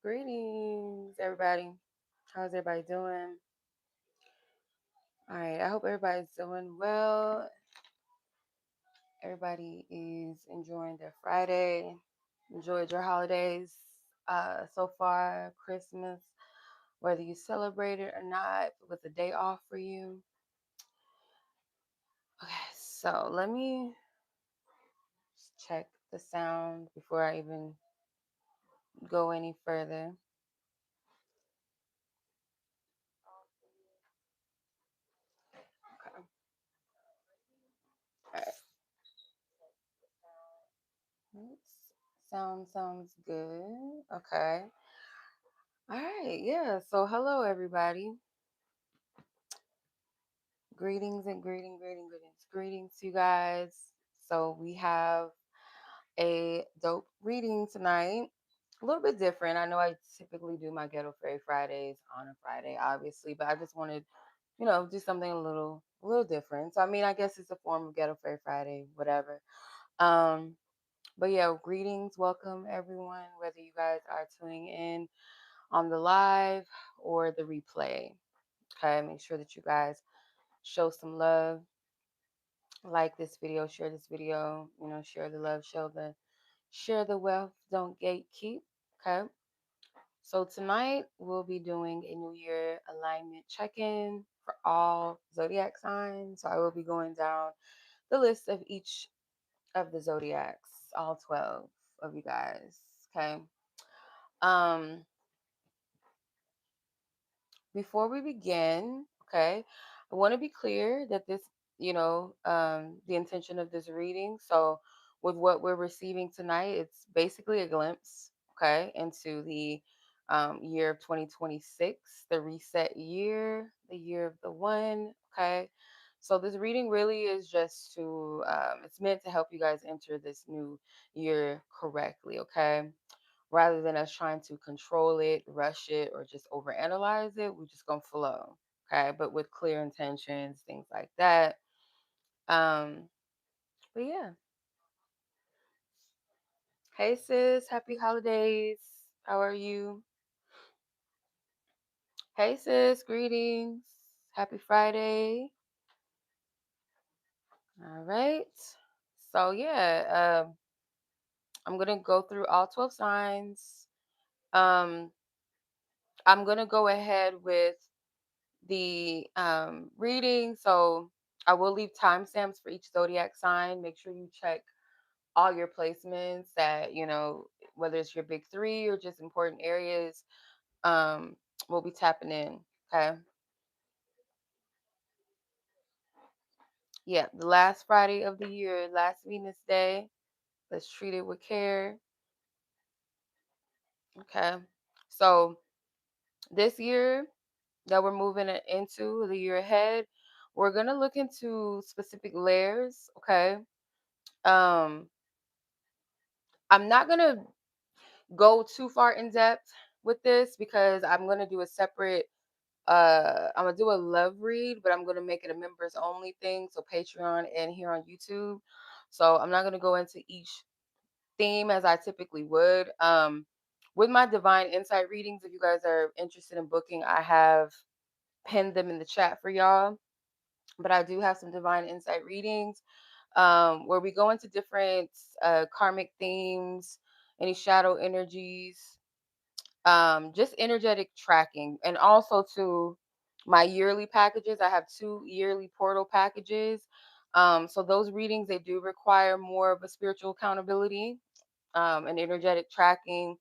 Greetings, everybody. How's everybody doing? All right, I hope everybody's doing well. Everybody is enjoying their Friday. Enjoyed your holidays so far, Christmas, whether you celebrate it or not, with a day off for you. Okay, so let me just check the sound before I even go any further. Okay. All right. Sounds good. Okay. All right. Yeah. So hello everybody. Greetings, you guys. So we have a dope reading tonight. A little bit different. I know I typically do my Ghetto Fairy Fridays on a Friday, obviously, but I just wanted, do something a little different. So I mean, I guess it's a form of Ghetto Fairy Friday, whatever. Um, but yeah, greetings, welcome everyone, whether you guys are tuning in on the live or the replay. Okay, make sure that you guys show some love, like this video, share this video, share the love, share the wealth, don't gatekeep. Okay. So tonight we'll be doing a new year alignment check-in for all zodiac signs. So I will be going down the list of each of the zodiacs, all 12 of you guys. Okay. Um, Before we begin, okay, I want to be clear that the intention of this reading. So, with what we're receiving tonight, it's basically a glimpse, okay, into the year of 2026, the reset year, the year of the one, okay. So, this reading really is just it's meant to help you guys enter this new year correctly, okay, rather than us trying to control it, rush it, or just overanalyze it. We're just gonna flow, okay? But with clear intentions, things like that. Um, but yeah. Hey sis, happy holidays. How are you? Hey sis, greetings. Happy Friday. All right. So yeah, I'm gonna go through all 12 signs. Um, I'm gonna go ahead with the reading. So I will leave timestamps for each zodiac sign. Make sure you check all your placements that, whether it's your big three or just important areas, um, we'll be tapping in. Okay. Yeah. The last Friday of the year, last Venus day. Let's treat it with care. Okay. So this year that we're moving into the year ahead, we're going to look into specific layers. Okay. Um, I'm not going to go too far in depth with this because I'm going to do a separate I'm going to do a love read, but I'm going to make it a members only thing, so Patreon and here on YouTube. So I'm not going to go into each theme as I typically would. With my divine insight readings, if you guys are interested in booking, I have pinned them in the chat for y'all. But I do have some divine insight readings where we go into different karmic themes, any shadow energies, just energetic tracking, and also to my yearly packages. I have two yearly portal packages. So those readings, they do require more of a spiritual accountability, and energetic tracking,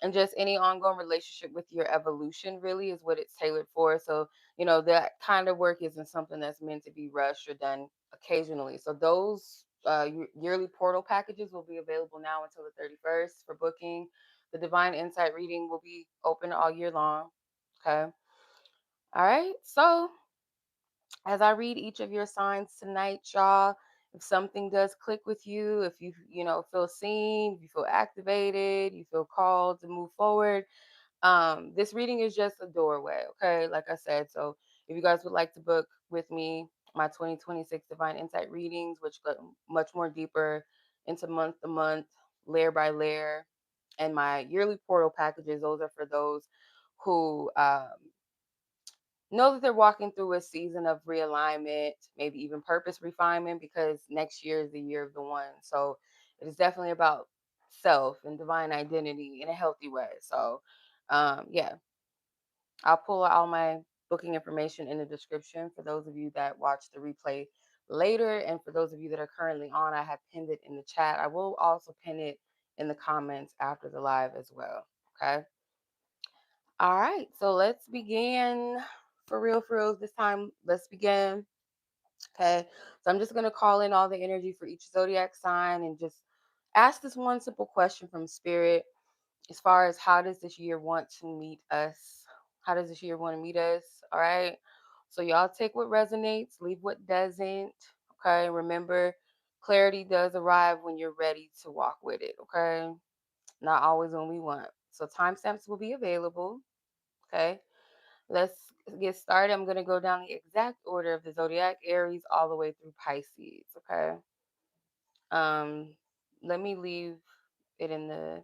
and just any ongoing relationship with your evolution really is what it's tailored for. So that kind of work isn't something that's meant to be rushed or done occasionally. So those yearly portal packages will be available now until the 31st for booking. The divine insight reading will be open all year long. Okay. All right. So as I read each of your signs tonight, y'all, if something does click with you, if you feel seen, if you feel activated, you feel called to move forward, this reading is just a doorway. Okay. Like I said, so if you guys would like to book with me my 2026 divine insight readings, which go much more deeper into month to month, layer by layer, And my yearly portal packages, those are for those who know that they're walking through a season of realignment, maybe even purpose refinement, because next year is the year of the one. So it is definitely about self and divine identity in a healthy way. So, yeah, I'll pull all my booking information in the description for those of you that watch the replay later. And for those of you that are currently on, I have pinned it in the chat. I will also pin it in the comments after the live as well. Okay. All right. So let's begin for real this time. Let's begin. Okay. So I'm just going to call in all the energy for each zodiac sign and just ask this one simple question from spirit as far as how does this year want to meet us? How does this year want to meet us? All right. So y'all take what resonates, leave what doesn't. Okay. Remember, clarity does arrive when you're ready to walk with it. Okay. Not always when we want. So timestamps will be available. Okay. Let's get started. I'm going to go down the exact order of the zodiac, Aries all the way through Pisces. Okay. Um, let me leave it in the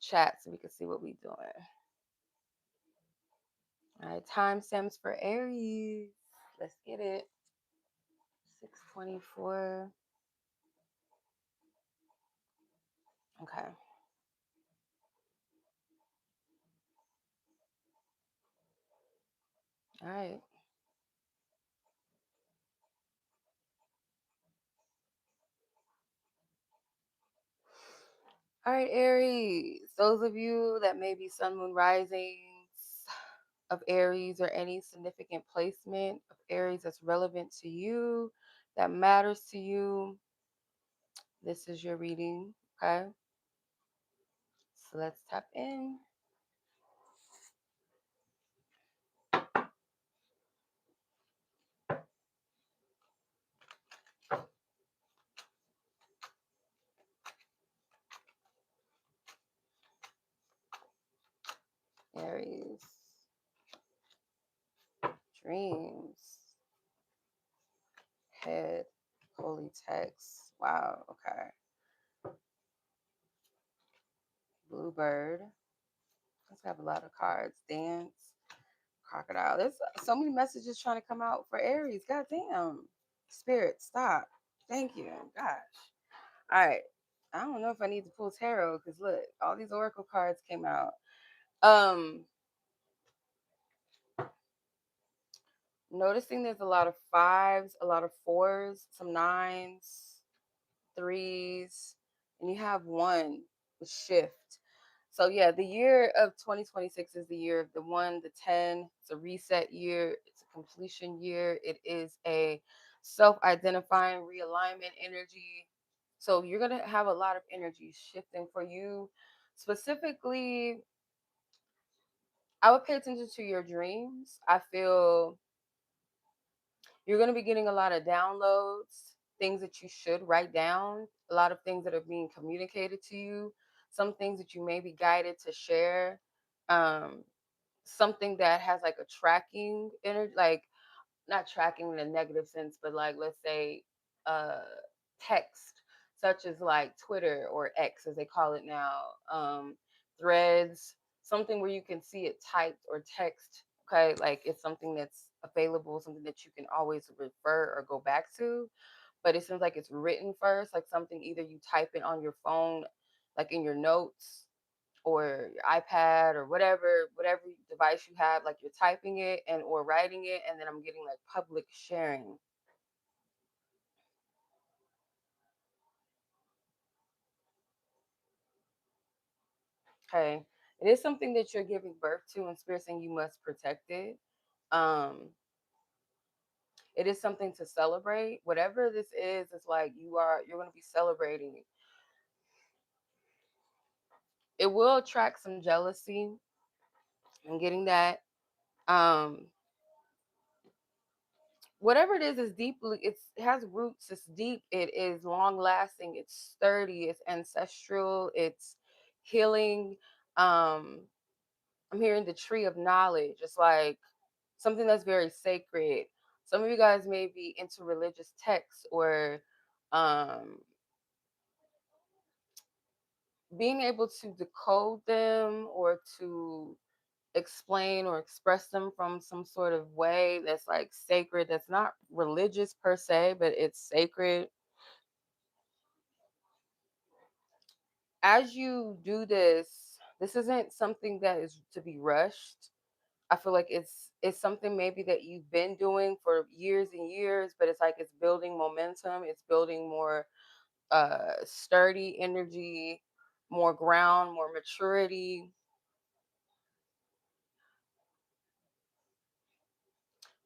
chat so we can see what we doing. All right, timestamps for Aries. Let's get it. 6:24. Okay. All right. All right, Aries. Those of you that may be sun, moon, risings of Aries or any significant placement of Aries that's relevant to you, that matters to you, this is your reading. Okay. So let's tap in. Aries. Dreams. Head. Holy text. Wow. Okay. Bluebird. Let's have a lot of cards. Dance. Crocodile. There's so many messages trying to come out for Aries. God damn. Spirit, stop. Thank you. Gosh. All right. I don't know if I need to pull tarot because look, all these oracle cards came out. Um, Noticing there's a lot of fives, a lot of fours, some nines, threes, and you have one with shift. So yeah, the year of 2026 is the year of the one, the 10. It's a reset year. It's a completion year. It is a self-identifying realignment energy. So you're gonna have a lot of energy shifting for you. Specifically, I would pay attention to your dreams. I feel you're going to be getting a lot of downloads, things that you should write down, a lot of things that are being communicated to you, some things that you may be guided to share, um, something that has like a tracking energy, like not tracking in a negative sense, but like let's say uh text, such as like Twitter or X as they call it now, threads, something where you can see it typed or text. Okay, like it's something that's available, something that you can always refer or go back to. But it seems like it's written first, like something either you type it on your phone, like in your notes, or your iPad or whatever device you have, like you're typing it and or writing it, and then I'm getting like public sharing. Okay. It is something that you're giving birth to, and spirit saying you must protect it. Um, it is something to celebrate. Whatever this is, it's like you're gonna be celebrating. It will attract some jealousy. I'm getting that. Um, Whatever it is deeply, it has roots, it's deep, it is long lasting, it's sturdy, it's ancestral, it's healing. um I'm hearing the tree of knowledge. It's like something that's very sacred. Some of you guys may be into religious texts or um being able to decode them or to explain or express them from some sort of way that's like sacred, that's not religious per se, but it's sacred. As you do this, this isn't something that is to be rushed. I feel like it's something maybe that you've been doing for years and years, but it's like it's building momentum, it's building more sturdy energy, more ground, more maturity.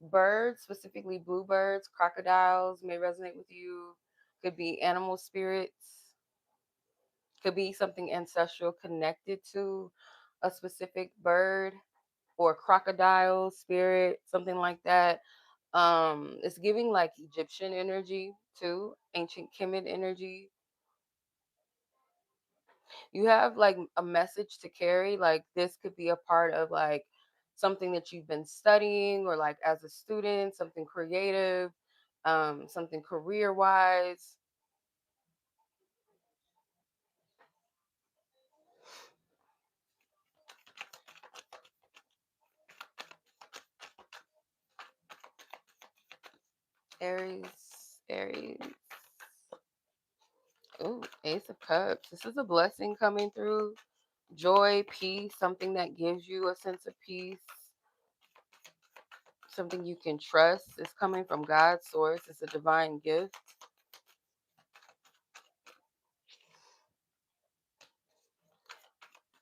Birds, specifically bluebirds, crocodiles may resonate with you. Could be animal spirits, could be something ancestral connected to a specific bird or crocodile spirit, something like that. It's giving like Egyptian energy too, ancient Kemet energy. You have like a message to carry. Like this could be a part of like something that you've been studying, or like as a student, something creative, something career wise. Aries. Ooh, Ace of Cups. This is a blessing coming through. Joy, peace, something that gives you a sense of peace, something you can trust. It's coming from God's source. It's a divine gift.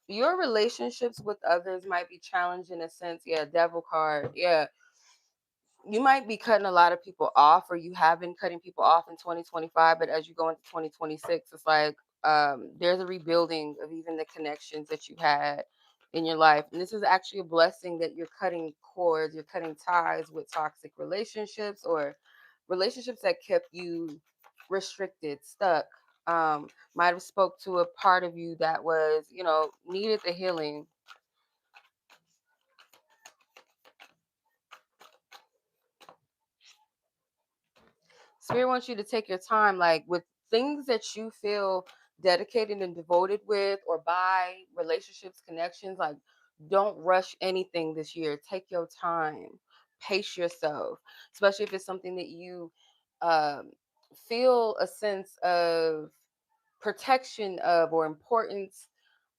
Your relationships with others might be challenged in a sense. Yeah, devil card. Yeah, you might be cutting a lot of people off, or you have been cutting people off in 2025, but as you go into 2026, it's like there's a rebuilding of even the connections that you had in your life. And this is actually a blessing that you're cutting cords, you're cutting ties with toxic relationships, or relationships that kept you restricted, stuck. Might have spoke to a part of you that was, needed the healing. Spirit wants you to take your time, like with things that you feel dedicated and devoted with, or by relationships, connections. Like, don't rush anything this year. Take your time, pace yourself, especially if it's something that you um, feel a sense of protection of or importance.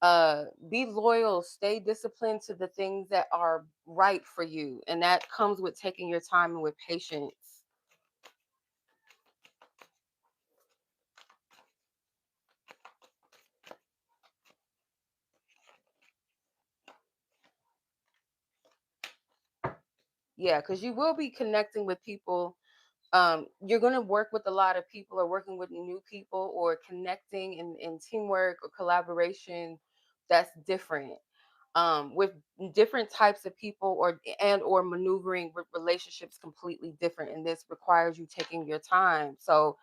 Be loyal, stay disciplined to the things that are right for you. And that comes with taking your time and with patience. Yeah, because you will be connecting with people. You're going to work with a lot of people, or working with new people, or connecting in teamwork or collaboration that's different, with different types of people, or maneuvering with relationships completely different. And this requires you taking your time. So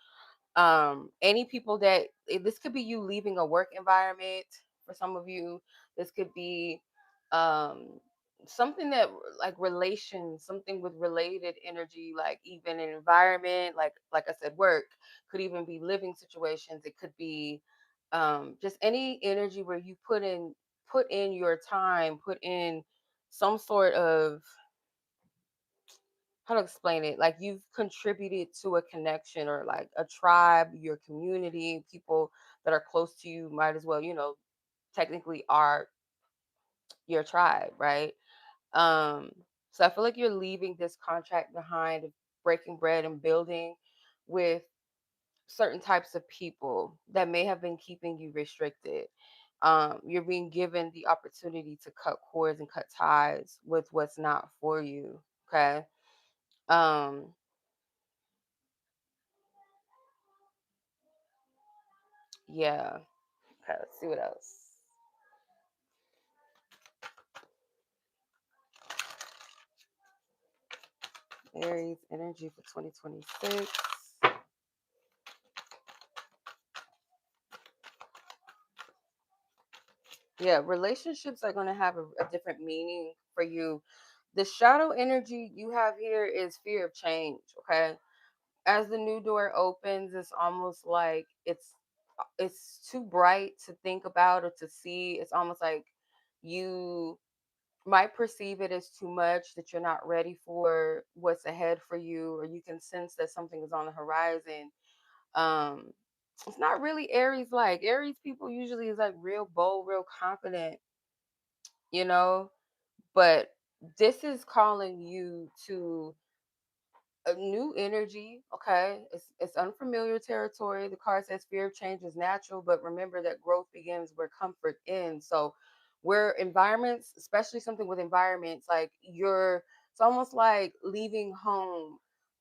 any people that this could be you leaving a work environment. For some of you, this could be um something that like relations, something with related energy, like even an environment, like I said, work. Could even be living situations. It could be just any energy where you put in your time, put in some sort of, how to explain it, like you've contributed to a connection, or like a tribe, your community, people that are close to you might as well, technically are your tribe, right? um so I feel like you're leaving this contract behind of breaking bread and building with certain types of people that may have been keeping you restricted. You're being given the opportunity to cut cords and cut ties with what's not for you. Okay. um yeah. Okay, let's see what else. Aries energy for 2026. Yeah, relationships are going to have a different meaning for you. The shadow energy you have here is fear of change. Okay. As the new door opens, it's almost like it's it's too bright to think about or to see. It's almost like you might perceive it as too much, that you're not ready for what's ahead for you, or you can sense that something is on the horizon. um it's not really Aries. Like, Aries people usually is like real bold, real confident, you know, but this is calling you to a new energy. Okay, it's unfamiliar territory. The card says fear of change is natural, but remember that growth begins where comfort ends. So where environments, especially something with environments, like you're, it's almost like leaving home,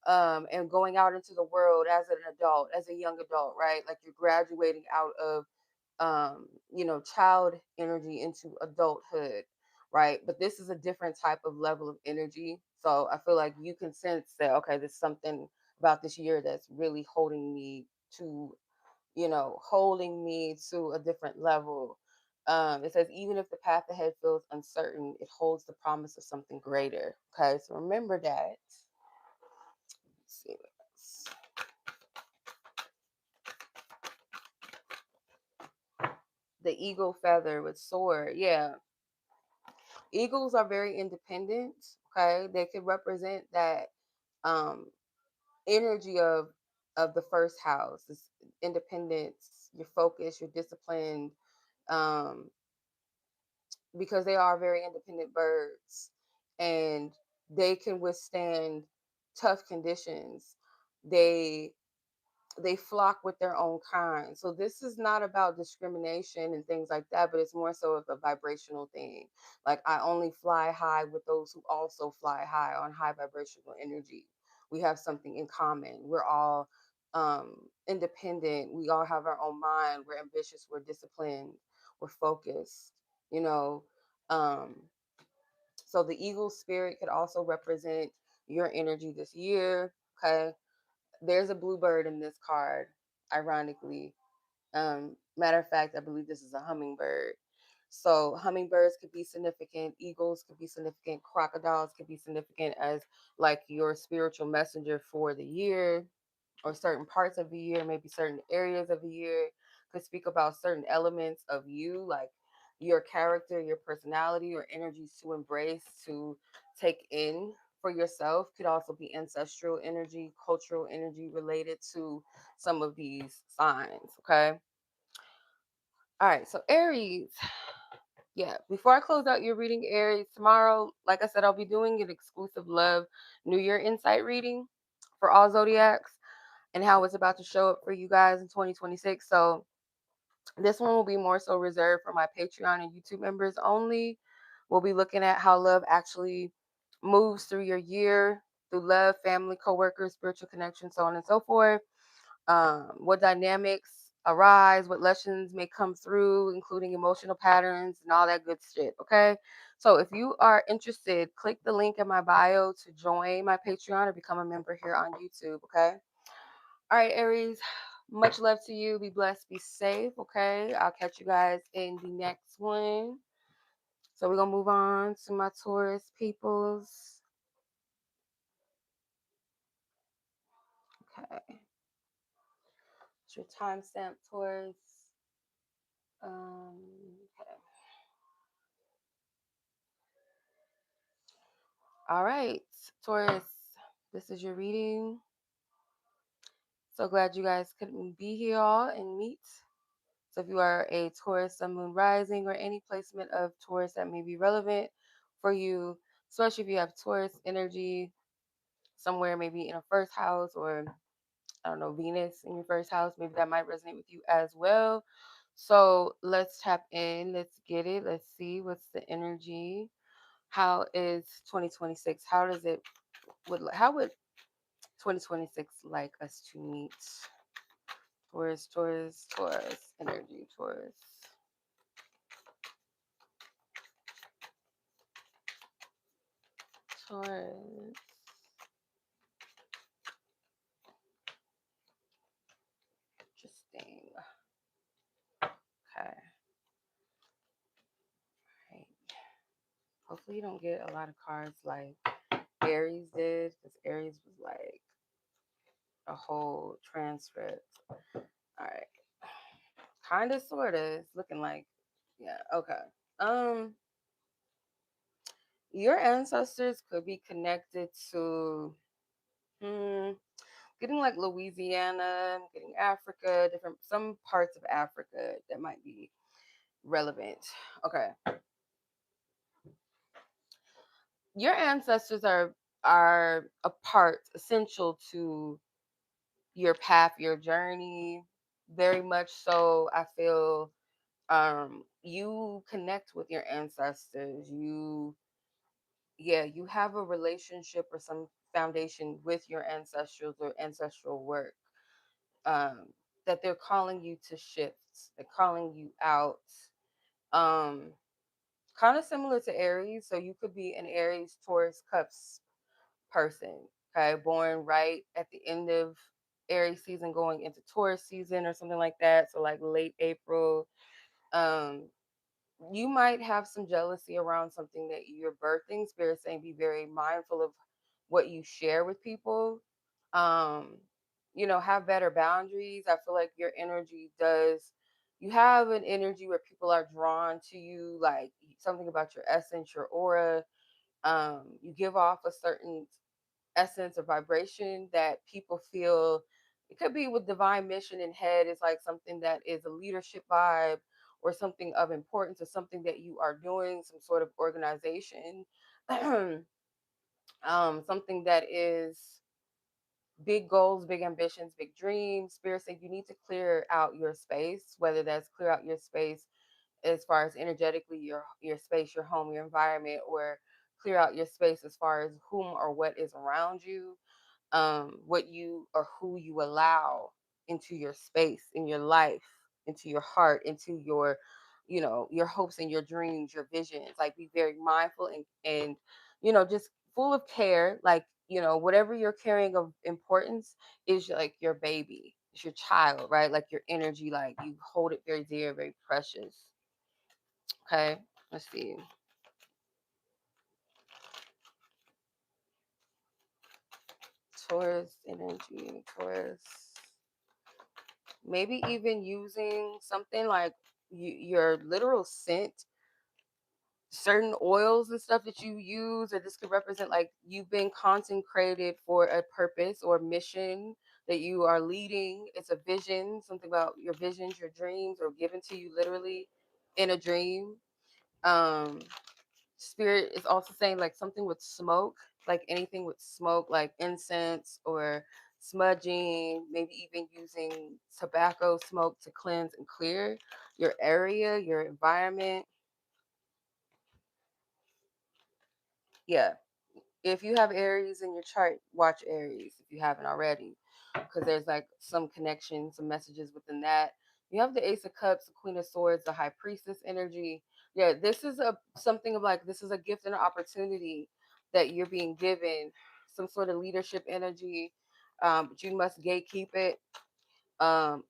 and going out into the world as an adult, as a young adult, right? Like you're graduating out of, child energy into adulthood, right? But this is a different type of level of energy. So I feel like you can sense that, okay, there's something about this year that's really to, holding me to a different level. It says, even if the path ahead feels uncertain, it holds the promise of something greater. Okay, so remember that. Let's see what else. The eagle feather with sword. Yeah, eagles are very independent. Okay, they can represent that um energy of the first house, this independence, your focus, your discipline, um because they are very independent birds, and they can withstand tough conditions. They they flock with their own kind. So this is not about discrimination and things like that, but it's more so of a vibrational thing. Like, I only fly high with those who also fly high on high vibrational energy. We have something in common. We're all independent. We all have our own mind. We're ambitious. We're disciplined. We're focused. You know. Um, so the eagle spirit could also represent your energy this year. Okay, there's a bluebird in this card, ironically. Matter of fact, I believe this is a hummingbird. So hummingbirds could be significant, eagles could be significant, crocodiles could be significant as like your spiritual messenger for the year, or certain parts of the year, maybe certain areas of the year. Could speak about certain elements of you, like your character, your personality, or energies to embrace, to take in for yourself. Could also be ancestral energy, cultural energy related to some of these signs. Okay. All right. So Aries. Yeah. Before I close out your reading, Aries, tomorrow, like I said, I'll be doing an exclusive love New Year insight reading for all zodiacs, and how it's about to show up for you guys in 2026. So this one will be more so reserved for my Patreon and YouTube members only. We'll be looking at how love actually moves through your year, through love, family, coworkers, spiritual connection, so on and so forth. What dynamics arise, what lessons may come through, including emotional patterns and all that good shit. Okay. So if you are interested, click the link in my bio to join my Patreon or become a member here on YouTube. Okay. All right, Aries. Much love to you. Be blessed. Be safe. Okay. I'll catch you guys in the next one. So we're gonna move on to my Taurus peoples. Okay. It's your timestamp, Taurus. Okay. All right, Taurus. This is your reading. So glad you guys couldn't be here all and meet. So if you are a Taurus, Sun, Moon, Rising, or any placement of Taurus that may be relevant for you, especially if you have Taurus energy somewhere, maybe in a first house, or I don't know, Venus in your first house, maybe that might resonate with you as well. So let's tap in. Let's get it. Let's see what's the energy. How is 2026? How would 2026 like us to meet? Taurus, Taurus, Taurus, energy, Taurus. Taurus. Interesting. Okay. Right. Hopefully you don't get a lot of cards like Aries did, because Aries was like a whole transcript. All right. Kind of, sort of. It's looking like, yeah, okay. Um, your ancestors could be connected to, hmm, getting like Louisiana, getting Africa, different, some parts of Africa that might be relevant. Okay. Your ancestors are a part essential to your path, your journey. Very much so, I feel you connect with your ancestors. You, yeah, you have a relationship or some foundation with your ancestors or ancestral work. Um that they're calling you to shift. They're calling you out. Um Kind of similar to Aries, so you could be an Aries, Taurus, Cups person, okay, born right at the end of Aries season going into Taurus season or something like that, so like late April. um you might have some jealousy around something that you're birthing. Spirit saying be very mindful of what you share with people. um have better boundaries. I feel like your energy does, you have an energy where people are drawn to you, like something about your essence, your aura. You give off a certain essence or vibration that people feel. It could be with divine mission in head, it's like something that is a leadership vibe or something of importance or something that you are doing, some sort of organization. Something that is big goals, big ambitions, big dreams. Spirit saying you need to clear out your space, whether that's clear out your space as far as energetically, your space, your home, your environment, or clear out your space as far as whom or what is around you. What you or who you allow into your space, in your life, into your heart, into your, your hopes and your dreams, your visions. Like be very mindful and just full of care. Like, whatever you're carrying of importance is like your baby. It's your child, right? Like your energy, like you hold it very dear, very precious. Okay. Let's see. Taurus energy, Taurus. Maybe even using something like your literal scent, certain oils and stuff that you use, or this could represent like you've been consecrated for a purpose or mission that you are leading. It's a vision, something about your visions, your dreams, or given to you literally in a dream. Um, Spirit is also saying like something with smoke, like anything with smoke, like incense or smudging, maybe even using tobacco smoke to cleanse and clear your area, your environment. Yeah. If you have Aries in your chart, watch Aries if you haven't already, because there's like some connection, some messages within that. You have the Ace of Cups, the Queen of Swords, the High Priestess energy. Yeah, this is a something of like this is a gift and an opportunity that you're being given, some sort of leadership energy, but you must gatekeep it. um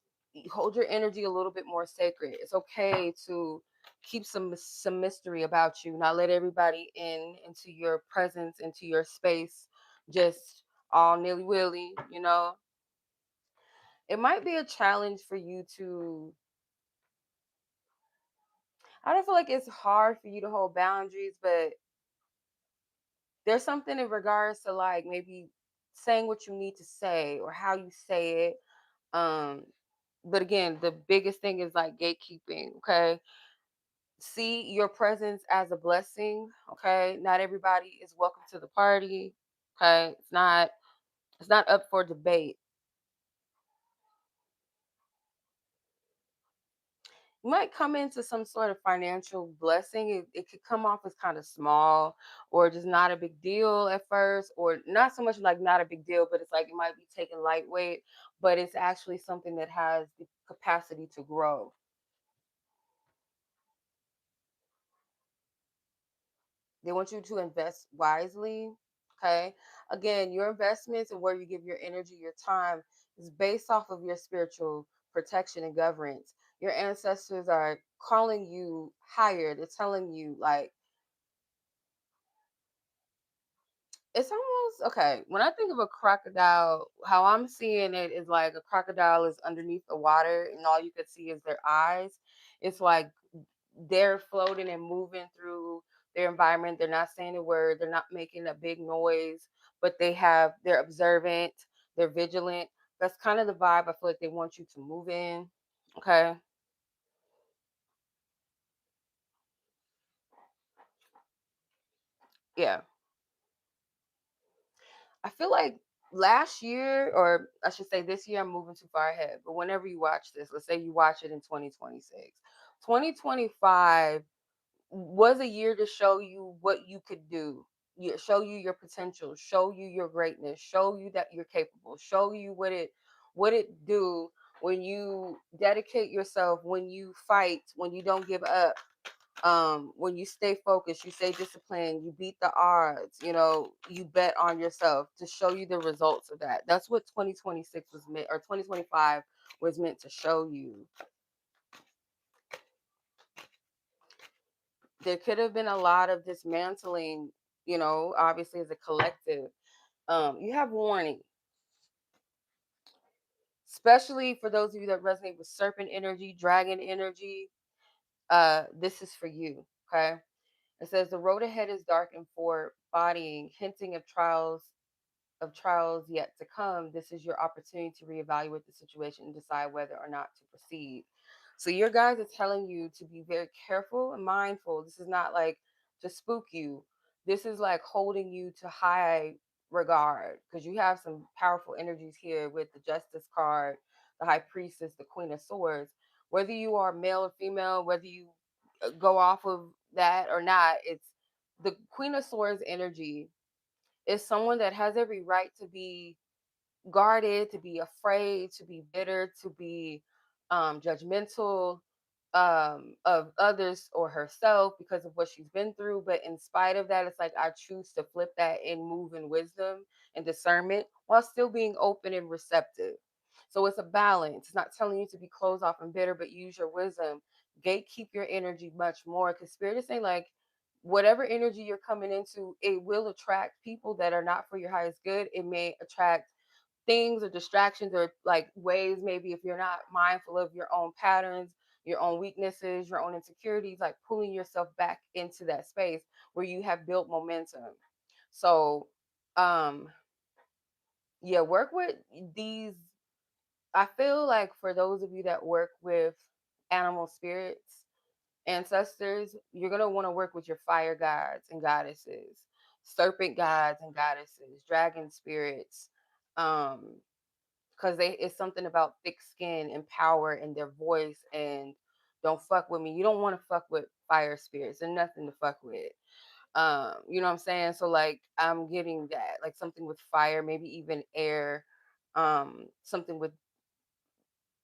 Hold your energy a little bit more sacred. It's okay to keep some mystery about you, not let everybody into your presence, into your space, just all nilly-willy. It might be a challenge for you to, I don't feel like it's hard for you to hold boundaries, but there's something in regards to like maybe saying what you need to say or how you say it. um but again, the biggest thing is like gatekeeping. Okay, see your presence as a blessing. Okay, not everybody is welcome to the party. Okay, it's not up for debate. You might come into some sort of financial blessing. It could come off as kind of small or just not a big deal at first, or not so much like not a big deal, but it's like it might be taken lightweight, but it's actually something that has the capacity to grow. They want you to invest wisely. Okay. Again, your investments and where you give your energy, your time is based off of your spiritual protection and governance. Your ancestors are calling you higher. They're telling you, like, It's almost okay. When I think of a crocodile, how I'm seeing it is like a crocodile is underneath the water and all you could see is their eyes. It's like they're floating and moving through their environment. They're not saying a word, they're not making a big noise, but they're observant, they're vigilant. That's kind of the vibe I feel like they want you to move in. Okay. Yeah. I feel like last year, or I should say this year, I'm moving too far ahead. But whenever you watch this, let's say you watch it in 2026, 2025 was a year to show you what you could do. Show you your potential, show you your greatness, show you that you're capable, show you what it do when you dedicate yourself, when you fight, when you don't give up, when you stay focused, you stay disciplined, you beat the odds, you bet on yourself to show you the results of that. That's what 2026 was meant, or 2025 was meant to show you. There could have been a lot of dismantling, obviously as a collective. You have warning, especially for those of you that resonate with serpent energy, dragon energy. This is for you. Okay. It says the road ahead is dark and foreboding, hinting of trials yet to come. This is your opportunity to reevaluate the situation and decide whether or not to proceed. So your guys are telling you to be very careful and mindful. This is not like to spook you. This is like holding you to high regard, because you have some powerful energies here with the Justice card, the High Priestess, the Queen of Swords. Whether you are male or female, whether you go off of that or not, it's the Queen of Swords energy is someone that has every right to be guarded, to be afraid, to be bitter, to be judgmental of others or herself because of what she's been through. But in spite of that, it's like I choose to flip that and move in wisdom and discernment while still being open and receptive. So it's a balance. It's not telling you to be closed off and bitter, but use your wisdom. Gatekeep your energy much more, because spirit is saying like whatever energy you're coming into, it will attract people that are not for your highest good. It may attract things or distractions or like ways, maybe if you're not mindful of your own patterns, your own weaknesses, your own insecurities, like pulling yourself back into that space where you have built momentum. So um yeah, work with these. I feel like for those of you that work with animal spirits, ancestors, you're going to want to work with your fire gods and goddesses, serpent gods and goddesses, dragon spirits, um because it's something about thick skin and power and their voice. And don't fuck with me, you don't want to fuck with fire spirits, they're nothing to fuck with. You know what I'm saying? So like I'm getting that, like something with fire, maybe even air, something with,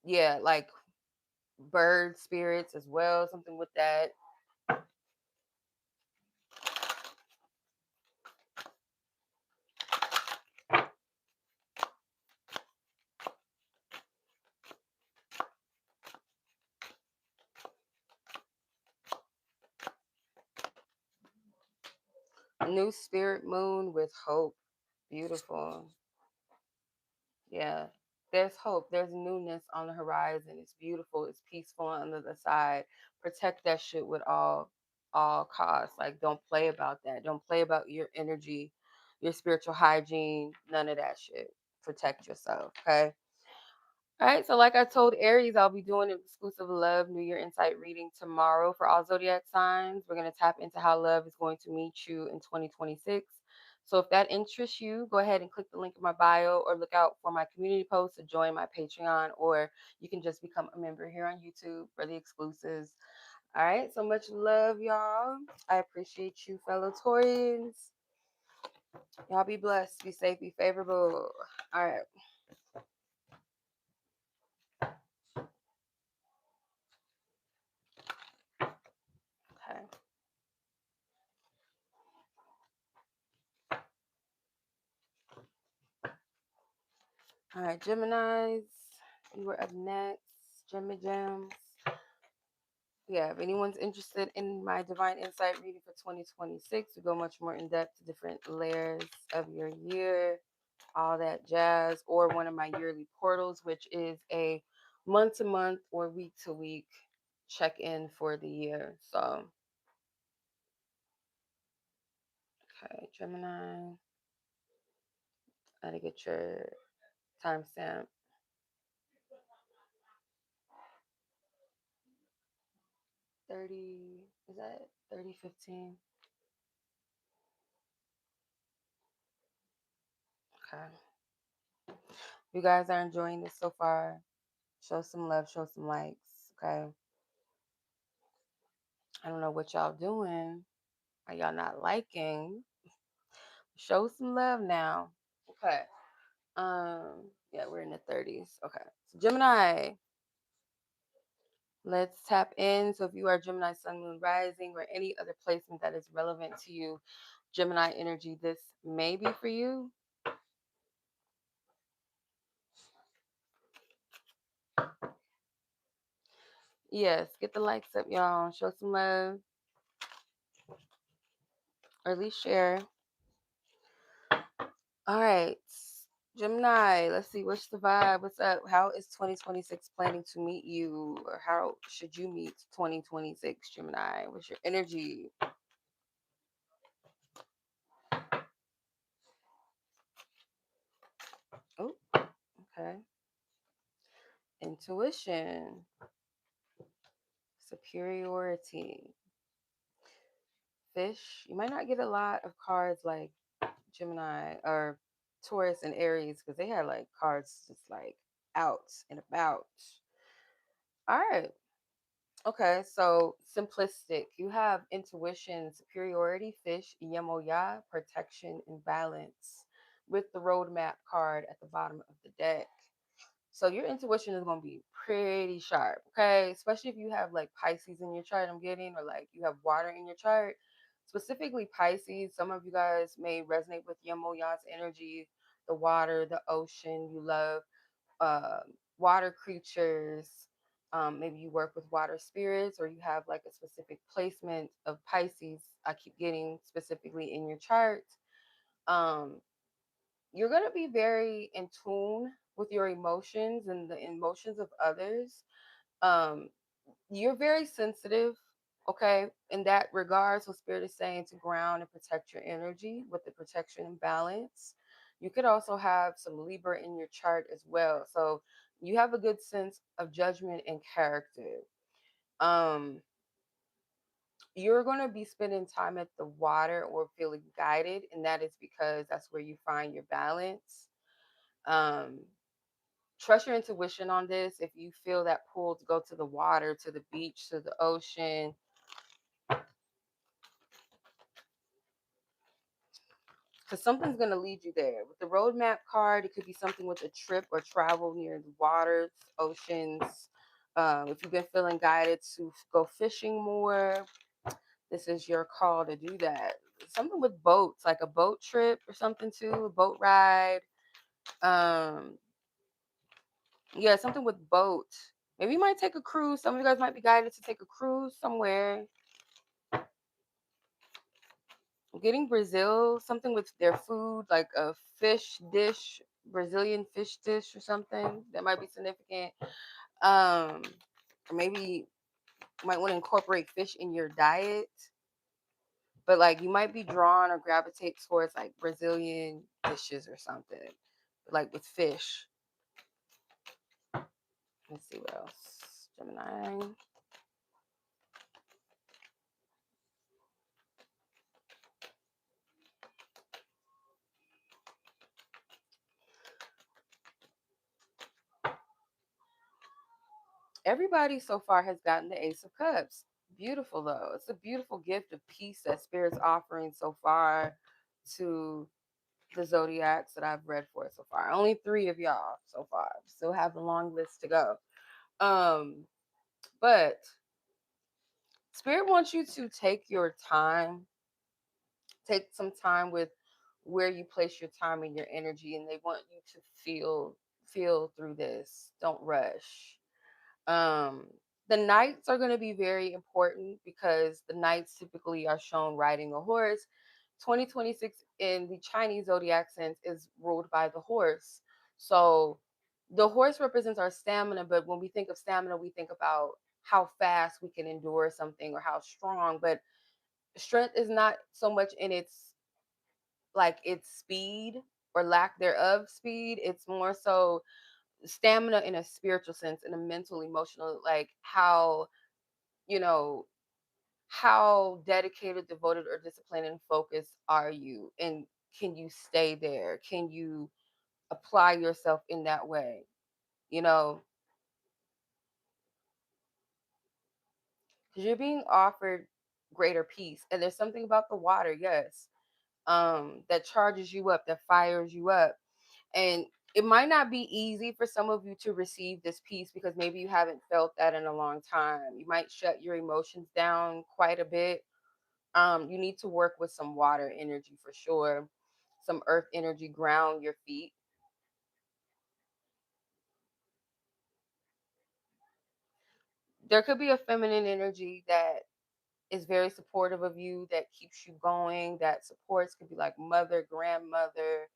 yeah, like bird spirits as well, something with that. New spirit moon with hope. Beautiful. Yeah. There's hope. There's newness on the horizon. It's beautiful. It's peaceful on the other side. Protect that shit with all costs. Like don't play about that. Don't play about your energy, your spiritual hygiene, none of that shit. Protect yourself. Okay. All right, so like I told Aries, I'll be doing an exclusive love New Year insight reading tomorrow for all zodiac signs. We're going to tap into how love is going to meet you in 2026. So if that interests you, go ahead and click the link in my bio or look out for my community post to join my Patreon, or you can just become a member here on YouTube for the exclusives. All right, so much love, y'all. I appreciate you, fellow Taurians. Y'all be blessed, be safe, be favorable. All right, okay. All right, Geminis, you were up next. Gemmy Gems. Yeah, if anyone's interested in my divine insight reading for 2026, we go much more in depth to different layers of your year, all that jazz, or one of my yearly portals, which is a month to month or week to week check in for the year. So, okay, Gemini, gotta get your timestamp. 30, is that 3015? Okay. You guys are enjoying this so far. Show some love, show some likes. Okay. I don't know what y'all doing. Are y'all not liking? Show some love now. Okay. Yeah, we're in the 30s. Okay. So Gemini, let's tap in. So if you are Gemini, Sun, Moon, Rising, or any other placement that is relevant to you, Gemini energy, this may be for you. Yes, get the likes up, y'all. Show some love, or at least share. All right. Gemini, let's see. What's the vibe? What's up? How is 2026 planning to meet you? Or how should you meet 2026, Gemini? What's your energy? Oh, okay. Intuition, superiority, fish. You might not get a lot of cards like Gemini or Taurus and Aries because they had like cards just like out and about. All right. Okay, so simplistic. You have intuition, superiority, fish, yemoya, protection, and balance with the roadmap card at the bottom of the deck. So your intuition is going to be pretty sharp, okay? Especially if you have like Pisces in your chart, I'm getting, or like you have water in your chart. Specifically Pisces, some of you guys may resonate with yemoya's energy, the water, the ocean. You love uh, water creatures. Maybe you work with water spirits or you have like a specific placement of Pisces. I keep getting specifically in your chart. Um, you're going to be very in tune with your emotions and the emotions of others. Um, you're very sensitive, okay, in that regard. So, Spirit is saying to ground and protect your energy with the protection and balance. You could also have some Libra in your chart as well. So, you have a good sense of judgment and character. Um, you're going to be spending time at the water or feeling guided, and that is because that's where you find your balance. Um, trust your intuition on this. If you feel that pull to go to the water, to the beach, to the ocean, because something's going to lead you there. With the roadmap card, it could be something with a trip or travel near the waters, oceans. If you've been feeling guided to go fishing more, this is your call to do that. Something with boats, like a boat trip or something too, a boat ride. Um, yeah, something with boat. Maybe you might take a cruise. Some of you guys might be guided to take a cruise somewhere. Getting Brazil, something with their food, like a fish dish, Brazilian fish dish or something that might be significant. Um, or maybe you might want to incorporate fish in your diet, but like you might be drawn or gravitate towards like Brazilian dishes or something, like with fish. Let's see what else. Gemini. Everybody so far has gotten the Ace of Cups. Beautiful though. It's a beautiful gift of peace that Spirit's offering so far to the zodiacs that I've read for so far. Only 3 of y'all so far. Still have a long list to go. But Spirit wants you to take your time, take some time with where you place your time and your energy, and they want you to feel through this. Don't rush. Um, The nights are going to be very important because the nights typically are shown riding a horse. 2026 in the Chinese zodiac sense is ruled by the horse. So the horse represents our stamina, but when we think of stamina, we think about how fast we can endure something or how strong. But strength is not so much in its speed or lack thereof speed. It's more so stamina in a spiritual sense, in a mental, emotional, like you know, how dedicated, devoted, or disciplined and focused are you? And can you stay there? Can you apply yourself in that way? You know, because you're being offered greater peace. And there's something about the water, yes, that charges you up, that fires you up. And it might not be easy for some of you to receive this peace because maybe you haven't felt that in a long time. You might shut your emotions down quite a bit. You need to work with some water energy for sure, some earth energy, ground your feet. There could be a feminine energy that is very supportive of you, that keeps you going, that supports, could be like mother, grandmother,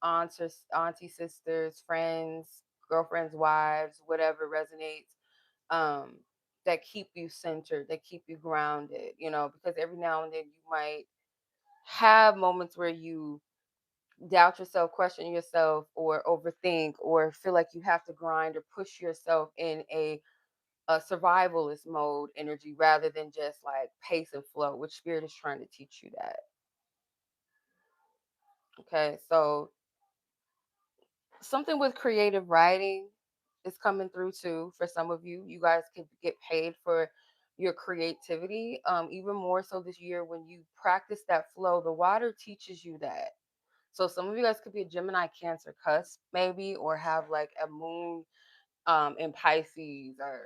aunts or auntie, sisters, friends, girlfriends, wives, whatever resonates. Um, that keep you centered, that keep you grounded, because every now and then you might have moments where you doubt yourself, question yourself, or overthink, or feel like you have to grind or push yourself in a survivalist mode energy rather than just like pace and flow, which spirit is trying to teach you that. Okay, so something with creative writing is coming through too for some of you. You guys can get paid for your creativity, even more so this year when you practice that flow. The water teaches you that. So some of you guys could be a Gemini Cancer cusp maybe, or have like a moon in Pisces, or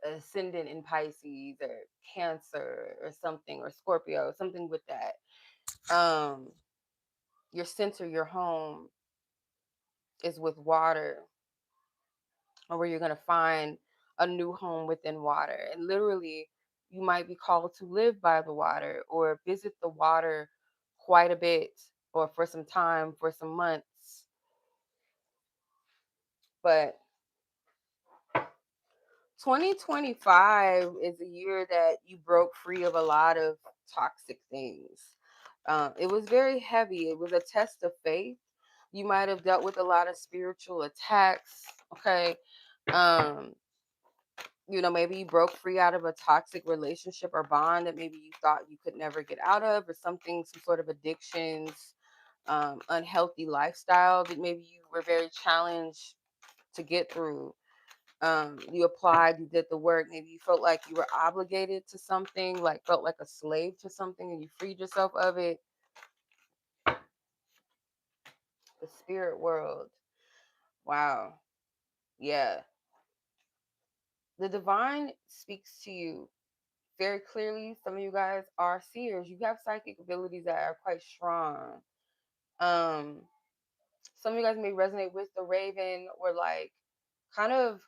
ascendant in Pisces, or Cancer or something, or Scorpio, something with that. Your center, your home is with water, or where you're going to find a new home within water. And literally, you might be called to live by the water or visit the water quite a bit, or for some time, for some months. But 2025 is a year that you broke free of a lot of toxic things. It was very heavy. It was a test of faith. You might have dealt with a lot of spiritual attacks. Okay. Um, maybe you broke free out of a toxic relationship or bond that maybe you thought you could never get out of, or something, some sort of addictions, unhealthy lifestyle that maybe you were very challenged to get through. You applied, you did the work, maybe you felt like you were obligated to something, like felt like a slave to something, and you freed yourself of it. The spirit world. Wow. Yeah. The divine speaks to you very clearly. Some of you guys are seers. You have psychic abilities that are quite strong. Um, some of you guys may resonate with the raven, or like kind of,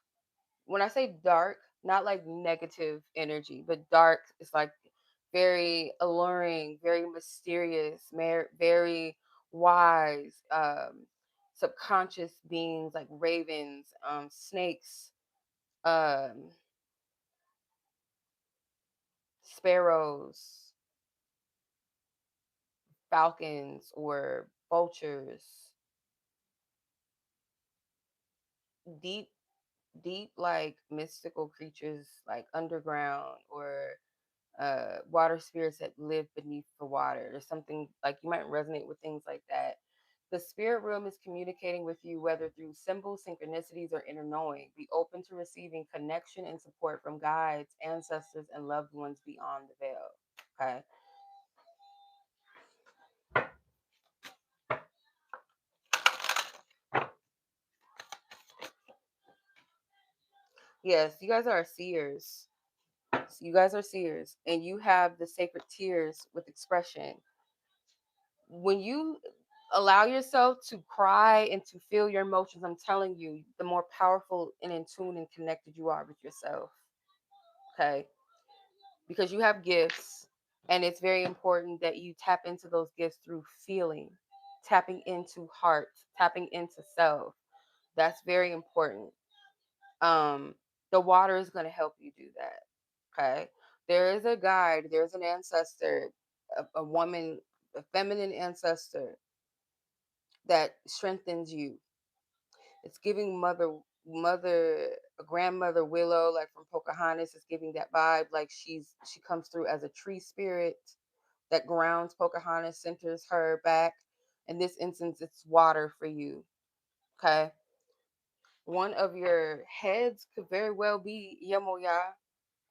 when I say dark, not like negative energy, but dark is like very alluring, very mysterious, very wise, subconscious beings like ravens, snakes, um, sparrows, falcons, or vultures. Deep, deep, like mystical creatures, like underground, or water spirits that live beneath the water. There's something like you might resonate with things like that. The spirit realm is communicating with you, whether through symbols, synchronicities, or inner knowing. Be open to receiving connection and support from guides, ancestors, and loved ones beyond the veil. Okay. Yes, you guys are seers. You guys are seers, and you have the sacred tears with expression. When you Allow yourself to cry and to feel your emotions. I'm telling you, the more powerful and in tune and connected you are with yourself. Okay. Because you have gifts, and it's very important that you tap into those gifts through feeling, tapping into heart, tapping into self. That's very important. Um, the water is going to help you do that. Okay. There is a guide, there's an ancestor, a woman, a feminine ancestor that strengthens you. It's giving mother, a grandmother Willow, like from Pocahontas. It's giving that vibe, like she comes through as a tree spirit that grounds Pocahontas, centers her back. In this instance, it's water for you. Okay. One of your heads could very well be Yemoya,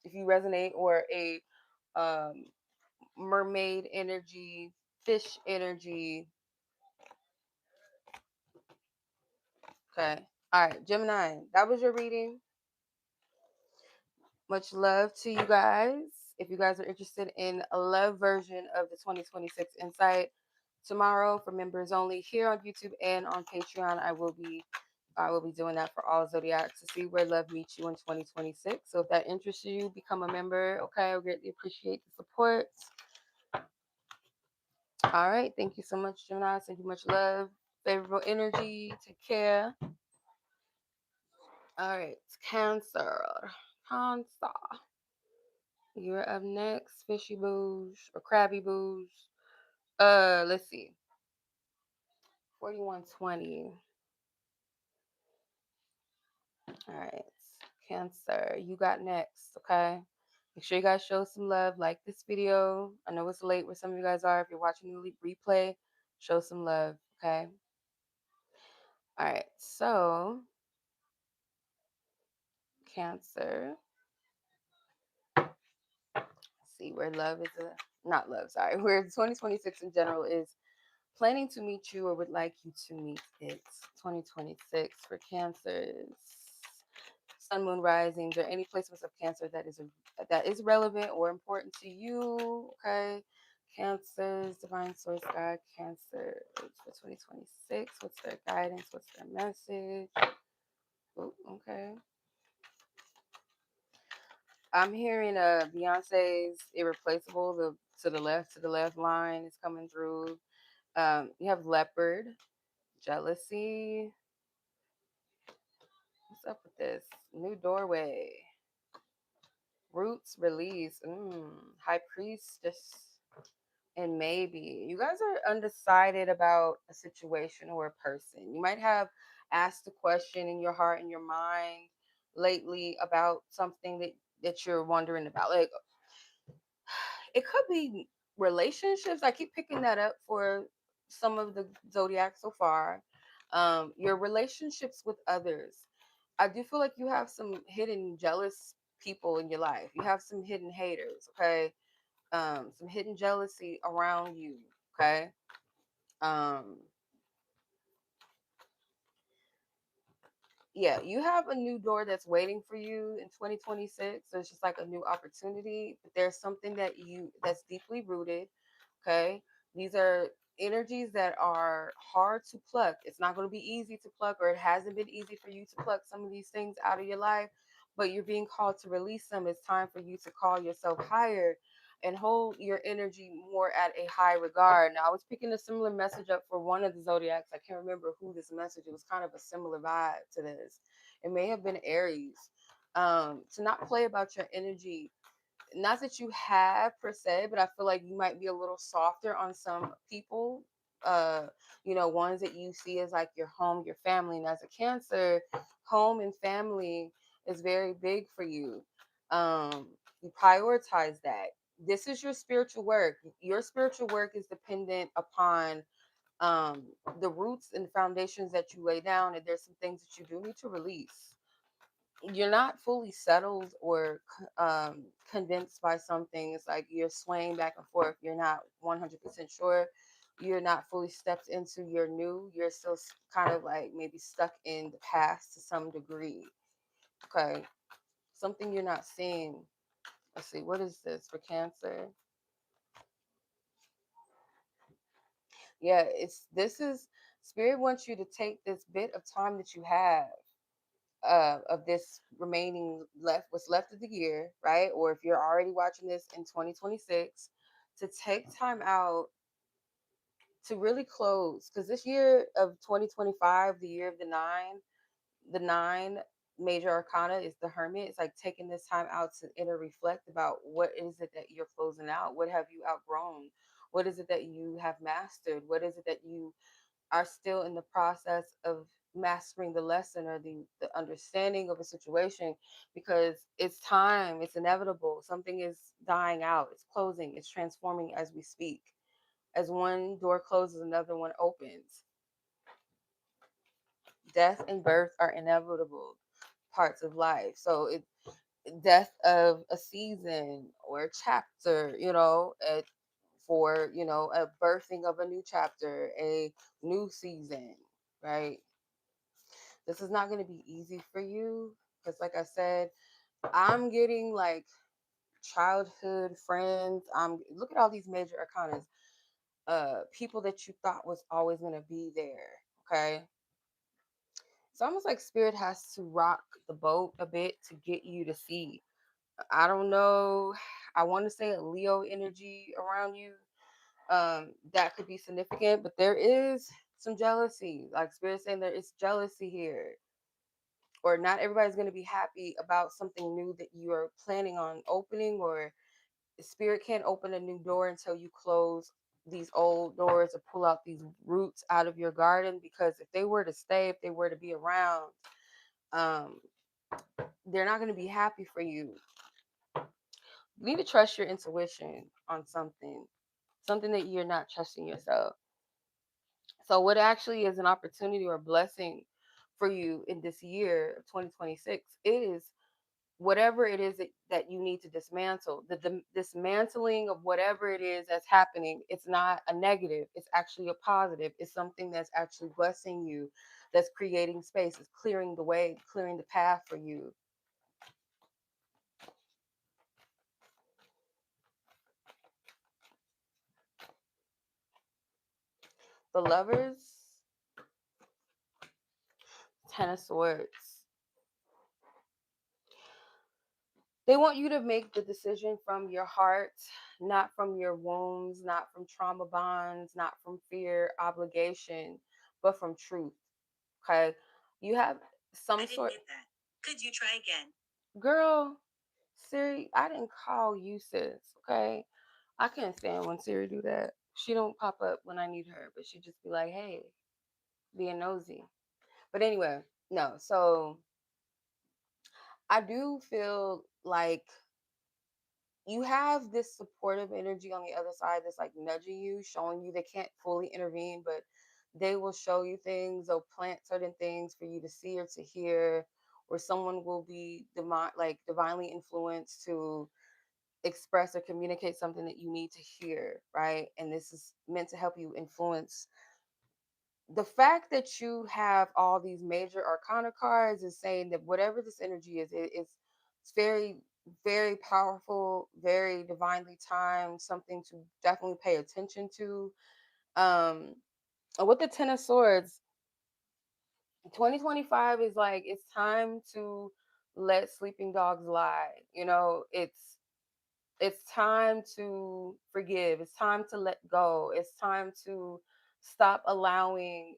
if you resonate, or a um, mermaid energy, fish energy. Okay. All right, Gemini, that was your reading. Much love to you guys. If you guys are interested in a love version of the 2026 Insight tomorrow for members only here on YouTube and on Patreon, I will be doing that for all Zodiacs to see where love meets you in 2026. So if that interests you, become a member. Okay, I greatly appreciate the support. All right, thank you so much, Gemini. Send you much love, favorable energy. Take care. All right, Cancer. Cancer. You're up next, fishy booze or crabby booze. Let's see. 4120. All right. Cancer, you got next, okay? Make sure you guys show some love, like this video. I know it's late where some of you guys are. If you're watching the replay, show some love, okay? All right. So, Cancer. See where love is not love, sorry. Where 2026 in general is planning to meet you or would like you to meet it. 2026 for Cancers. Sun, moon, risings, or any placements of Cancer that is relevant or important to you. Okay, Cancers, divine source guide, Cancer for 2026. What's their guidance? What's their message? Oh, okay. I'm hearing Beyonce's "Irreplaceable." The to the left line is coming through. You have Leopard, jealousy. What's up with this? New doorway. Roots release. High priestess. And maybe you guys are undecided about a situation or a person. You might have asked a question in your heart and your mind lately about something that you're wondering about. Like, it could be relationships. I keep picking that up for some of the zodiac so far. Your relationships with others. I do feel like you have some hidden jealous people in your life. You have some hidden haters, okay? Some hidden jealousy around you, okay? Um, yeah, you have a new door that's waiting for you in 2026. So it's just like a new opportunity, but there's something that's deeply rooted. Okay. These are energies that are hard to pluck. It's not going to be easy to pluck, or it hasn't been easy for you to pluck some of these things out of your life, but you're being called to release them. It's time for you to call yourself higher and hold your energy more at a high regard. Now, I was picking a similar message up for one of the zodiacs. I can't remember who this message. It was kind of a similar vibe to this. It may have been Aries. To not play about your energy, not that you have per se, but I feel like you might be a little softer on some people. Uh, ones that you see as like your home, your family. And as a Cancer, home and family is very big for you. You prioritize that. This is your spiritual work. Your spiritual work is dependent upon um the roots and foundations that you lay down, and there's some things that you do need to release. You're not fully settled or convinced by something. It's like you're swaying back and forth. You're not 100% sure. You're not fully stepped into your new. You're still kind of like maybe stuck in the past to some degree. Okay. Something you're not seeing. Let's see. What is this for Cancer? Yeah, this is Spirit wants you to take this bit of time that you have of this remaining left, what's left of the year, right? Or if you're already watching this in 2026, to take time out to really close, because this year of 2025, the year of the nine major arcana is the Hermit. It's like taking this time out to inner reflect about what is it that you're closing out, what have you outgrown, what is it that you have mastered, what is it that you are still in the process of mastering the lesson or the understanding of a situation, because it's time, it's inevitable, something is dying out, it's closing, it's transforming as we speak. As one door closes, another one opens. Death and birth are inevitable parts of life. So it death of a season or a chapter, for a birthing of a new chapter, a new season, right? This is not going to be easy for you because, like I said, I'm getting like childhood friends. I'm look at all these major arcanas, people that you thought was always going to be there. Okay, it's almost like spirit has to rock the boat a bit to get you to see. I don't know. I want to say a Leo energy around you. That could be significant, but there is some jealousy. Like spirit saying there is jealousy here, or not everybody's going to be happy about something new that you are planning on opening, or spirit can't open a new door until you close these old doors or pull out these roots out of your garden, because if they were to stay, if they were to be around, um they're not going to be happy for you. You need to trust your intuition on something that you're not trusting yourself. So what actually is an opportunity or blessing for you in this year of 2026 is whatever it is that you need to dismantle. The dismantling of whatever it is that's happening, it's not a negative, it's actually a positive. It's something that's actually blessing you, that's creating space, it's clearing the way, clearing the path for you. The Lovers, Ten of Swords. They want you to make the decision from your heart, not from your wounds, not from trauma bonds, not from fear, obligation, but from truth. Okay. You have some I sort. Get that. Could you try again? Girl, Siri, I didn't call you, sis. Okay. I can't stand when Siri do that. She don't pop up when I need her, but she just be like, hey, being nosy. But anyway, no. So I do feel like you have this supportive energy on the other side that's like nudging you, showing you they can't fully intervene, but they will show you things, they'll plant certain things for you to see or to hear, or someone will be divinely influenced to express or communicate something that you need to hear, right? And this is meant to help you influence. The fact that you have all these major arcana cards is saying that whatever this energy is, it's very, very powerful, very divinely timed, something to definitely pay attention to. Um, and with the Ten of Swords, 2025 is like it's time to let sleeping dogs lie. It's time to forgive. It's time to let go. It's time to stop allowing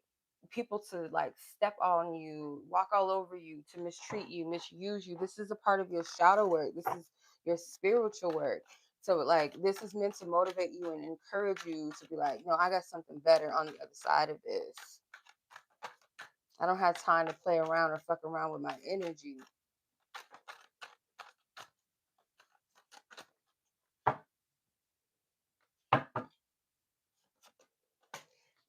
people to like step on you, walk all over you, to mistreat you, misuse you. This is a part of your shadow work. This is your spiritual work. So like this is meant to motivate you and encourage you to be like, no, I got something better on the other side of this. I don't have time to play around or fuck around with my energy.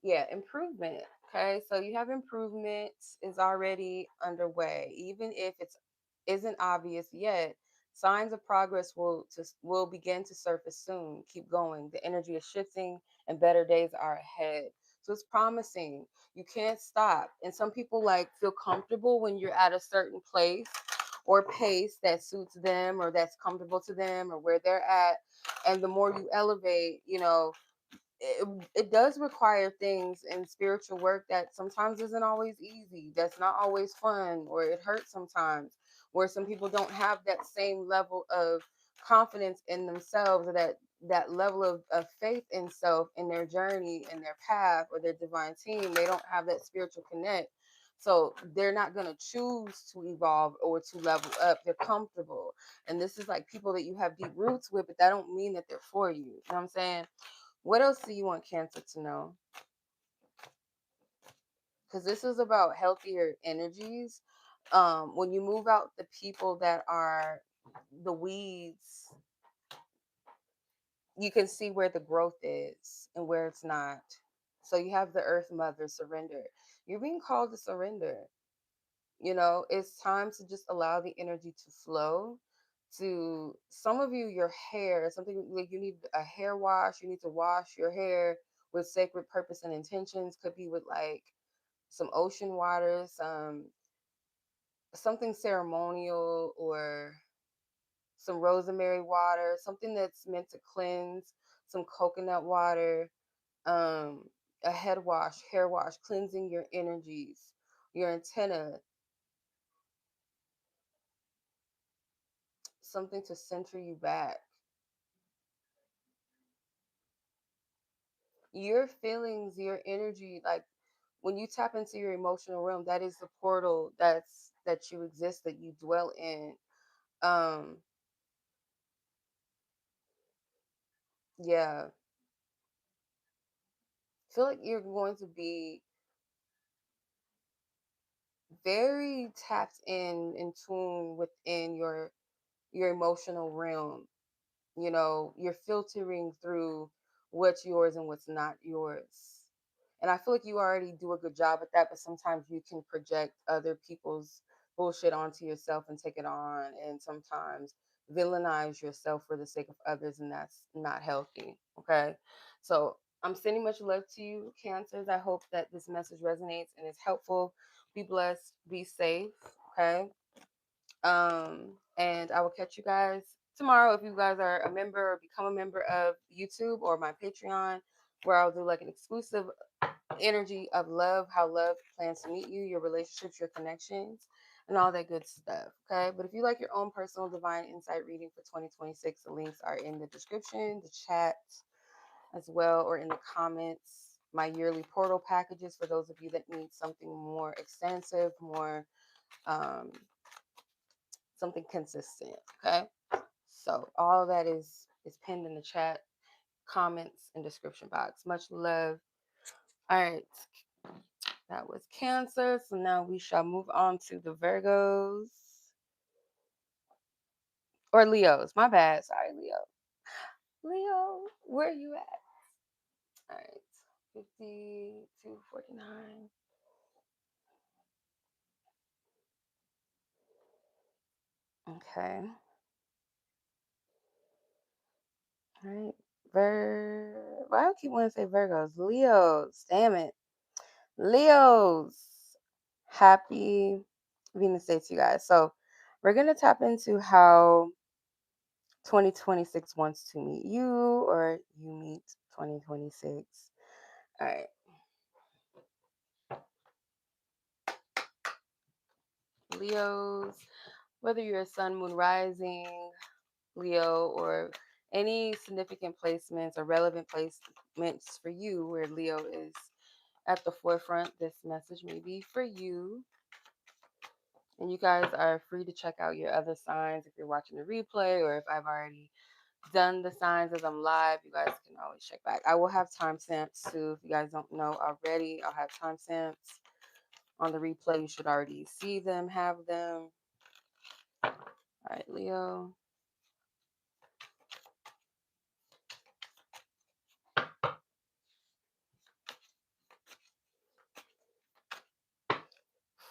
Yeah, improvement. Okay, so you have improvement is already underway, even if it's isn't obvious yet. Signs of progress will begin to surface soon. Keep going. The energy is shifting, and better days are ahead. So it's promising. You can't stop. And some people like feel comfortable when you're at a certain place or pace that suits them or that's comfortable to them or where they're at. And the more you elevate, it does require things in spiritual work that sometimes isn't always easy, that's not always fun, or it hurts sometimes, where some people don't have that same level of confidence in themselves, or that level of faith in self, in their journey, in their path, or their divine team. They don't have that spiritual connect, so they're not going to choose to evolve or to level up. They're comfortable, and this is like people that you have deep roots with, but that don't mean that they're for you. You know what I'm saying? What else do you want Cancer to know? Because this is about healthier energies. When you move out the people that are the weeds, you can see where the growth is and where it's not. So you have the Earth Mother, surrender. You're being called to surrender. You know, it's time to just allow the energy to flow. To some of you, your hair, something like you need a hair wash, you need to wash your hair with sacred purpose and intentions. Could be with like some ocean water, something ceremonial, or some rosemary water, something that's meant to cleanse, some coconut water, um, a head wash, hair wash, cleansing your energies, your antenna, something to center you back. Your feelings, your energy, like when you tap into your emotional realm, that is the portal that you exist, that you dwell in. Um, yeah, feel like you're going to be very tapped in tune within your emotional realm. You know, you're filtering through what's yours and what's not yours. And I feel like you already do a good job at that, but sometimes you can project other people's bullshit onto yourself and take it on, and sometimes villainize yourself for the sake of others, and that's not healthy. Okay. So I'm sending much love to you, Cancers. I hope that this message resonates and is helpful. Be blessed, be safe. Okay. And I will catch you guys tomorrow. If you guys are a member or become a member of YouTube or my Patreon, where I'll do like an exclusive energy of love, how love plans to meet you, your relationships, your connections, and all that good stuff. Okay. But if you like your own personal divine insight reading for 2026, the links are in the description, the chat as well, or in the comments. My yearly portal packages for those of you that need something more extensive, more um, something consistent. Okay. So all of that is pinned in the chat, comments, and description box. Much love. All right. That was Cancer. So now we shall move on to the Virgos or Leos. My bad. Sorry, Leo. Leo, where are you at? All right. 5249. Okay. All right. Why do I keep wanting to say Virgos? Leos. Damn it. Leos. Happy Venus Day to you guys. So we're going to tap into how 2026 wants to meet you, or you meet 2026. All right. Leos, whether you're a sun, moon, rising, Leo, or any significant placements or relevant placements for you where Leo is at the forefront, this message may be for you. And you guys are free to check out your other signs if you're watching the replay, or if I've already done the signs as I'm live, you guys can always check back. I will have timestamps too. If you guys don't know already, I'll have timestamps on the replay. You should already see them, have them. All right, Leo.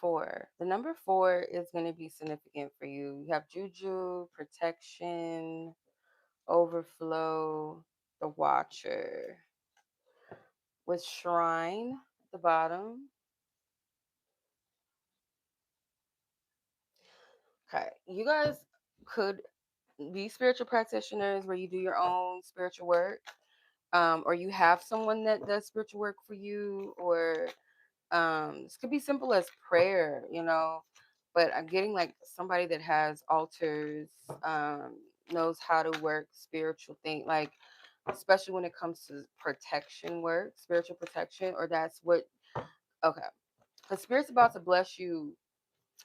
Four. The number four is going to be significant for you. You have juju, protection, overflow, the watcher. With shrine at the bottom. Okay. You guys could be spiritual practitioners where you do your own spiritual work. or you have someone that does spiritual work for you, or this could be simple as prayer, but I'm getting like somebody that has altars, knows how to work spiritual thing, like especially when it comes to protection work, spiritual protection, or that's what, okay. Because spirit's about to bless you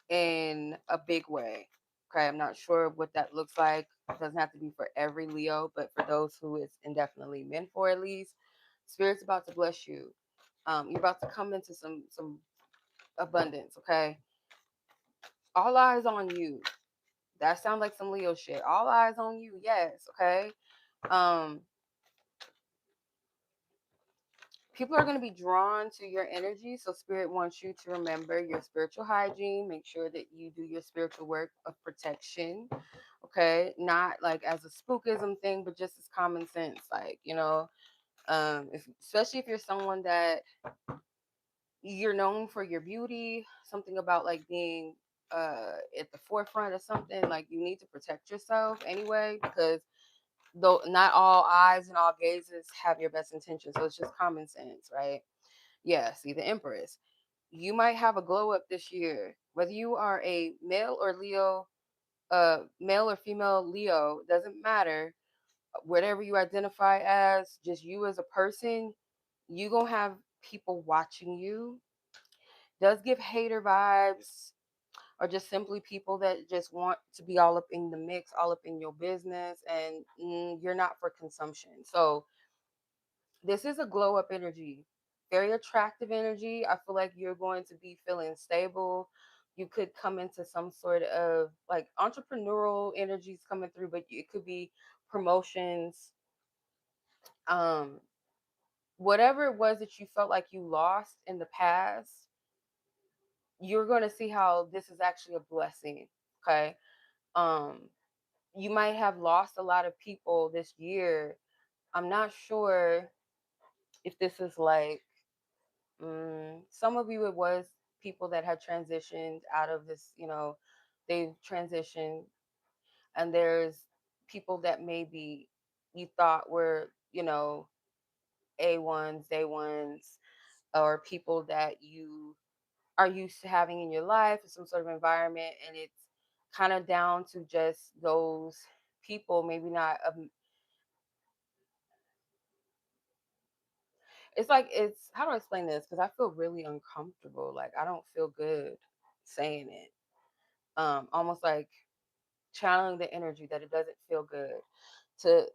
in a big way. Okay, I'm not sure what that looks like. It doesn't have to be for every Leo, but for those who it's indefinitely meant for, at least, spirit's about to bless you. You're about to come into some abundance. Okay, all eyes on you. That sounds like some Leo shit. All eyes on you. Yes. Okay. Um, People are going to be drawn to your energy, so spirit wants you to remember your spiritual hygiene. Make sure that you do your spiritual work of protection. Okay, not like as a spookism thing, but just as common sense, like, if, especially if you're someone that you're known for your beauty, something about like being at the forefront of something, like you need to protect yourself anyway, because though not all eyes and all gazes have your best intentions, so it's just common sense, right? Yeah, see, the Empress. You might have a glow up this year. Whether you are a male or Leo, male or female Leo, doesn't matter. Whatever you identify as, just you as a person, you gonna have people watching you. Does give hater vibes, or just simply people that just want to be all up in the mix, all up in your business, and you're not for consumption. So this is a glow up energy, very attractive energy. I feel like you're going to be feeling stable. You could come into some sort of like entrepreneurial energies coming through, but it could be promotions, um, whatever it was that you felt like you lost in the past. You're going to see how this is actually a blessing. Okay. Um, you might have lost a lot of people this year. I'm not sure if this is like, some of you, it was people that had transitioned out of this, they've transitioned, and there's people that maybe you thought were, A1s, day ones, or people that you are used to having in your life in some sort of environment, and it's kind of down to just those people, maybe not. It's like, it's, how do I explain this? Because I feel really uncomfortable. Like, I don't feel good saying it. Almost like channeling the energy that it doesn't feel good to,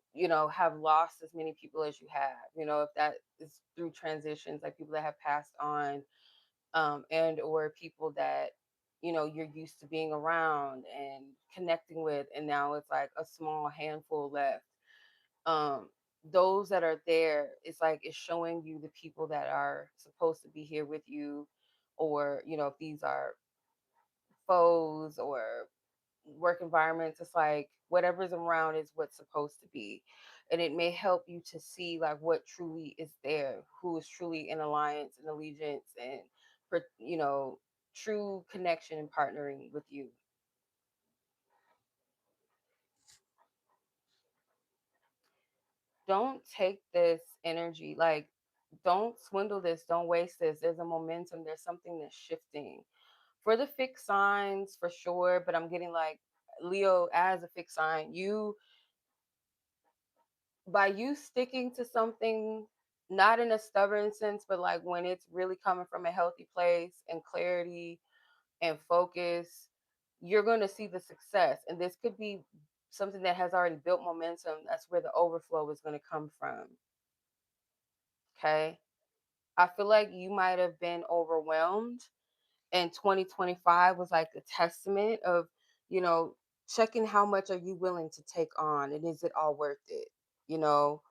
have lost as many people as you have, if that is through transitions, like people that have passed on, and or people that, you're used to being around and connecting with, and now it's like a small handful left. um those that are there, it's like it's showing you the people that are supposed to be here with you, or if these are foes or work environments, it's like whatever's around is what's supposed to be. And it may help you to see like what truly is there, who is truly in alliance and allegiance, and for, true connection and partnering with you. Don't take this energy, like, don't swindle this, don't waste this. There's a momentum, there's something that's shifting for the fixed signs for sure, but I'm getting like Leo as a fixed sign. You, by you sticking to something, not in a stubborn sense, but like when it's really coming from a healthy place and clarity and focus, you're going to see the success. And this could be something that has already built momentum. That's where the overflow is going to come from. Okay. I feel like you might have been overwhelmed, and 2025 was like a testament of, you know, checking how much are you willing to take on, and is it all worth it? You know,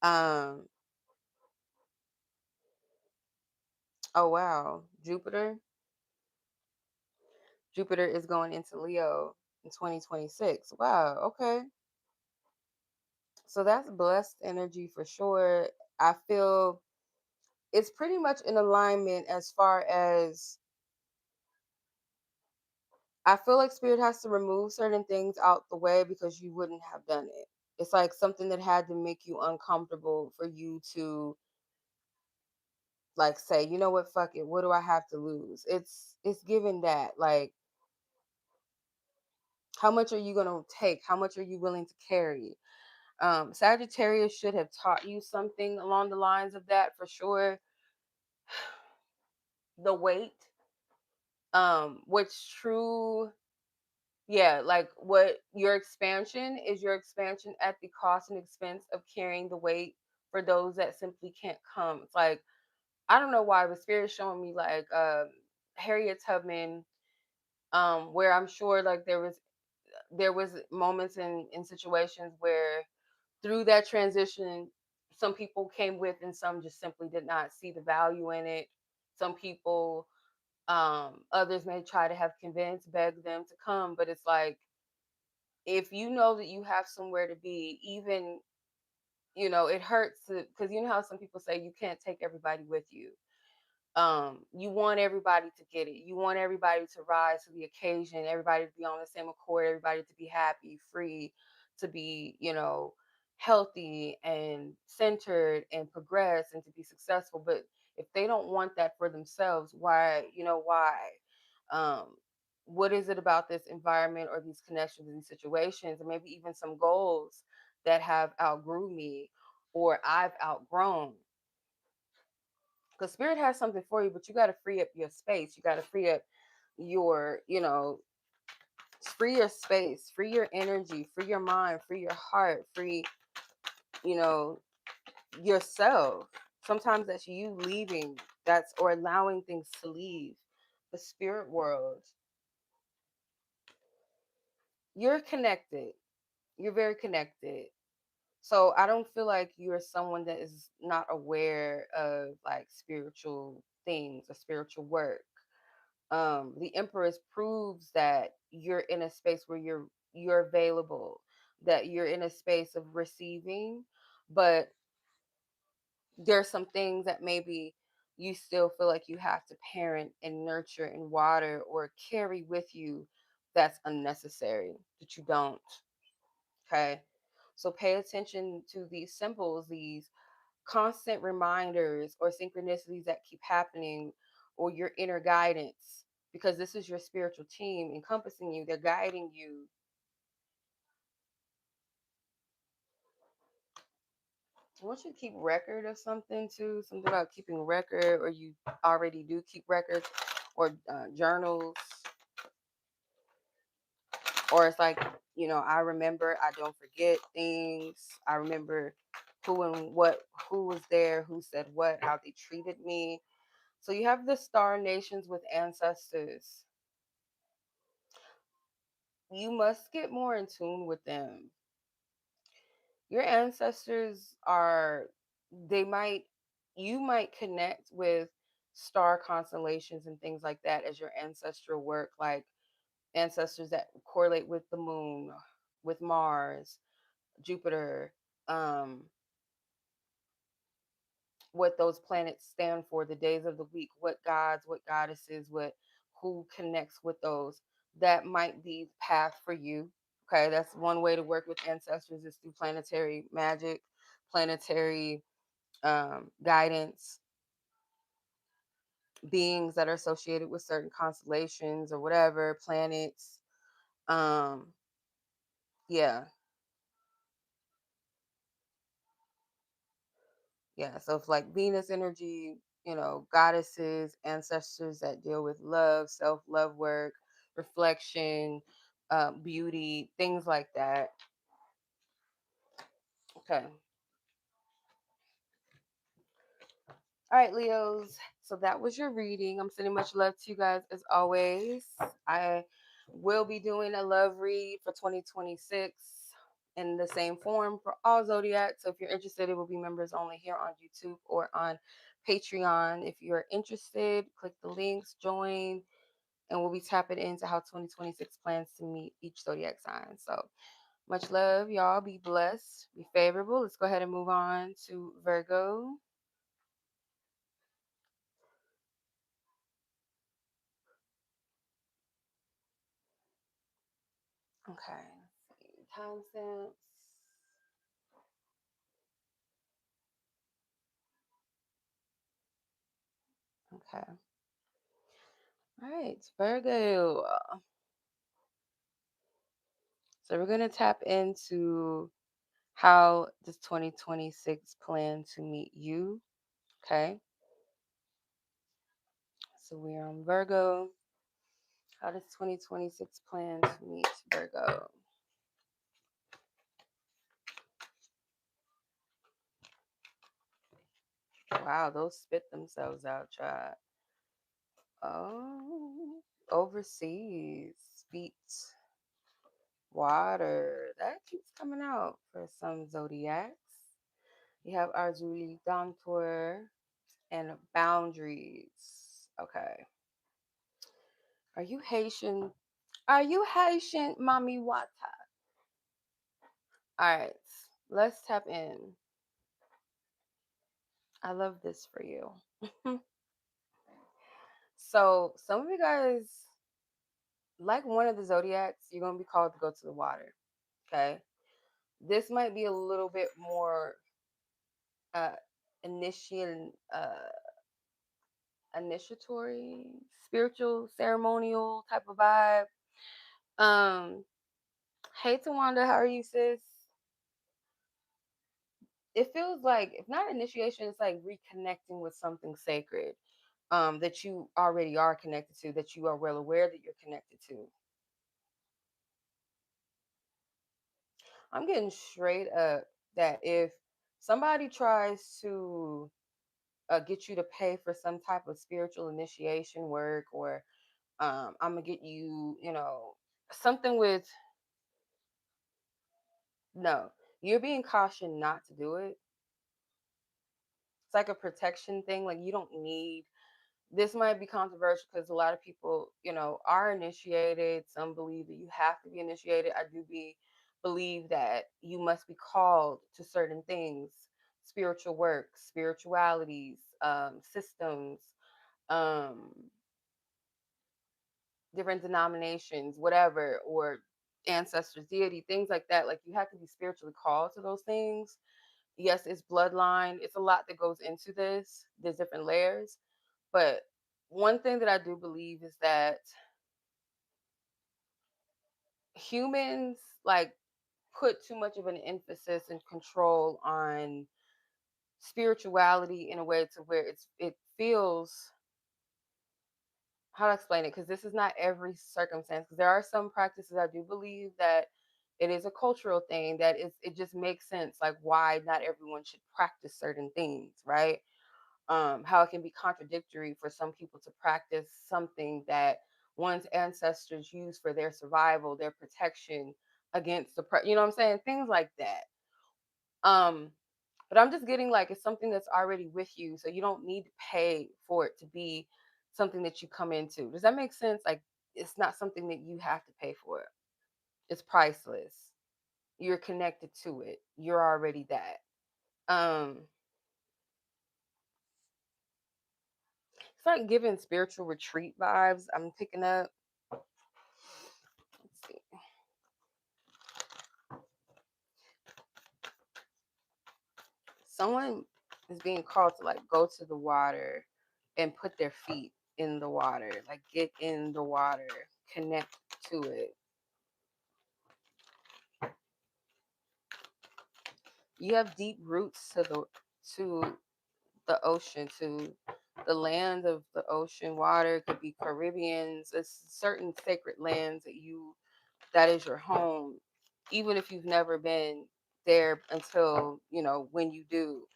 um, oh wow, Jupiter is going into Leo in 2026. Wow, okay. So that's blessed energy for sure. I feel it's pretty much in alignment as far as I feel like spirit has to remove certain things out the way because you wouldn't have done it It's like something that had to make you uncomfortable for you to like say, you know what, fuck it. What do I have to lose? It's given that. Like, how much are you gonna take? How much are you willing to carry? Sagittarius should have taught you something along the lines of that for sure. The weight, which true, yeah, like what your expansion is your expansion at the cost and expense of carrying the weight for those that simply can't come. It's like, I don't know why, but spirit is showing me like Harriet Tubman, where I'm sure like there was moments in situations where through that transition, some people came with and some just simply did not see the value in it. Some people, others may try to have convinced, beg them to come, but it's like, if you know that you have somewhere to be, even, it hurts because you know how some people say you can't take everybody with you. You want everybody to get it, you want everybody to rise to the occasion, everybody to be on the same accord, everybody to be happy, free, to be, healthy and centered and progress and to be successful. But if they don't want that for themselves, why um what is it about this environment or these connections and these situations and maybe even some goals that have outgrew me or I've outgrown? Because spirit has something for you, but you got to free up your space. You got to free up your, free your space, free your energy, free your mind, free your heart, free, you know, yourself. Sometimes that's you leaving, that's or allowing things to leave the spirit world. You're connected. You're very connected. So I don't feel like you're someone that is not aware of like spiritual things or spiritual work. The Empress proves that you're in a space where you're available, that you're in a space of receiving, but there's some things that maybe you still feel like you have to parent and nurture and water or carry with you that's unnecessary, that you don't. Okay. So pay attention to these symbols, these constant reminders or synchronicities that keep happening, or your inner guidance, because this is your spiritual team encompassing you. They're guiding you. I want you to keep record of something too, something about keeping record, or you already do keep records, or journals, or it's like, I remember, I don't forget things. I remember who and what, who was there, who said what, how they treated me. So you have the star nations with ancestors. You must get more in tune with them. Your ancestors are, they might, you might connect with star constellations and things like that as your ancestral work, like ancestors that correlate with the moon, with Mars, Jupiter, um, what those planets stand for, the days of the week, what gods, what goddesses, what who connects with those. That might be the path for you. Okay, that's one way to work with ancestors is through planetary magic, planetary guidance, beings that are associated with certain constellations or whatever, planets. Um, yeah, yeah. So it's like Venus energy, goddesses, ancestors that deal with love, self love work, reflection, beauty, things like that. Okay. All right, Leos. So that was your reading. I'm sending much love to you guys as always. I will be doing a love read for 2026 in the same form for all Zodiac. So if you're interested, it will be members only here on YouTube or on Patreon. If you're interested, click the links, join, and we'll be tapping into how 2026 plans to meet each Zodiac sign. So much love, y'all. Be blessed, be favorable. Let's go ahead and move on to Virgo. Okay, let's see. Timestamps. Okay. All right, Virgo. So we're going to tap into how does 2026 plan to meet you. Okay. So we are on Virgo. How does 2026 plan to meet Virgo? Wow, those spit themselves out, child. Oh, overseas, feet, water. That keeps coming out for some zodiacs. You have Arzuli Dantor and boundaries. Okay. Are you Haitian? Are you Haitian, Mommy Wata? All right, let's tap in. I love this for you. So, some of you guys, like one of the zodiacs, you're going to be called to go to the water. Okay. This might be a little bit more uh, initial, initiatory, spiritual, ceremonial type of vibe. Um, hey, Tawanda, how are you, sis? It feels like, if not initiation, it's like reconnecting with something sacred that you already are connected to, that you are well aware that you're connected to. I'm getting straight up that if somebody tries to get you to pay for some type of spiritual initiation work, or I'm gonna get you, something with, no, you're being cautioned not to do it. It's like a protection thing. Like, you don't need, this might be controversial because a lot of people, are initiated. Some believe that you have to be initiated. I do believe that you must be called to certain things, spiritual work, spiritualities, systems, um, different denominations, whatever, or ancestors, deity, things like that. Like, you have to be spiritually called to those things. Yes, it's bloodline. It's a lot that goes into this. There's different layers. But one thing that I do believe is that humans, like, put too much of an emphasis and control on spirituality in a way to where it feels, how to explain it, because this is not every circumstance, because there are some practices I do believe that it is a cultural thing, that it just makes sense, like, why not everyone should practice certain things, right? How it can be contradictory for some people to practice something that one's ancestors used for their survival, their protection against you know what I'm saying? Things like that. Um, but I'm just getting, like, it's something that's already with you, so you don't need to pay for it to be something that you come into. Does that make sense? Like, it's not something that you have to pay for. It's priceless. You're connected to it. You're already that. Um, it's like giving spiritual retreat vibes. I'm picking up. Let's see. Someone is being called to, like, go to the water and put their feet in the water, like, get in the water, connect to it. You have deep roots to the ocean, to the land of the ocean. Water could be Caribbeans. It's certain sacred lands that is your home, even if you've never been there until, when you do.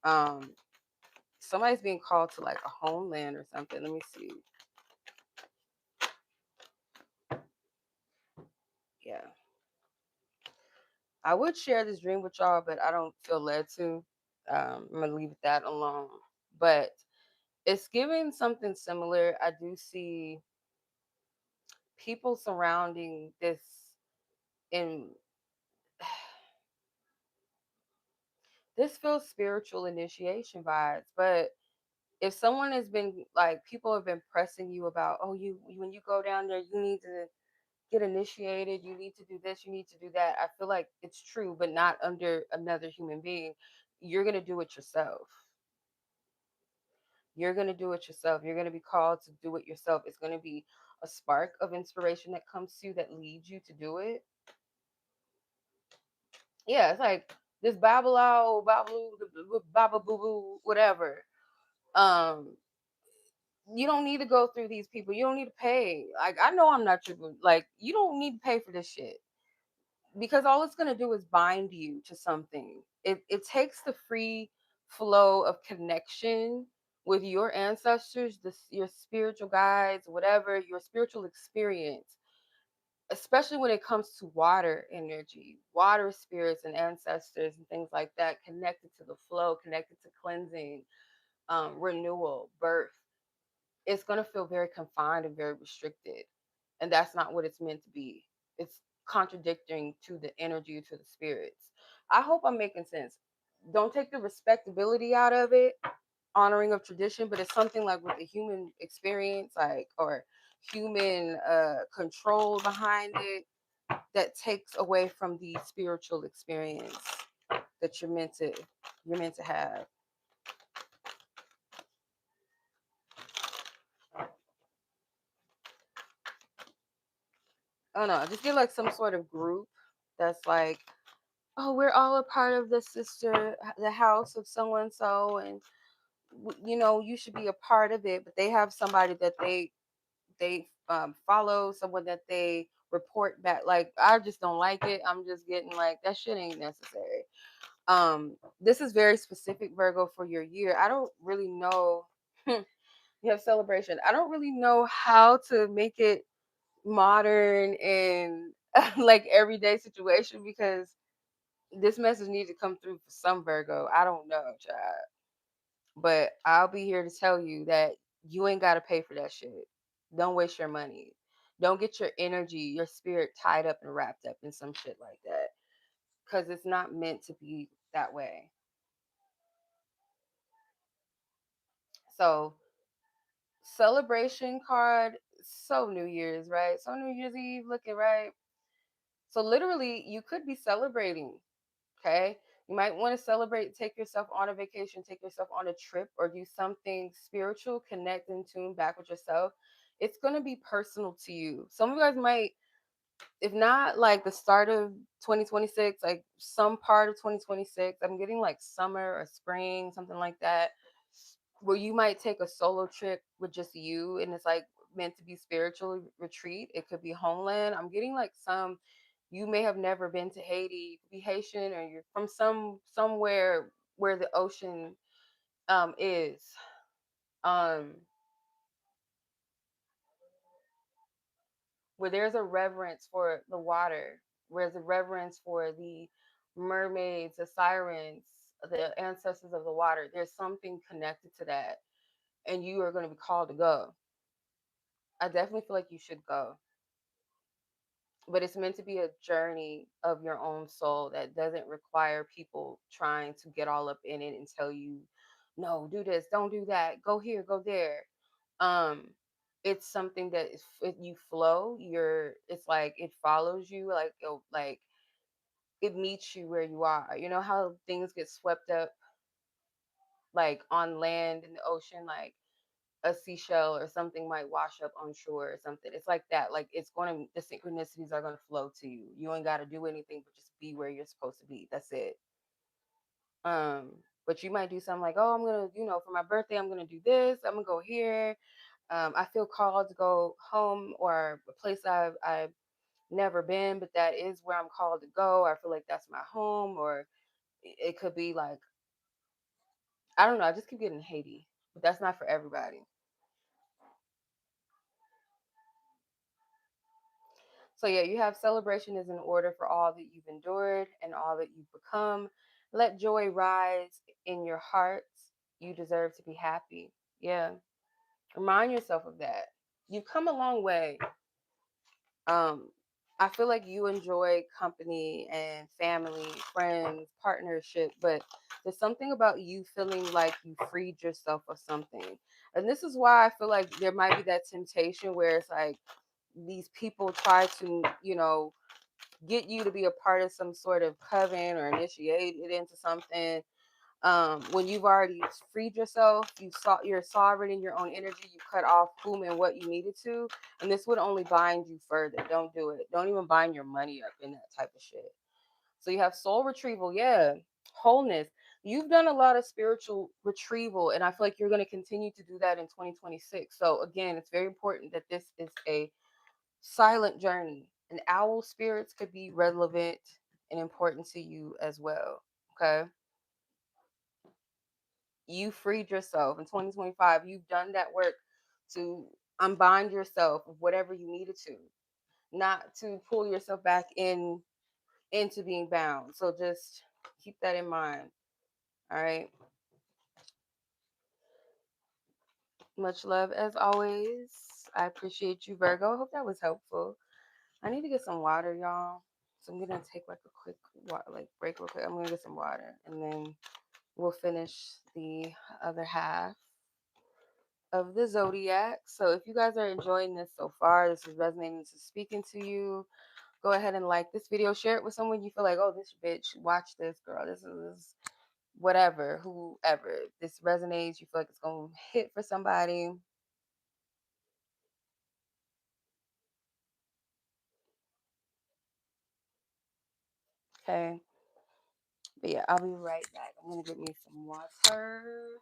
Um, Somebody's being called to, like, a homeland or something. Let me see. Yeah. I would share this dream with y'all, but I don't feel led to. I'm gonna leave that alone. But it's giving something similar. I do see people surrounding this in this feels spiritual initiation vibes, but if someone has been, like, people have been pressing you about, oh, when you go down there, you need to get initiated, you need to do this, you need to do that. I feel like it's true, but not under another human being. You're going to do it yourself. You're going to do it yourself. You're going to be called to do it yourself. It's going to be a spark of inspiration that comes to you that leads you to do it. Yeah, it's like this babble out, babble boo boo, whatever. Um, you don't need to go through these people. You don't need to pay. Like, I know I'm not tripping. Like, you don't need to pay for this shit because all it's gonna do is bind you to something. It takes the free flow of connection with your ancestors, your spiritual guides, whatever your spiritual experience, especially when it comes to water energy, water spirits and ancestors and things like that, connected to the flow, connected to cleansing, renewal, birth. It's going to feel very confined and very restricted. And that's not what it's meant to be. It's contradicting to the energy, to the spirits. I hope I'm making sense. Don't take the respectability out of it, honoring of tradition, but it's something like with the human experience, like, or human control behind it, that takes away from the spiritual experience that you're meant to have. I don't know, just get like some sort of group that's like, oh, we're all a part of the house of so and so, and you should be a part of it. But they have somebody that they follow, someone that they report back. Like, I just don't like it. I'm just getting like, that shit ain't necessary. This is very specific, Virgo, for your year. I don't really know. You have celebration. I don't really know how to make it modern and like everyday situation, because this message needs to come through for some Virgo. I don't know, child. But I'll be here to tell you that you ain't got to pay for that shit. Don't waste your money. Don't get your energy, your spirit tied up and wrapped up in some shit like that, because it's not meant to be that way. So, celebration card, so New Year's, right? So New Year's Eve looking, right? So, literally, you could be celebrating. Okay. You might want to celebrate, take yourself on a vacation, take yourself on a trip, or do something spiritual, connect and tune back with yourself. It's going to be personal to you. Some of you guys might, if not like the start of 2026, like some part of 2026, I'm getting like summer or spring, something like that, where you might take a solo trip with just you, and it's like meant to be spiritual retreat. It could be homeland. I'm getting like some, you may have never been to Haiti, you could be Haitian, or you're from somewhere where the ocean is. Um where there's a reverence for the water, where there's a reverence for the mermaids, the sirens, the ancestors of the water. There's something connected to that, and you are going to be called to go. I definitely feel like you should go, but it's meant to be a journey of your own soul that doesn't require people trying to get all up in it and tell you, no, do this, don't do that, go here, go there. um it's something that if you flow, it's like it follows you, like it meets you where you are. You know how things get swept up, like on land in the ocean, like a seashell or something might wash up on shore or something. It's like that. Like, the synchronicities are gonna flow to you. You ain't gotta do anything but just be where you're supposed to be. That's it. Um, but you might do something like, oh, I'm gonna, for my birthday, I'm gonna do this. I'm gonna go here. I feel called to go home, or a place I've never been, but that is where I'm called to go. I feel like that's my home, or it could be like, I don't know. I just keep getting Haiti, but that's not for everybody. So yeah, you have celebration is in order for all that you've endured and all that you've become. Let joy rise in your hearts. You deserve to be happy. Yeah. Remind yourself of that. You've come a long way. Um, I feel like you enjoy company and family, friends, partnership, but there's something about you feeling like you freed yourself of something. And this is why I feel like there might be that temptation where it's like these people try to, get you to be a part of some sort of coven or initiate it into something. When you've already freed yourself, you're sovereign in your own energy, you cut off whom and what you needed to, and this would only bind you further. Don't do it. Don't even bind your money up in that type of shit. So you have soul retrieval, yeah, wholeness. You've done a lot of spiritual retrieval, and I feel like you're going to continue to do that in 2026. So again, it's very important that this is a silent journey. And owl spirits could be relevant and important to you as well. Okay. You freed yourself in 2025. You've done that work to unbind yourself of whatever you needed to, not to pull yourself back into being bound. So just keep that in mind. All right. Much love as always. I appreciate you, Virgo. I hope that was helpful. I need to get some water, y'all. So I'm gonna take like a quick break real quick. I'm gonna get some water and then we'll finish the other half of the Zodiac. So if you guys are enjoying this so far, this is resonating, this is speaking to you, go ahead and like this video, share it with someone you feel like, oh, this bitch, watch this girl. This is whatever, whoever. This resonates, you feel like it's gonna hit for somebody. Okay. But yeah, I'll be right back. I'm gonna get me some water.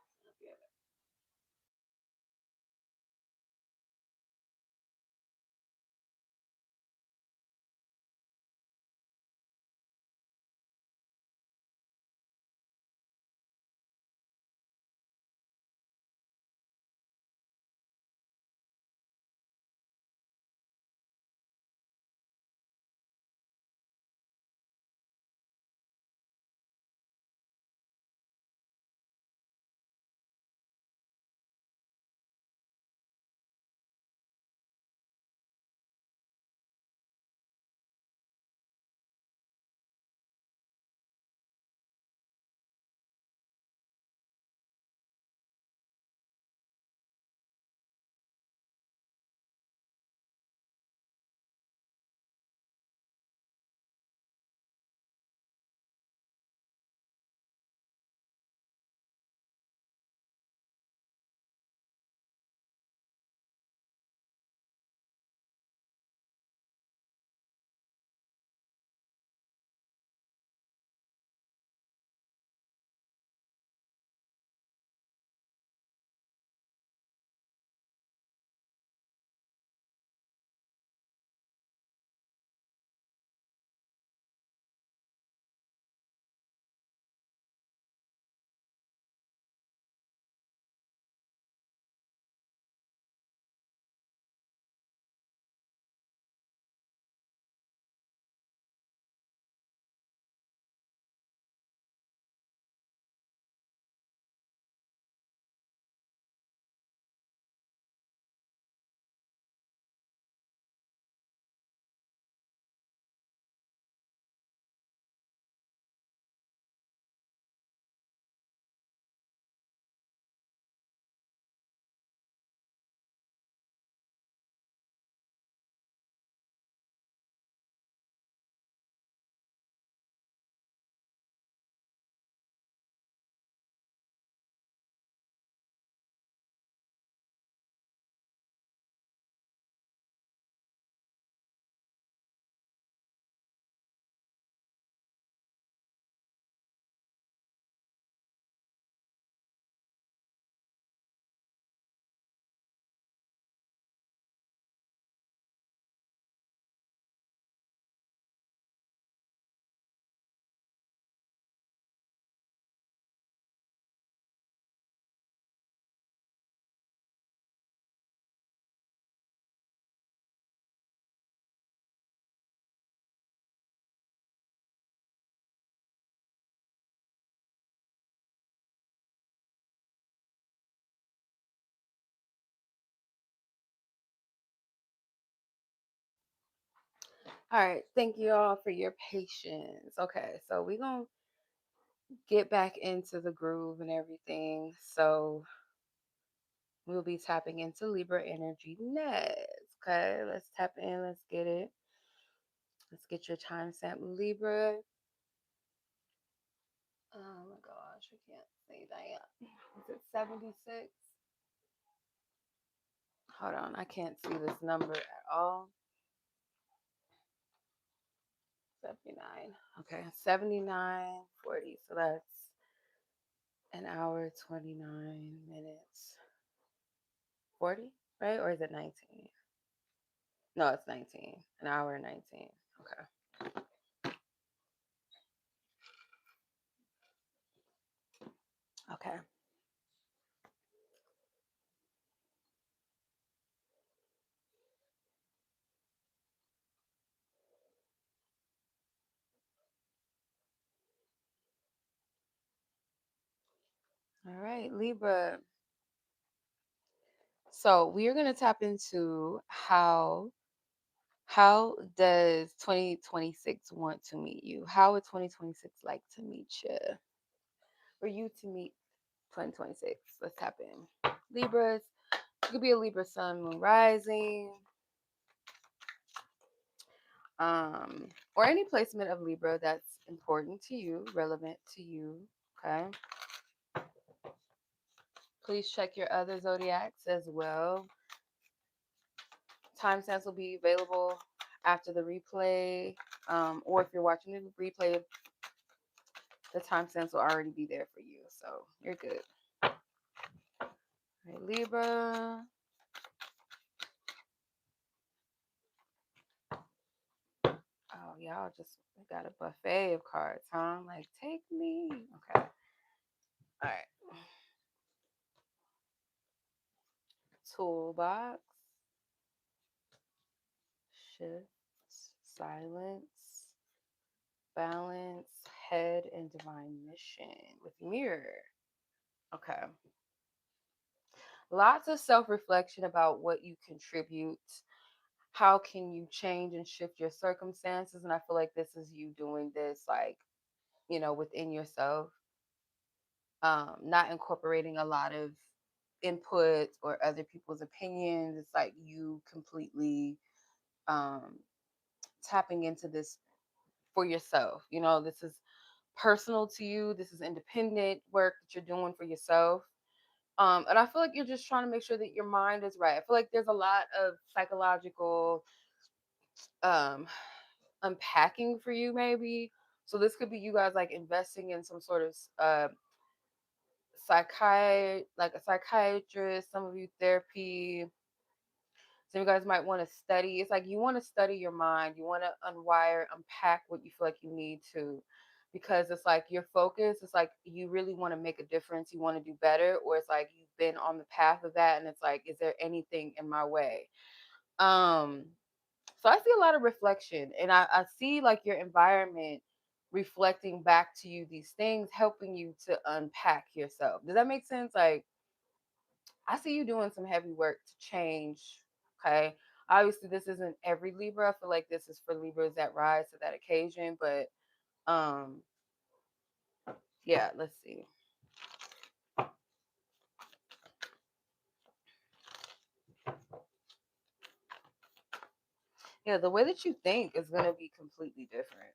All right, thank you all for your patience. Okay, so we're gonna get back into the groove and everything. So we'll be tapping into Libra energy next. Okay, let's tap in, let's get it. Let's get your time stamp, Libra. Oh my gosh, I can't see, damn. Is it 76? Hold on, I can't see this number at all. 79. Okay, 79:40. So that's an hour, 29 minutes, 40, right? Or is it 19? No, it's 19. An hour and 19. Okay. Okay. All right, Libra. So we are going to tap into how does 2026 want to meet you? How would 2026 like to meet you? For you to meet 2026. Let's tap in. Libras. It could be a Libra sun, moon rising. Or any placement of Libra that's important to you, relevant to you. Okay. Please check your other zodiacs as well. Timestamps will be available after the replay, or if you're watching the replay, the timestamps will already be there for you, so you're good. All right, Libra. Oh, y'all just got a buffet of cards, huh? Like, take me. Okay. All right. Toolbox. Shift. Silence. Balance. Head and divine mission with mirror. Okay. Lots of self-reflection about what you contribute. How can you change and shift your circumstances? And I feel like this is you doing this, like, within yourself, not incorporating a lot of input or other people's opinions. It's like you completely um, tapping into this for yourself. This is personal to you. This is independent work that you're doing for yourself. And I feel like you're just trying to make sure that your mind is right. I feel like there's a lot of psychological um, unpacking for you, maybe. So this could be you guys like investing in some sort of like a psychiatrist, some of you therapy. Some of you guys might want to study. It's like you want to study your mind. You want to unwire, unpack what you feel like you need to, because it's like your focus. It's like you really want to make a difference. You want to do better, or it's like you've been on the path of that, and it's like, is there anything in my way? Um, so I see a lot of reflection, and I see like your environment reflecting back to you these things, helping you to unpack yourself. Does that make sense? Like, I see you doing some heavy work to change. Okay. Obviously, this isn't every Libra. I feel like this is for Libras that rise to that occasion. But um, yeah, let's see. Yeah, the way that you think is gonna be completely different.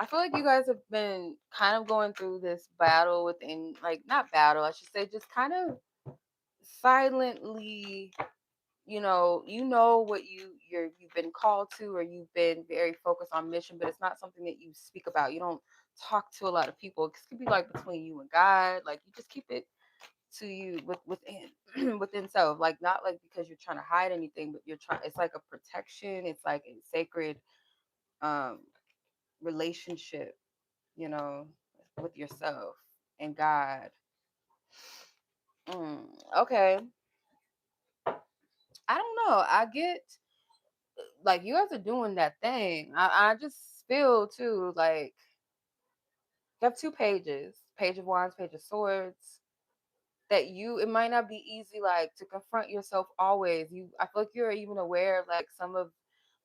I feel like you guys have been kind of going through this battle within, like, not battle, I should say, just kind of silently, what you've been called to, or you've been very focused on mission, but it's not something that you speak about. You don't talk to a lot of people. It could be like between you and God. Like, you just keep it to you within within self. Like, not like because you're trying to hide anything, but you're trying. It's like a protection. It's like a sacred um relationship, you know, with yourself and God. Mm, okay. I don't know. I get like you guys are doing that thing. I just feel too like you have two pages, page of wands, page of swords, that it might not be easy like to confront yourself always. I feel like you're even aware of like some of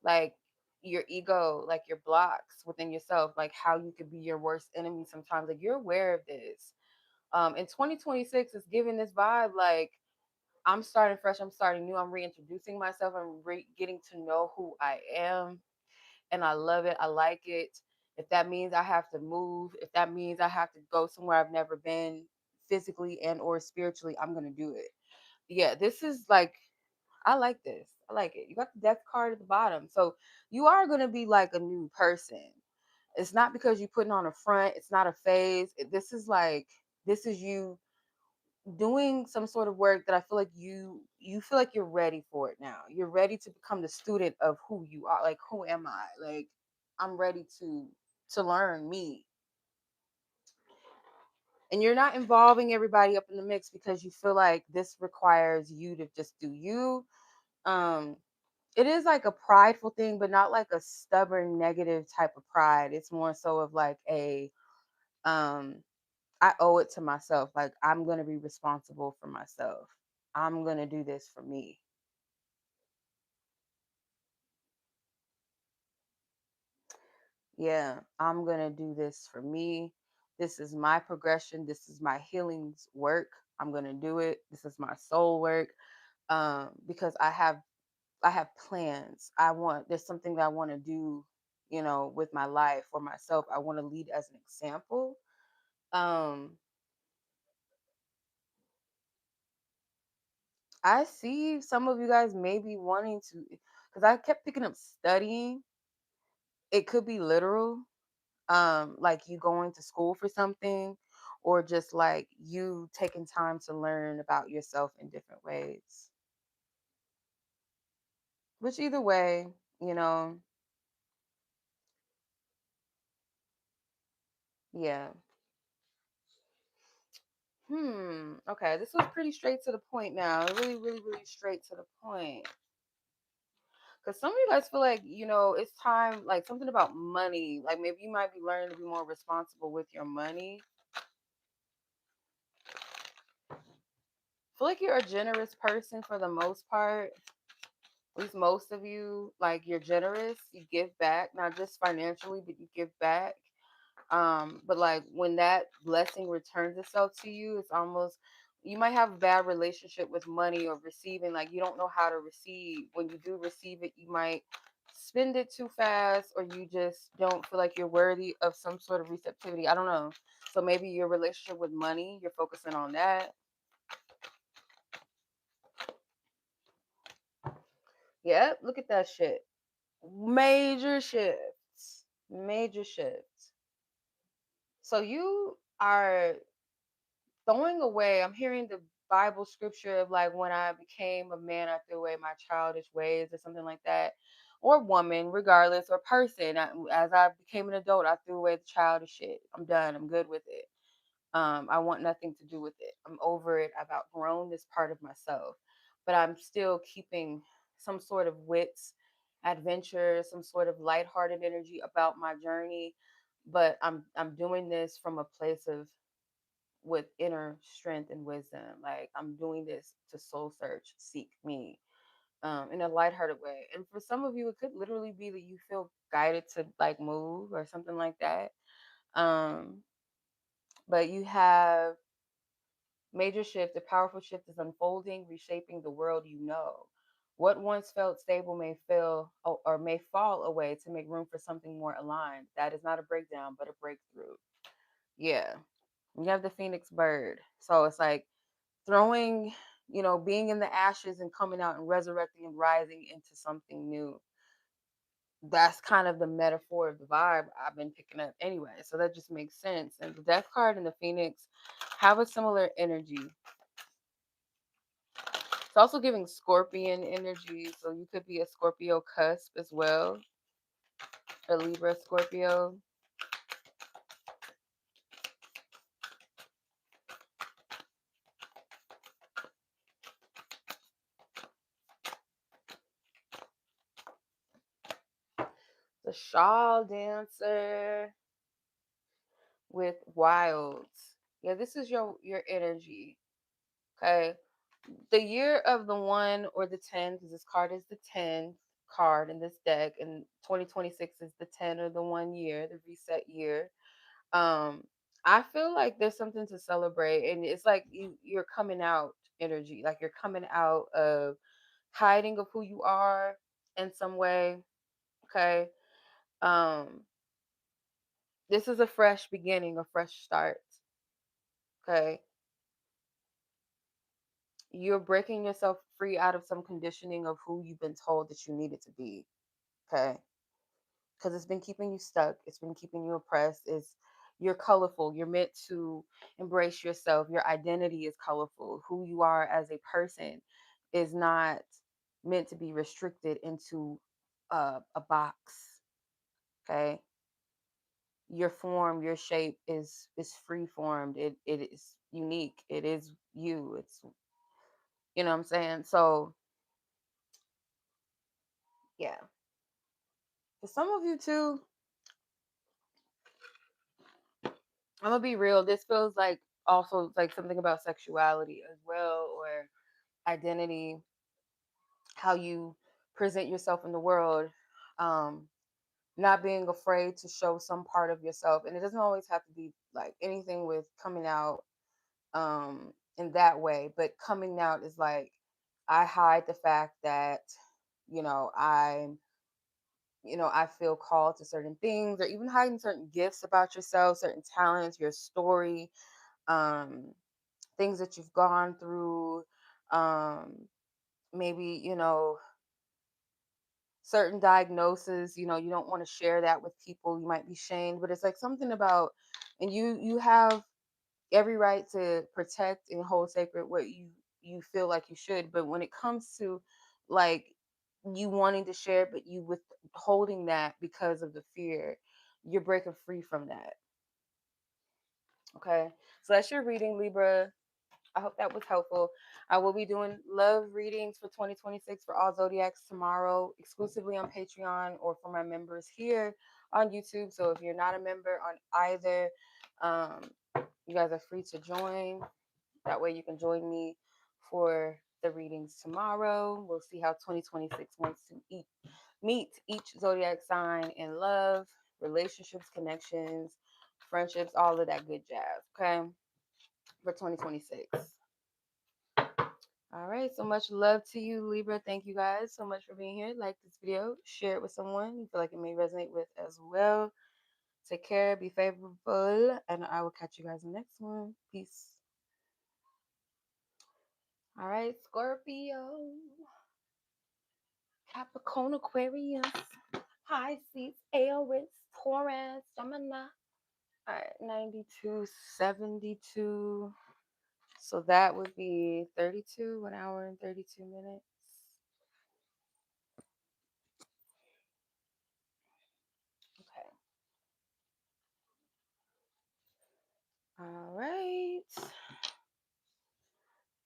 like your ego, like your blocks within yourself, like how you could be your worst enemy sometimes. Like, you're aware of this. In 2026 is giving this vibe like I'm starting fresh, I'm starting new, I'm reintroducing myself, I'm getting to know who I am. and I love it. I like it. If that means I have to move, if that means I have to go somewhere I've never been physically and or spiritually, I'm going to do it. Yeah, this is like I like this. I like it. You got the death card at the bottom. So you are going to be like a new person. It's not because you're putting on a front, it's not a phase. This is like this is you doing some sort of work that I feel like you feel like you're ready for it now. You're ready to become the student of who you are. Like who am I? Like I'm ready to learn me. And you're not involving everybody up in the mix because you feel like this requires you to just do you. Um it is like a prideful thing, but not like a stubborn negative type of pride. It's more so of like a um I owe it to myself. Like I'm gonna be responsible for myself. I'm gonna do this for me. Yeah, I'm gonna do this for me. This is my progression. This is my healing's work. I'm gonna do it. This is my soul work. Because I have plans. There's something that I want to do, with my life or myself. I want to lead as an example. Um, I see some of you guys maybe wanting to, because I kept picking up studying. It could be literal, like you going to school for something, or just like you taking time to learn about yourself in different ways. Which either way, you know, yeah. Okay, this was pretty straight to the point now. Really, really, really straight to the point. Because some of you guys feel like, it's time, like something about money. Like maybe you might be learning to be more responsible with your money. Feel like you're a generous person for the most part. At least most of you, like you're generous. You give back, not just financially, but you give back. But like when that blessing returns itself to you, it's almost you might have a bad relationship with money or receiving, like you don't know how to receive. When you do receive it, you might spend it too fast, or you just don't feel like you're worthy of some sort of receptivity. I don't know. So maybe your relationship with money, you're focusing on that. Yep, look at that shit. Major shifts. Major shifts. So you are throwing away, I'm hearing the Bible scripture of like when I became a man, I threw away my childish ways or something like that. Or woman, regardless, or person. As I became an adult, I threw away the childish shit. I'm done. I'm good with it. I want nothing to do with it. I'm over it. I've outgrown this part of myself. But I'm still keeping some sort of wits, adventure, some sort of lighthearted energy about my journey. But I'm doing this from a place of with inner strength and wisdom. Like I'm doing this to soul search, seek me, in a lighthearted way. And for some of you, it could literally be that you feel guided to like move or something like that. Um, but you have major shift. A powerful shift is unfolding, reshaping the world you know. What once felt stable may fail or may fall away to make room for something more aligned. That is not a breakdown, but a breakthrough. Yeah. You have the phoenix bird. So it's like throwing, being in the ashes and coming out and resurrecting and rising into something new. That's kind of the metaphor of the vibe I've been picking up anyway. So that just makes sense. And the death card and the phoenix have a similar energy. It's also giving scorpion energy. So you could be a Scorpio cusp as well, a Libra Scorpio. The shawl dancer with wilds. Yeah, this is your energy. Okay. The year of the one or the 10, because this card is the 10th card in this deck, and 2026 is the 10 or the 1 year, the reset year. Um, I feel like there's something to celebrate, and it's like you're coming out energy, like you're coming out of hiding of who you are in some way. Okay. Um, this is a fresh beginning, a fresh start. Okay. You're breaking yourself free out of some conditioning of who you've been told that you needed to be. Okay. Because it's been keeping you stuck. It's been keeping you oppressed. You're colorful. You're meant to embrace yourself. Your identity is colorful. Who you are as a person is not meant to be restricted into a box. Okay. Your form, your shape is free formed. It is unique. It is you. It's, you know what I'm saying? So yeah. For some of you too, I'm gonna be real. This feels like also like something about sexuality as well, or identity, how you present yourself in the world, um, not being afraid to show some part of yourself. And it doesn't always have to be like anything with coming out in that way, but coming out is like I hide the fact that, you know, I feel called to certain things, or even hiding certain gifts about yourself, certain talents, your story, um, things that you've gone through, um, maybe, certain diagnoses, you don't want to share that with people. You might be shamed, but it's like something about, and you have every right to protect and hold sacred what you feel like you should. But when it comes to like you wanting to share, but you withholding that because of the fear, you're breaking free from that. Okay, so that's your reading, Libra. I hope that was helpful. I will be doing love readings for 2026 for all zodiacs tomorrow, exclusively on Patreon or for my members here on YouTube. So if you're not a member on either, um, you guys are free to join. That way you can join me for the readings tomorrow. We'll see how 2026 wants to meet each zodiac sign in love, relationships, connections, friendships, all of that good jazz. Okay, for 2026. All right, so much love to you, Libra. Thank you guys so much for being here. Like this video, share it with someone you feel like it may resonate with as well. Take care, be favorable, and I will catch you guys in the next one. Peace. All right, Scorpio, Capricorn, Aquarius, Pisces, Aries, Taurus, Gemini. All right, 92, 72. So that would be 32, 1 hour and 32 minutes. Okay. All right.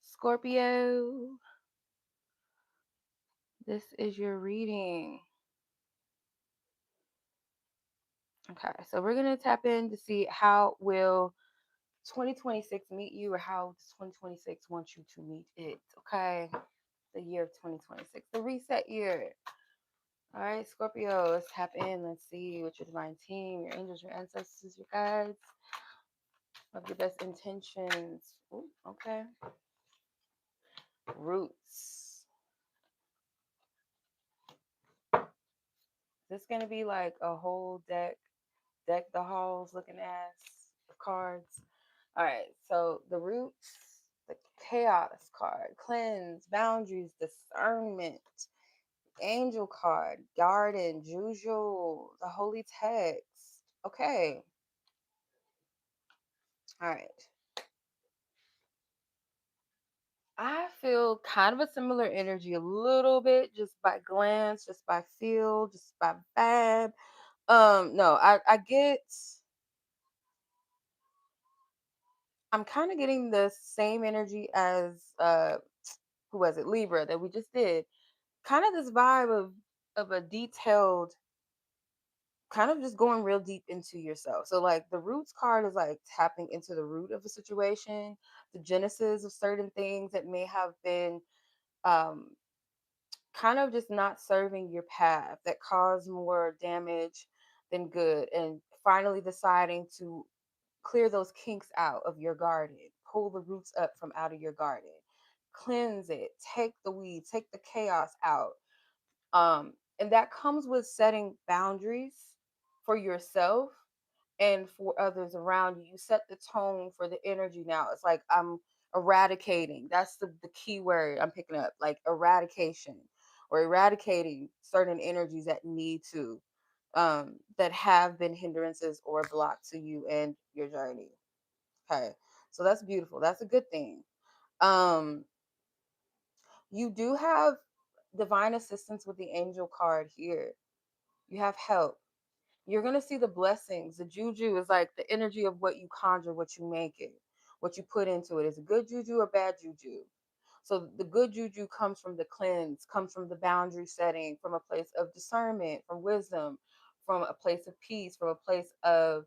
Scorpio, this is your reading. Okay, so we're gonna tap in to see how will 2026 meet you, or how does 2026 want you to meet it. Okay, the year of 2026, the reset year. All right, Scorpio, let's tap in. Let's see what your divine team, your angels, your ancestors, your guides, of your best intentions. Ooh, okay, roots. This is gonna be like a whole deck the halls looking ass of cards. All right, so the roots, the chaos card, cleanse, boundaries, discernment, angel card, garden, juju, the holy text. Okay, all right. I feel kind of a similar energy, a little bit, just by glance, just by feel, just by vibe. No, I get. I'm kind of getting the same energy as who was it, Libra, that we just did. Kind of this vibe of a detailed, kind of just going real deep into yourself. So like the roots card is like tapping into the root of a situation, the genesis of certain things that may have been um kind of just not serving your path, that caused more damage than good, and finally deciding to clear those kinks out of your garden, pull the roots up from out of your garden, cleanse it, take the weeds, take the chaos out. And that comes with setting boundaries. for yourself and for others around you. You set the tone for the energy now. It's like I'm eradicating. That's the key word I'm picking up, like eradication or eradicating certain energies that need to, that have been hindrances or blocks to you and your journey. Okay. So that's beautiful. That's a good thing. Um, you do have divine assistance with the angel card here. You have help. You're going to see the blessings. The juju is like the energy of what you conjure, what you make it, what you put into it. Is it good juju or bad juju? So the good juju comes from the cleanse, comes from the boundary setting, from a place of discernment, from wisdom, from a place of peace, from a place of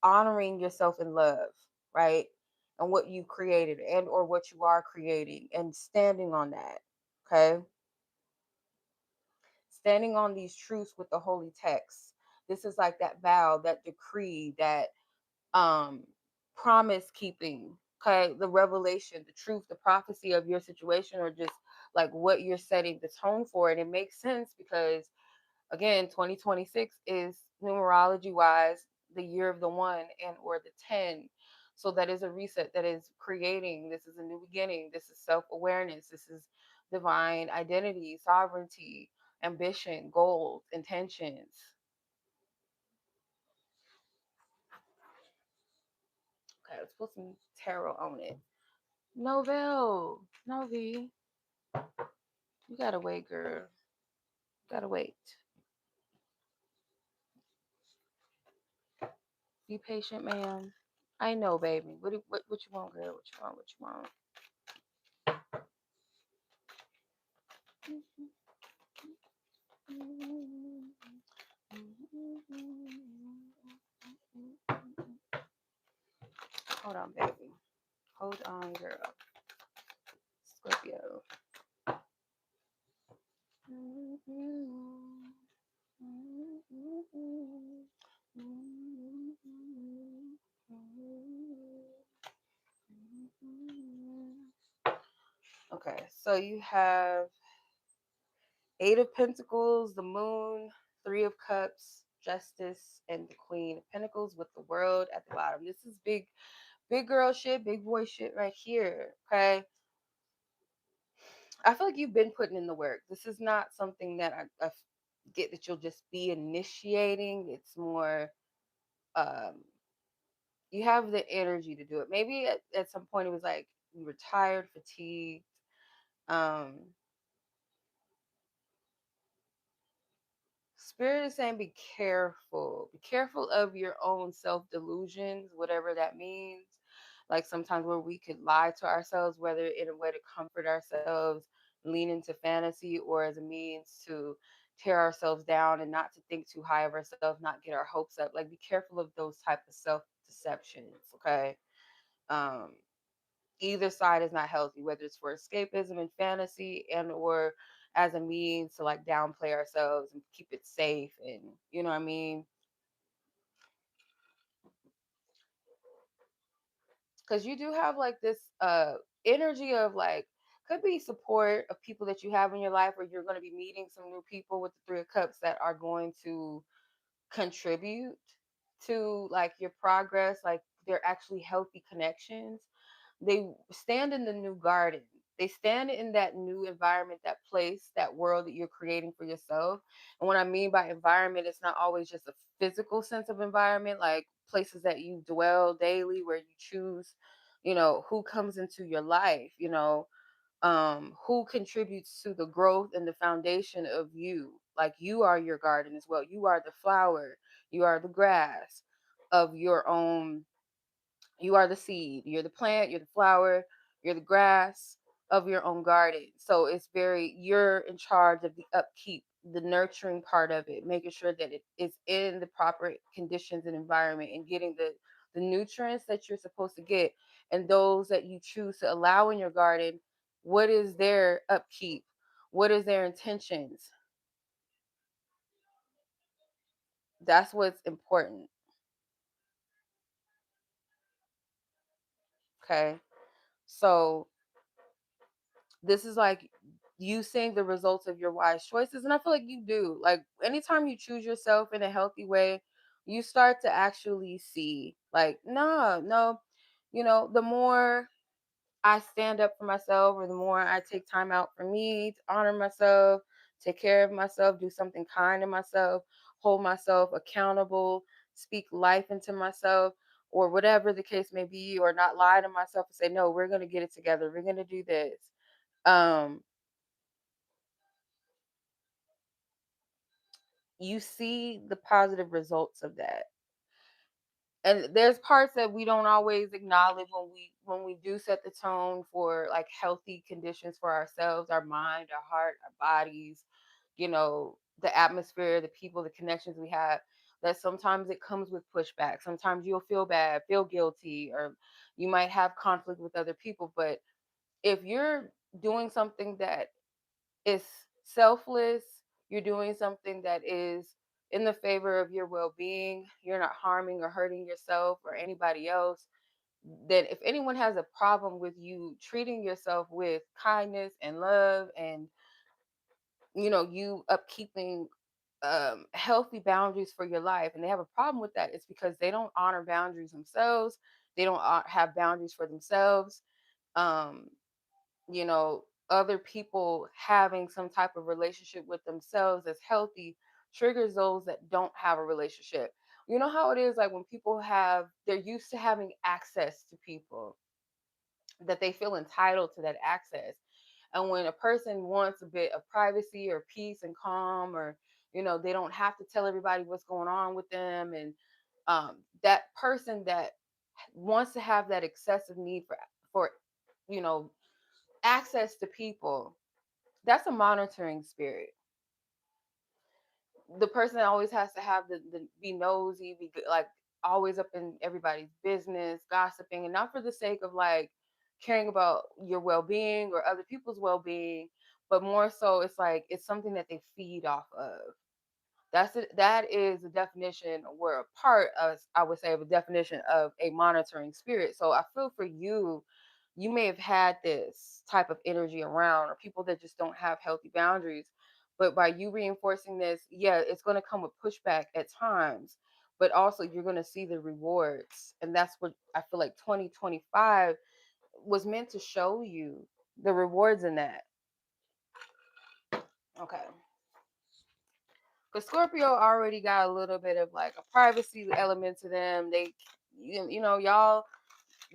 honoring yourself in love, right? And what you created and or what you are creating and standing on that. Okay? Standing on these truths with the holy text. This is like that vow, that decree, that um promise keeping. Okay, the revelation, the truth, the prophecy of your situation, or just like what you're setting the tone for. And it makes sense because again, 2026 is numerology wise the year of the one and or the 10. So that is a reset, that is creating. This is a new beginning. This is self-awareness. This is divine identity, sovereignty, ambition, goals, intentions. Okay, let's put some tarot on it. Novell, Novi, you gotta wait, girl. You gotta wait. Be patient, ma'am. I know, baby. What you want, girl? What you want? What you want? Hold on, baby. Hold on, girl. Scorpio. Okay, so you have Eight of Pentacles, the Moon, Three of Cups, Justice, and the Queen of Pentacles with the World at the bottom. This is big girl shit, big boy shit right here. Okay. I feel like you've been putting in the work. This is not something that I get that you'll just be initiating. It's more, um, you have the energy to do it. Maybe at some point it was like you were tired, fatigued. Um, Spirit is saying be careful. Be careful of your own self delusions, whatever that means. Like sometimes where we could lie to ourselves, whether in a way to comfort ourselves, lean into fantasy, or as a means to tear ourselves down and not to think too high of ourselves, not get our hopes up. Like be careful of those type of self deceptions. Okay. Um, Either side is not healthy, whether it's for escapism and fantasy and or as a means to like downplay ourselves and keep it safe, and you know what I mean, because you do have like this energy of like, could be support of people that you have in your life, or you're going to be meeting some new people with the Three of Cups that are going to contribute to like your progress. Like they're actually healthy connections. They stand in the new garden. They stand in that new environment, that place, that world that you're creating for yourself. And what I mean by environment, it's not always just a physical sense of environment, like places that you dwell daily, where you choose, who comes into your life, who contributes to the growth and the foundation of you. Like you are your garden as well. You are the flower, you are the grass of your own. You are the seed, you're the plant, you're the flower, you're the grass of your own garden. So it's you're in charge of the upkeep, the nurturing part of it, making sure that it is in the proper conditions and environment, and getting the nutrients that you're supposed to get, and those that you choose to allow in your garden. What is their upkeep? What is their intentions? That's what's important. Okay. So this is like you seeing the results of your wise choices. And I feel like you do. Like anytime you choose yourself in a healthy way, you start to actually see, like, no, no, the more I stand up for myself, or the more I take time out for me to honor myself, take care of myself, do something kind to myself, hold myself accountable, speak life into myself, or whatever the case may be, or not lie to myself and say, no, we're going to get it together. We're going to do this. Um, you see the positive results of that. And there's parts that we don't always acknowledge when we do set the tone for like healthy conditions for ourselves, our mind, our heart, our bodies, the atmosphere, the people, the connections we have. That sometimes it comes with pushback. Sometimes you'll feel bad, feel guilty, or you might have conflict with other people. But if you're doing something that is selfless, you're doing something that is in the favor of your well-being, you're not harming or hurting yourself or anybody else, then if anyone has a problem with you treating yourself with kindness and love, and you upkeeping healthy boundaries for your life, and they have a problem with that, it's because they don't honor boundaries themselves. They don't have boundaries for themselves. um Other people having some type of relationship with themselves that's healthy triggers those that don't have a relationship. You know how it is, like when people they're used to having access to people, that they feel entitled to that access. And when a person wants a bit of privacy or peace and calm, or they don't have to tell everybody what's going on with them, and that person that wants to have that excessive need for you know access to people, that's a monitoring spirit. The person that always has to have the be nosy, like always up in everybody's business, gossiping, and not for the sake of like caring about your well-being or other people's well-being, but more so it's like it's something that they feed off of. That is the definition, or a part of, I would say, of a definition of a monitoring spirit. So I feel for you, you may have had this type of energy around, or people that just don't have healthy boundaries. But by you reinforcing this, yeah, it's going to come with pushback at times, but also you're going to see the rewards. And that's what I feel like 2025 was meant to show you, the rewards in that. Okay. Because Scorpio already got a little bit of like a privacy element to them. Y'all,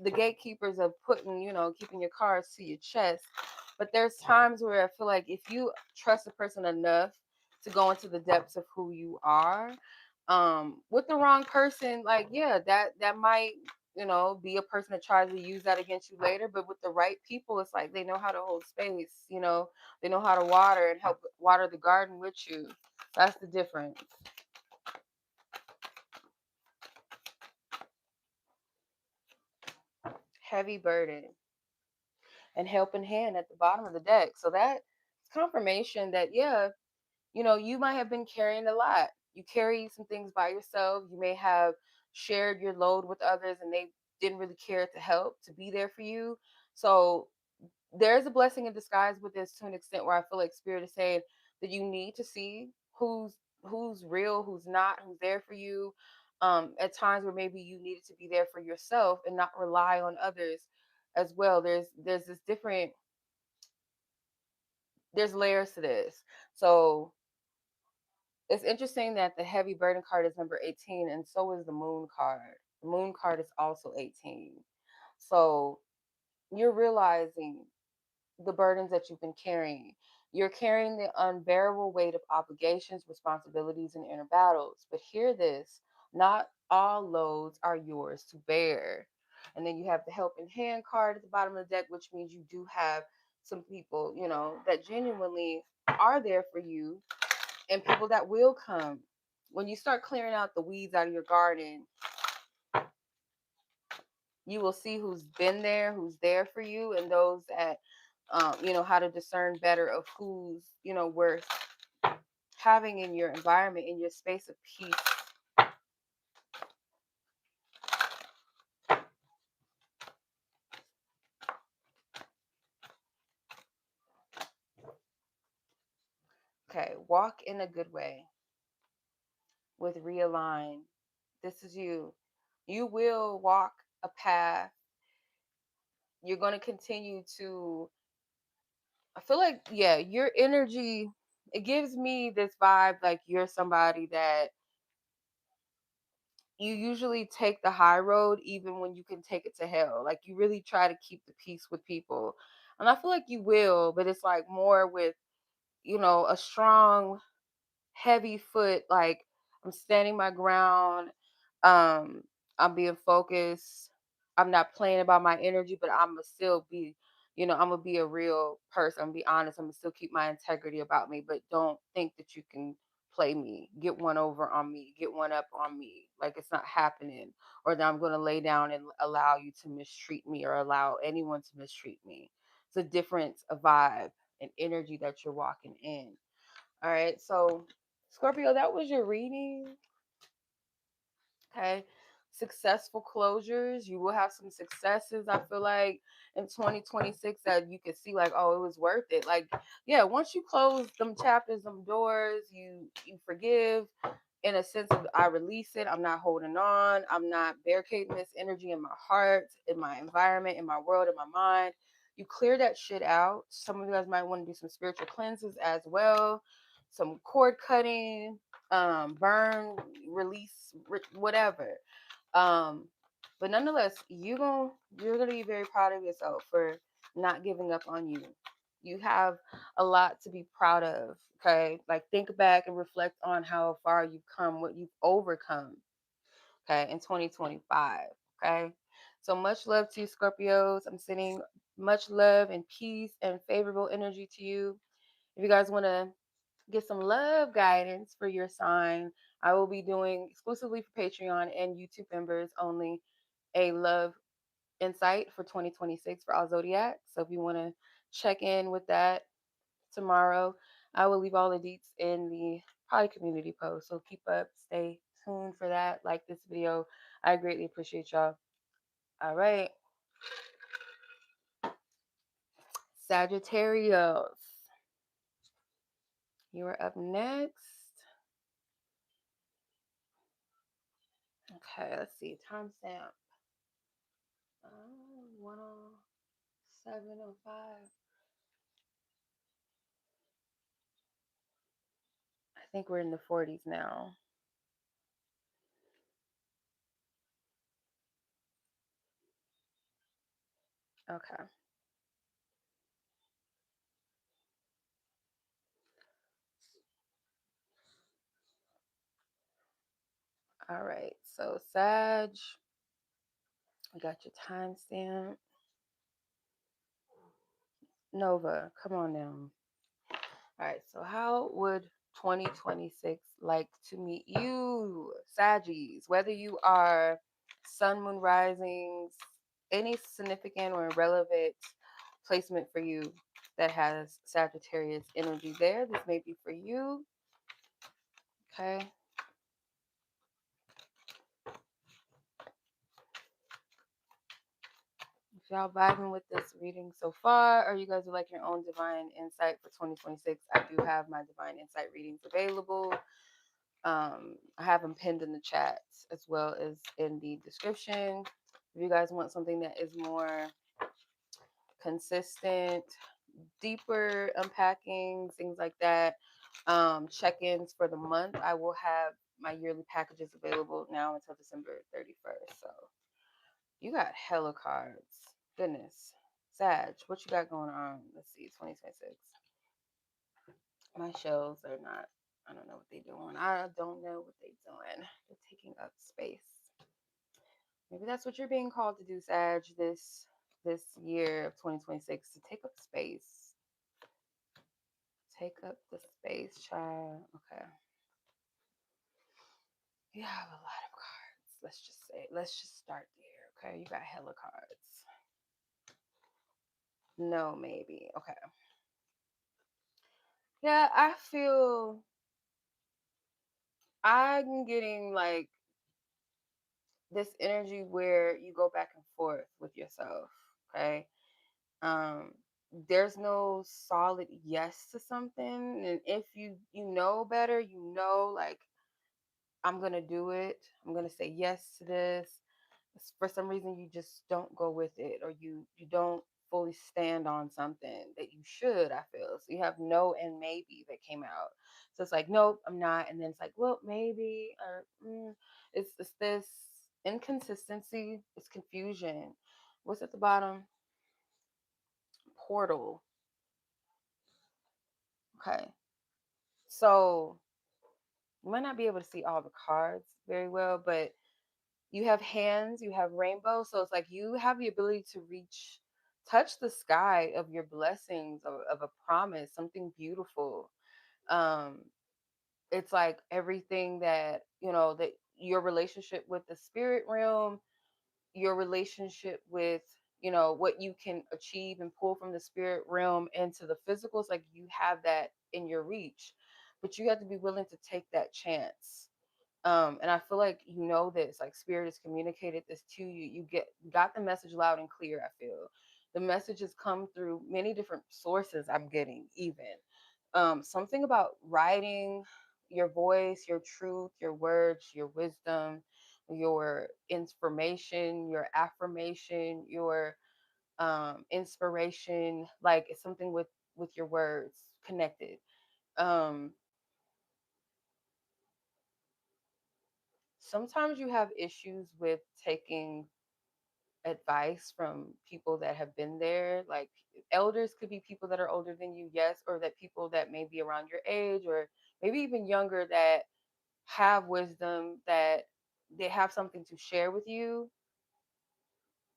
the gatekeepers of putting, keeping your cards to your chest. But there's times where I feel like if you trust a person enough to go into the depths of who you are, with the wrong person, like, yeah, that might, be a person that tries to use that against you later. But with the right people, it's like they know how to hold space, they know how to water and help water the garden with you. That's the difference. Heavy burden and helping hand at the bottom of the deck. So that's confirmation that, yeah, you might have been carrying a lot. You carry some things by yourself. You may have shared your load with others and they didn't really care to help, to be there for you. So there's a blessing in disguise with this, to an extent where I feel like spirit is saying that you need to see who's real, who's not, who's there for you. At times where maybe you needed to be there for yourself and not rely on others as well. There's this different, there's layers to this. So it's interesting that the heavy burden card is number 18, and so is the moon card. The moon card is also 18. So you're realizing the burdens that you've been carrying. You're carrying the unbearable weight of obligations, responsibilities, and inner battles. But hear this, not all loads are yours to bear. And then you have the helping hand card at the bottom of the deck, which means you do have some people, that genuinely are there for you, and people that will come. When you start clearing out the weeds out of your garden, you will see who's been there, who's there for you, and those that, how to discern better of who's, worth having in your environment, in your space of peace. Okay, walk in a good way with realign. This is you. You will walk a path. You're going to continue to, I feel like, yeah, your energy, it gives me this vibe like you're somebody that you usually take the high road even when you can take it to hell. Like you really try to keep the peace with people. And I feel like you will, but it's like more with, a strong heavy foot, like I'm standing my ground. um I'm being focused. I'm not playing about my energy, but I'm gonna still be, I'm gonna be a real person. I'm gonna be honest. I'm gonna still keep my integrity about me, but don't think that you can play me, get one over on me, get one up on me, like it's not happening, or that I'm gonna lay down and allow you to mistreat me or allow anyone to mistreat me. It's a difference, a vibe, an energy that you're walking in. All right, so Scorpio, that was your reading. Okay. Successful closures. You will have some successes, I feel like, in 2026 that you can see like, oh, it was worth it. Like, yeah, once you close them chapters, them doors, you forgive in a sense of I release it. I'm not holding on. I'm not barricading this energy in my heart, in my environment, in my world, in my mind. You clear that shit out. Some of you guys might want to do some spiritual cleanses as well, some cord cutting, burn, release, whatever. Um, but nonetheless, you're gonna be very proud of yourself for not giving up on you. You have a lot to be proud of. Okay, like think back and reflect on how far you've come, what you've overcome. Okay, in 2025. Okay, so much love to you, Scorpios. I'm sending much love and peace and favorable energy to you. If you guys want to get some love guidance for your sign, I will be doing exclusively for Patreon and YouTube members only a love insight for 2026 for all Zodiac. So if you want to check in with that tomorrow, I will leave all the deets in the probably community post. So keep up, stay tuned for that. Like this video. I greatly appreciate y'all. All right. Sagittarius, you are up next. Okay, let's see. Timestamp. 107:05. I think we're in the 40s now. Okay. All right. So Sag, I got your timestamp. Nova, come on now. All right. So how would 2026 like to meet you, Saggies? Whether you are Sun, Moon, Risings, any significant or irrelevant placement for you that has Sagittarius energy there, this may be for you. Okay. If y'all vibing with this reading so far, or you guys would like your own divine insight for 2026, I do have my divine insight readings available. I have them pinned in the chat as well as in the description. If you guys want something that is more consistent, deeper unpacking, things like that, check-ins for the month, I will have my yearly packages available now until December 31st. So you got hella cards. Goodness. Sag, what you got going on? Let's see, 2026. My shelves are not, I don't know what they're doing. I don't know what they're doing. They're taking up space. Maybe that's what you're being called to do, Sag, this year of 2026, to take up space. Take up the space, child. Okay. You have a lot of cards. Let's just start there. Okay. You got hella cards. No, maybe. Okay. Yeah, I feel I'm getting like this energy where you go back and forth with yourself. Okay. Um, there's no solid yes to something. And if you know better, like I'm going to do it. I'm going to say yes to this. For some reason you just don't go with it, or you don't fully stand on something that you should, I feel. So you have no and maybe that came out. So it's like, nope, I'm not. And then it's like, well, maybe, or it's this inconsistency, it's confusion. What's at the bottom? Portal. Okay. So you might not be able to see all the cards very well, but you have hands, you have rainbow. So it's like you have the ability to reach, touch the sky of your blessings, of a promise, something beautiful. Um, it's like everything that, that your relationship with the spirit realm, your relationship with, what you can achieve and pull from the spirit realm into the physical. It's like you have that in your reach, but you have to be willing to take that chance. And I feel like this, like spirit has communicated this to you. Got the message loud and clear. I feel the message has come through many different sources. I'm getting even something about writing, your voice, your truth, your words, your wisdom, your information, your affirmation, your inspiration. Like it's something with your words connected. Um, Sometimes you have issues with taking advice from people that have been there. Like elders could be people that are older than you, yes, or that people that may be around your age, or maybe even younger, that have wisdom, that they have something to share with you.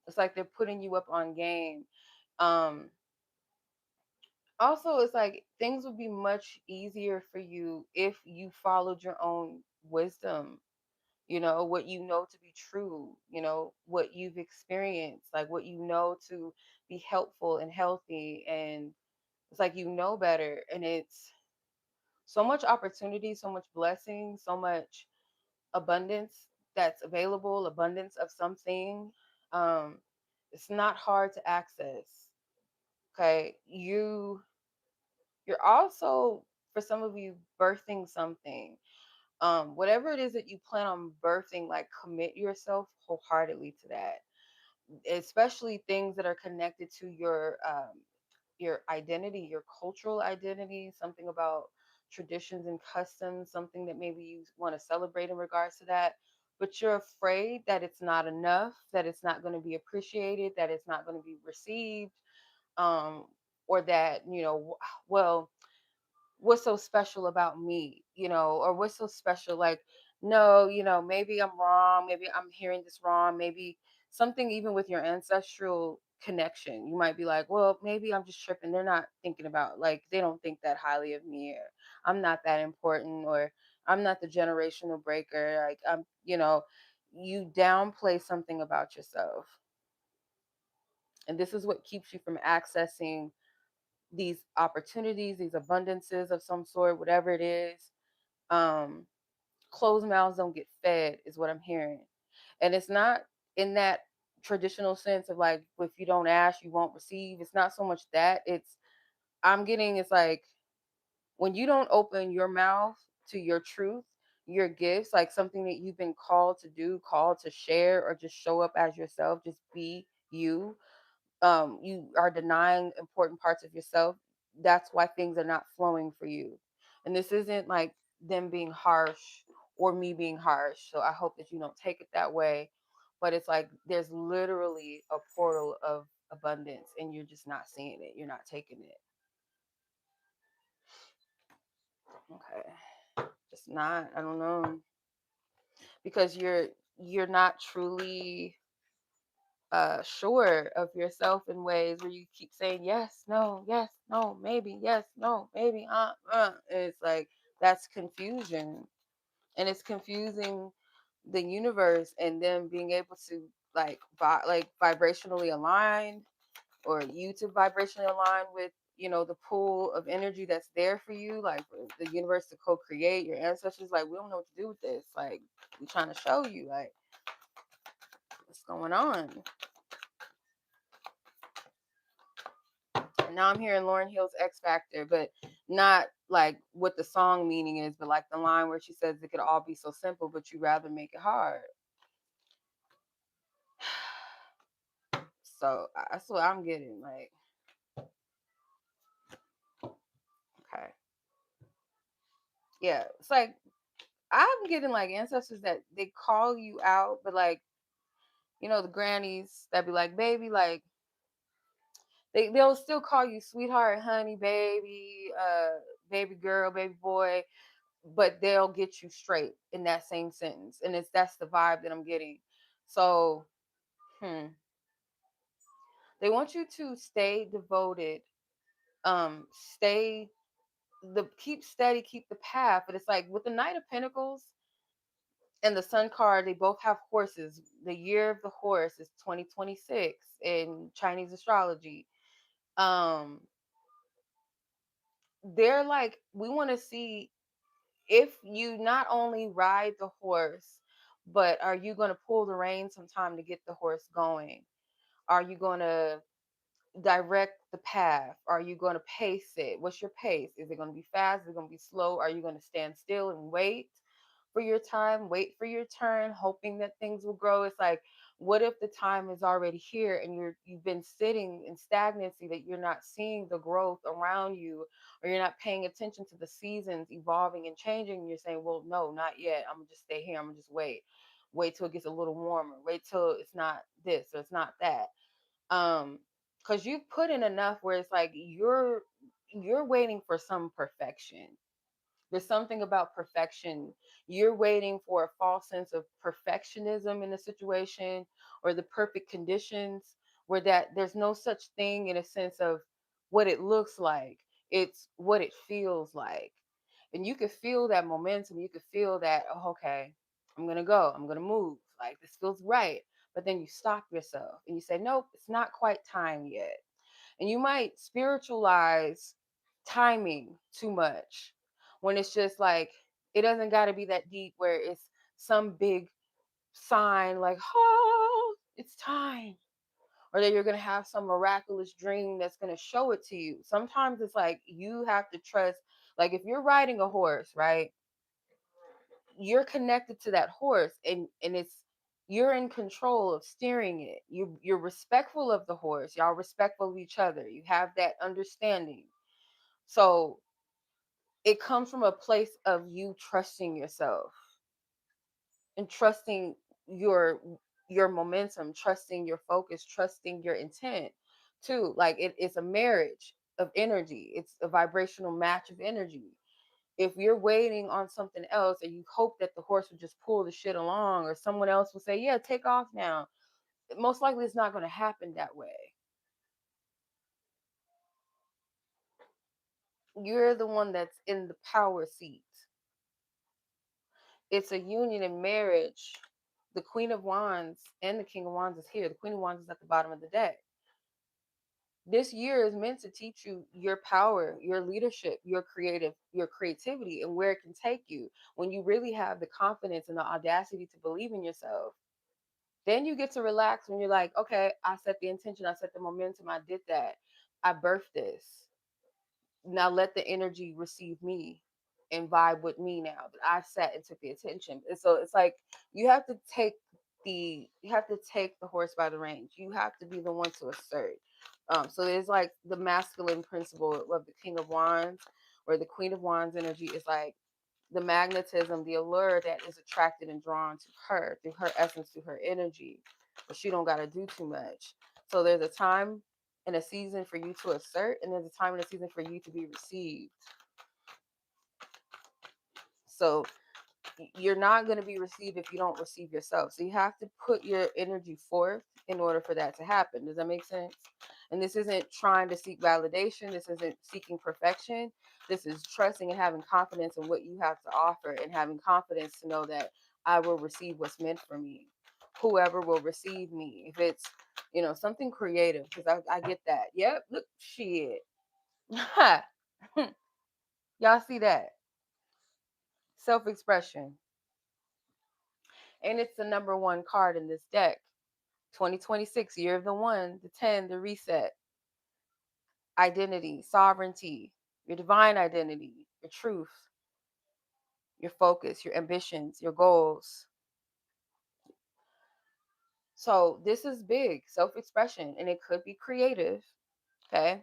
It's like they're putting you up on game. um Also, it's like things would be much easier for you if you followed your own wisdom, what you know to be true, what you've experienced, like what you know to be helpful and healthy. And it's like better, and it's so much opportunity, so much blessing, so much abundance that's available, abundance of something. um it's not hard to access. Okay, you're also, for some of you, birthing something. Whatever it is that you plan on birthing, like commit yourself wholeheartedly to that, especially things that are connected to your identity, your cultural identity, something about traditions and customs, something that maybe you want to celebrate in regards to that, but you're afraid that it's not enough, that it's not going to be appreciated, that it's not going to be received, um, or that, well, what's so special about me, or what's so special, like, no, maybe I'm wrong, maybe I'm hearing this wrong, maybe something even with your ancestral connection. You might be like, well, maybe I'm just tripping, they're not thinking about, like, they don't think that highly of me, or I'm not that important, or I'm not the generational breaker, like I'm, you downplay something about yourself, and this is what keeps you from accessing these opportunities, these abundances of some sort, whatever it is. Um, Closed mouths don't get fed, is what I'm hearing. And it's not in that traditional sense of like, if you don't ask, you won't receive. It's not so much that. It's like when you don't open your mouth to your truth, your gifts, like something that you've been called to do, called to share, or just show up as yourself, just be you. You are denying important parts of yourself. That's why things are not flowing for you. And this isn't like them being harsh or me being harsh, so I hope that you don't take it that way. But it's like there's literally a portal of abundance, and you're just not seeing it, you're not taking it. Okay, just not, I don't know, because you're not truly sure of yourself in ways where you keep saying yes, no, maybe, yes, no, maybe, and it's like that's confusion, and it's confusing the universe, and them being able to like like vibrationally align, or you to vibrationally align with, the pool of energy that's there for you, like for the universe to co-create, your ancestors, like, we don't know what to do with this, like, we're trying to show you, like, what's going on. And now I'm hearing Lauren Hill's X Factor, but Not like what the song meaning is, but like the line where she says it could all be so simple, but you rather make it hard. So that's what I'm getting. Like, okay, yeah, it's like I'm getting like ancestors that they call you out, but like, the grannies that be like, baby, like they'll still call you sweetheart, honey, baby, baby girl, baby boy, but they'll get you straight in that same sentence, and that's the vibe that I'm getting. So, they want you to stay devoted, stay keep steady, keep the path. But it's like with the Knight of Pentacles and the Sun card, they both have horses. The year of the horse is 2026 in Chinese astrology. Um, they're like, we want to see if you not only ride the horse, but are you going to pull the reins sometime to get the horse going? Are you going to direct the path? Are you going to pace it? What's your pace? Is it going to be fast? Is it going to be slow? Are you going to stand still and wait for your time, wait for your turn, hoping that things will grow? It's like, what if the time is already here and you've been sitting in stagnancy, that you're not seeing the growth around you, or you're not paying attention to the seasons evolving and changing, and you're saying, well, no, not yet. I'm gonna just stay here. I'm gonna just wait till it gets a little warmer, wait till it's not this or it's not that. Because you've put in enough where it's like you're waiting for some perfection. There's something about perfection. You're waiting for a false sense of perfectionism in a situation, or the perfect conditions, where that there's no such thing in a sense of what it looks like. It's what it feels like. And you could feel that momentum. You could feel that, oh, okay, I'm going to go. I'm going to move. Like, this feels right. But then you stop yourself and you say, nope, it's not quite time yet. And you might spiritualize timing too much, when it's just like, it doesn't got to be that deep where it's some big sign like, oh, it's time, or that you're going to have some miraculous dream that's going to show it to you. Sometimes it's like you have to trust. Like, if you're riding a horse, right, you're connected to that horse, and it's you're in control of steering it. You're respectful of the horse. Y'all respectful of each other. You have that understanding. So it comes from a place of you trusting yourself and trusting your your momentum, trusting your focus, trusting your intent too. Like, it's a marriage of energy. It's a vibrational match of energy. If you're waiting on something else and you hope that the horse will just pull the shit along, or someone else will say, yeah, take off now, most likely it's not going to happen that way. You're the one that's in the power seat. It's a union and marriage. The Queen of Wands and the King of Wands is here. The Queen of Wands is at the bottom of the deck. This year is meant to teach you your power, your leadership, your creativity, and where it can take you when you really have the confidence and the audacity to believe in yourself. Then you get to relax when you're like, okay, I set the intention, I set the momentum, I did that, I birthed this. Now let the energy receive me and vibe with me now that I sat and took the attention. And so it's like you have to take the horse by the reins. You have to be the one to assert. So there's like the masculine principle of the King of Wands, or the Queen of Wands energy is like the magnetism, the allure that is attracted and drawn to her through her essence, through her energy. But she don't gotta do too much. So there's a time and a season for you to assert, and there's a time and a season for you to be received. So you're not going to be received if you don't receive yourself. So you have to put your energy forth in order for that to happen. Does that make sense? And this isn't trying to seek validation. This isn't seeking perfection. This is trusting and having confidence in what you have to offer, and having confidence to know that I will receive what's meant for me. Whoever will receive me. If it's, something creative, because I get that. Yep, look, shit. Y'all see that? Self expression. And it's the number one card in this deck. 2026, year of the one, the 10, the reset, identity, sovereignty. your divine identity, your truth, your focus, your ambitions, your goals. So this is big, self-expression, and it could be creative. Okay.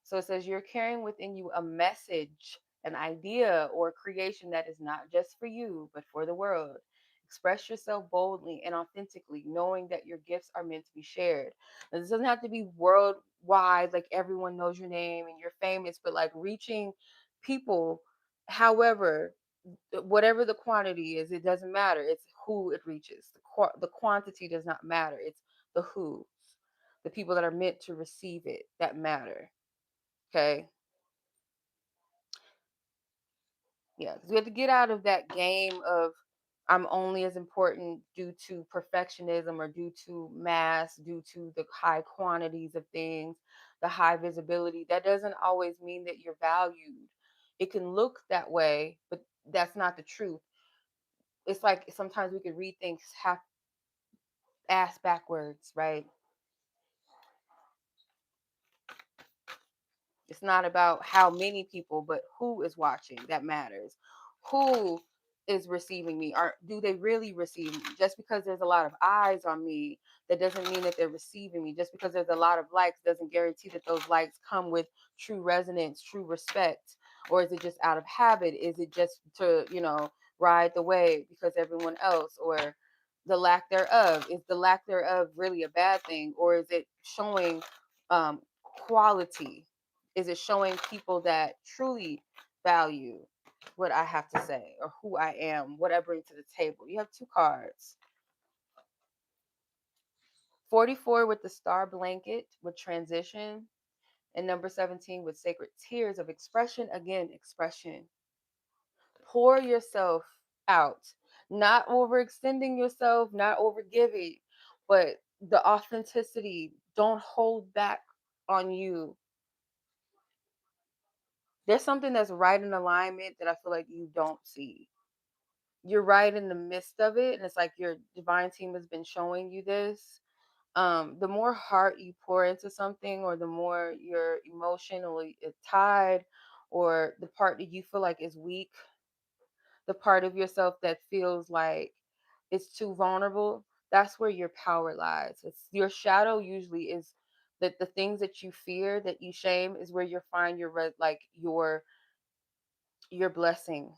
So it says you're carrying within you a message, an idea, or creation that is not just for you, but for the world. Express yourself boldly and authentically, knowing that your gifts are meant to be shared. Now, this doesn't have to be worldwide, like everyone knows your name and you're famous, but like reaching people, however, whatever the quantity is, it doesn't matter. It's who it reaches. The quantity does not matter. It's the who, the people that are meant to receive it that matter. Okay. Yeah, 'cause we have to get out of that game of I'm only as important due to perfectionism or due to mass, due to the high quantities of things, the high visibility. That doesn't always mean that you're valued. It can look that way, but that's not the truth. It's like sometimes we could read things half ass backwards, right? It's not about how many people, but who is watching that matters. Who is receiving me? Or do they really receive me? Just because there's a lot of eyes on me, that doesn't mean that they're receiving me. Just because there's a lot of likes doesn't guarantee that those likes come with true resonance, true respect. Or is it just out of habit? Is it just to, ride the wave because everyone else, or the lack thereof? Is the lack thereof really a bad thing? Or is it showing quality? Is it showing people that truly value what I have to say or who I am, what I bring to the table? You have two cards. 44 with the star blanket with transition, and number 17 with sacred tears of expression. Again, expression. Pour yourself out, not overextending yourself, not overgiving, but the authenticity. Don't hold back on you. There's something that's right in alignment that I feel like you don't see. You're right in the midst of it, and it's like your divine team has been showing you this. The more heart you pour into something, or the more you're emotionally tied, or the part that you feel like is weak, the part of yourself that feels like it's too vulnerable, that's where your power lies. It's your shadow usually is that the things that you fear, that you shame, is where you find like your blessing.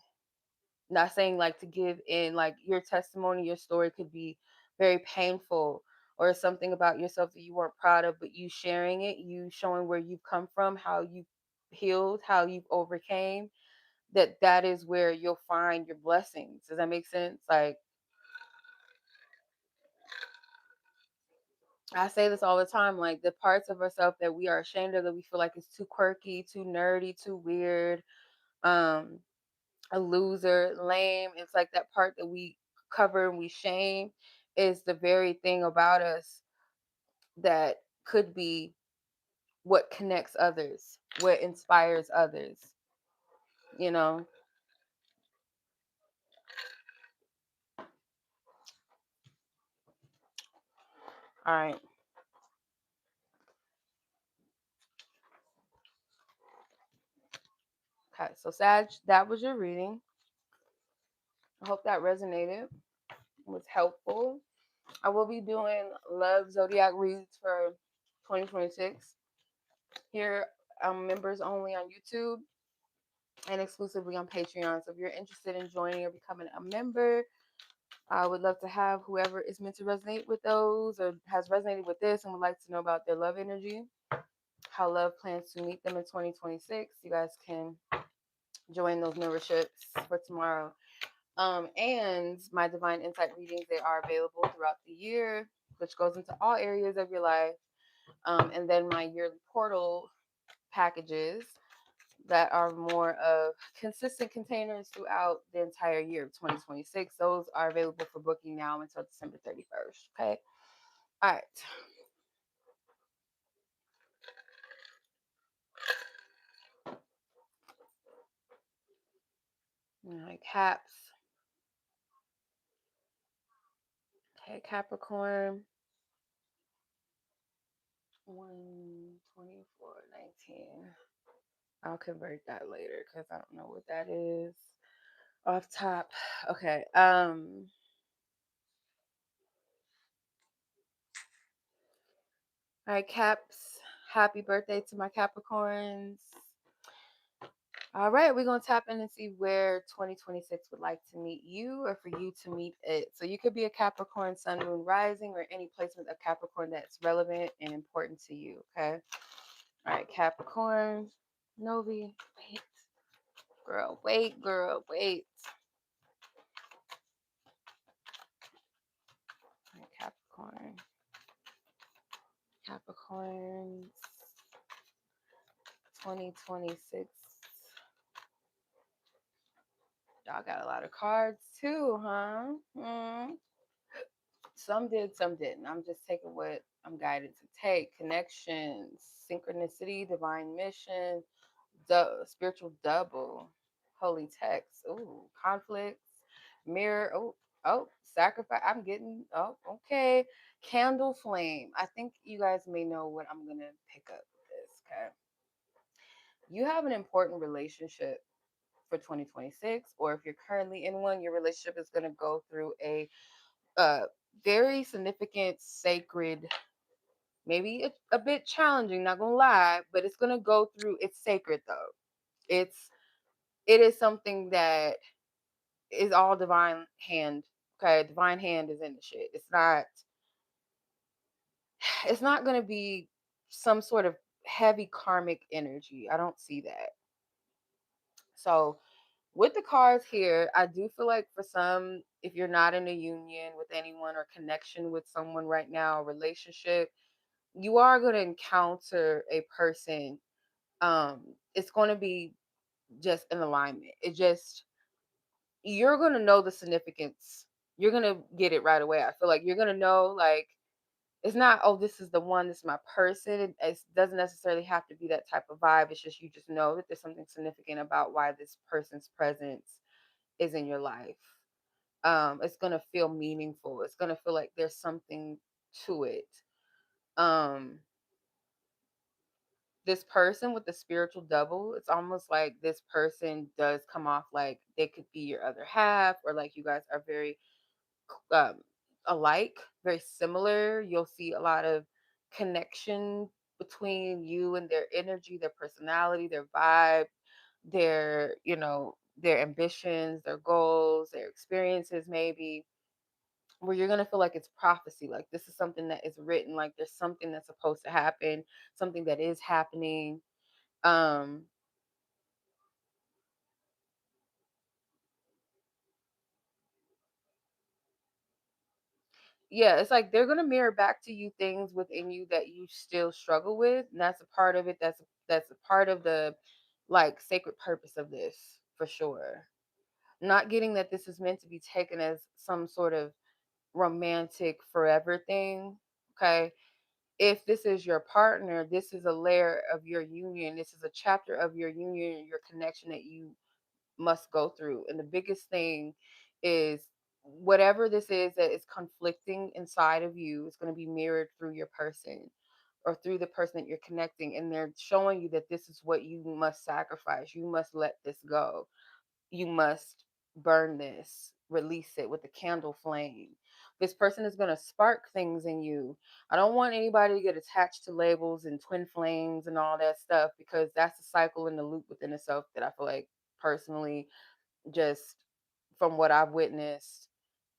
Not saying like to give in, like your testimony, your story could be very painful, or something about yourself that you weren't proud of, but you sharing it, you showing where you've come from, how you healed, how you've overcame, that is where you'll find your blessings. Does that make sense? Like, I say this all the time, like the parts of ourselves that we are ashamed of, that we feel like it's too quirky, too nerdy, too weird, um a loser, lame. It's like that part that we cover and we shame is the very thing about us that could be what connects others, what inspires others, you know? All right. Okay. So, Sag, that was your reading. I hope that resonated, was helpful. I will be doing Love Zodiac reads for 2026 here, members only on YouTube and exclusively on Patreon. So if you're interested in joining or becoming a member, I would love to have whoever is meant to resonate with those, or has resonated with this and would like to know about their love energy, how love plans to meet them in 2026. You guys can join those memberships for tomorrow. And my divine insight readings, they are available throughout the year, which goes into all areas of your life. And then my yearly portal packages that are more of consistent containers throughout the entire year of 2026. Those are available for booking now until December 31st. Okay. All right. All right. Caps. Okay. Capricorn. 12419. I'll convert that later because I don't know what that is off top. Okay. All right, Caps. Happy birthday to my Capricorns. All right, we're going to tap in and see where 2026 would like to meet you or for you to meet it. So you could be a Capricorn, Sun, Moon, Rising, or any placement of Capricorn that's relevant and important to you. Okay. All right, Capricorn. Novi. Wait. Girl, wait, girl, wait. All right, Capricorn. Capricorns. 2026. Y'all got a lot of cards too, huh? Some did, some didn't. I'm just taking what I'm guided to take. Connections, synchronicity, divine mission, spiritual double, holy text. Ooh, conflicts, mirror. Oh, sacrifice. I'm getting. Oh, okay. Candle flame. I think you guys may know what I'm gonna pick up with this. Okay. You have an important relationship for 2026, or if you're currently in one, your relationship is gonna go through a uh very significant sacred, maybe a bit challenging, not gonna lie, but it's gonna go through. It's sacred though. it's it is something that is all divine hand. Okay, divine hand is in the shit. It's not gonna be some sort of heavy karmic energy. I don't see that. So with the cards here, I do feel like for some, if you're not in a union with anyone or connection with someone right now, a relationship, you are going to encounter a person. It's going to be just an alignment. It just, you're going to know the significance. You're going to get it right away. I feel like you're going to know, like, it's not, oh, this is the one, this is my person. It doesn't necessarily have to be that type of vibe. It's just, you just know that there's something significant about why this person's presence is in your life. It's going to feel meaningful. It's going to feel like there's something to it. Um, this person with the spiritual double, it's almost like this person does come off like they could be your other half, or like you guys are very um, alike, very similar. You'll see a lot of connection between you and their energy, their personality, their vibe, their ambitions, their goals, their experiences, maybe, where you're going to feel like it's prophecy, like this is something that is written, like there's something that's supposed to happen, something that is happening. um yeah, it's like they're going to mirror back to you things within you that you still struggle with, and that's a part of it. That's a part of the, like, sacred purpose of this, for sure. Not getting that this is meant to be taken as some sort of romantic forever thing. Okay, if this is your partner, this is a layer of your union. This is a chapter of your union, your connection that you must go through. And the biggest thing is, whatever this is that is conflicting inside of you is going to be mirrored through your person, or through the person that you're connecting. And they're showing you that this is what you must sacrifice. You must let this go. You must burn this, release it with the candle flame. This person is going to spark things in you. I don't want anybody to get attached to labels and twin flames and all that stuff, because that's a cycle in the loop within itself that I feel like, personally, just from what I've witnessed,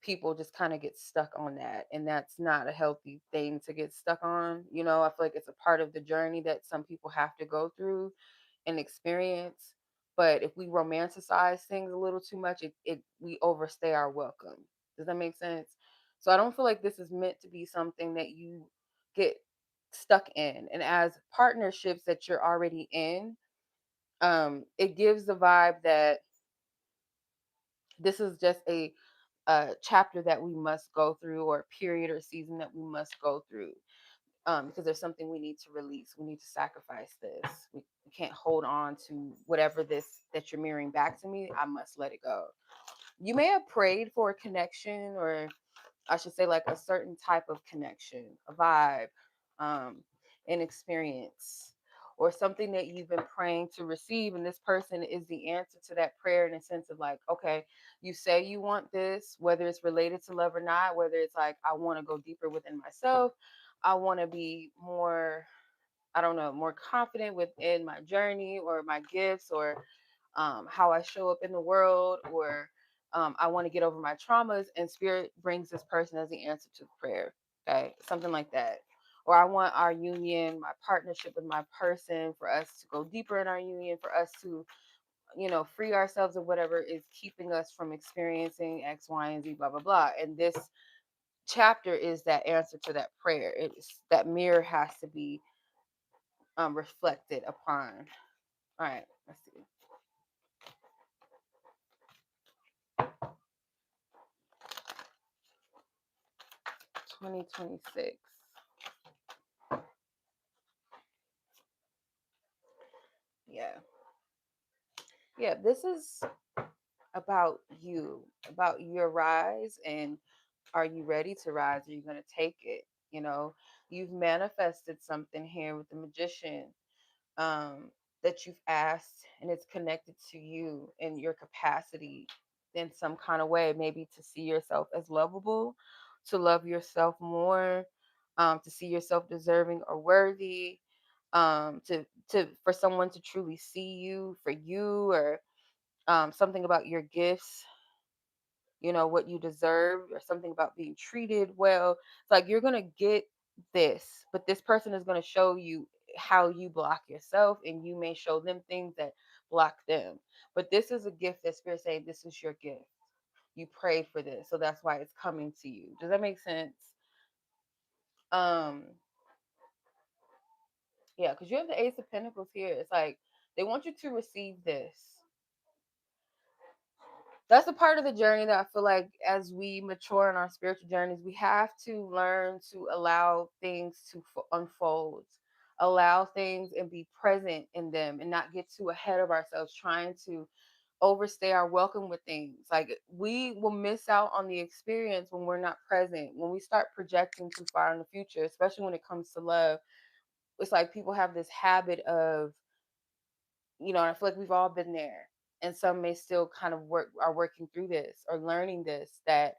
people just kind of get stuck on that. And that's not a healthy thing to get stuck on. I feel like it's a part of the journey that some people have to go through and experience. But if we romanticize things a little too much, we overstay our welcome. Does that make sense? So I don't feel like this is meant to be something that you get stuck in. And as partnerships that you're already in, it gives the vibe that this is just a chapter that we must go through, or a period or season that we must go through, because there's something we need to release. We need to sacrifice this. We can't hold on to whatever this that you're mirroring back to me. I must let it go. You may have prayed for a connection, or I should say, like, a certain type of connection, a vibe, um, an experience. or something that you've been praying to receive. And this person is the answer to that prayer, in a sense of like, okay, you say you want this, whether it's related to love or not, whether it's like, I want to go deeper within myself, I want to be more, I don't know, more confident within my journey or my gifts, or how I show up in the world, or I want to get over my traumas, and spirit brings this person as the answer to the prayer. Okay, something like that. Or I want our union, my partnership with my person, for us to go deeper in our union, for us to, free ourselves of whatever is keeping us from experiencing X, Y, and Z, blah, blah, blah. And this chapter is that answer to that prayer. It's that mirror has to be reflected upon. All right, let's see. 2026. Yeah. Yeah, this is about you, about your rise, and are you ready to rise? Are you going to take it? You've manifested something here with the magician, um, that you've asked, and it's connected to you and your capacity in some kind of way, maybe to see yourself as lovable, to love yourself more, to see yourself deserving or worthy, to for someone to truly see you for you, or something about your gifts, what you deserve, or something about being treated well. It's like you're going to get this, but this person is going to show you how you block yourself, and you may show them things that block them. But this is a gift that spirit saying this is your gift. You pray for this, so that's why it's coming to you. Does that make sense? Um, yeah, because you have the Ace of Pentacles here. It's like they want you to receive this. That's a part of the journey that I feel like, as we mature in our spiritual journeys, we have to learn to allow things to unfold, allow things and be present in them, and not get too ahead of ourselves trying to overstay our welcome with things. Like, we will miss out on the experience when we're not present, when we start projecting too far in the future, especially when it comes to love. It's like people have this habit of, and I feel like we've all been there, and some may still kind of are working through this or learning this, that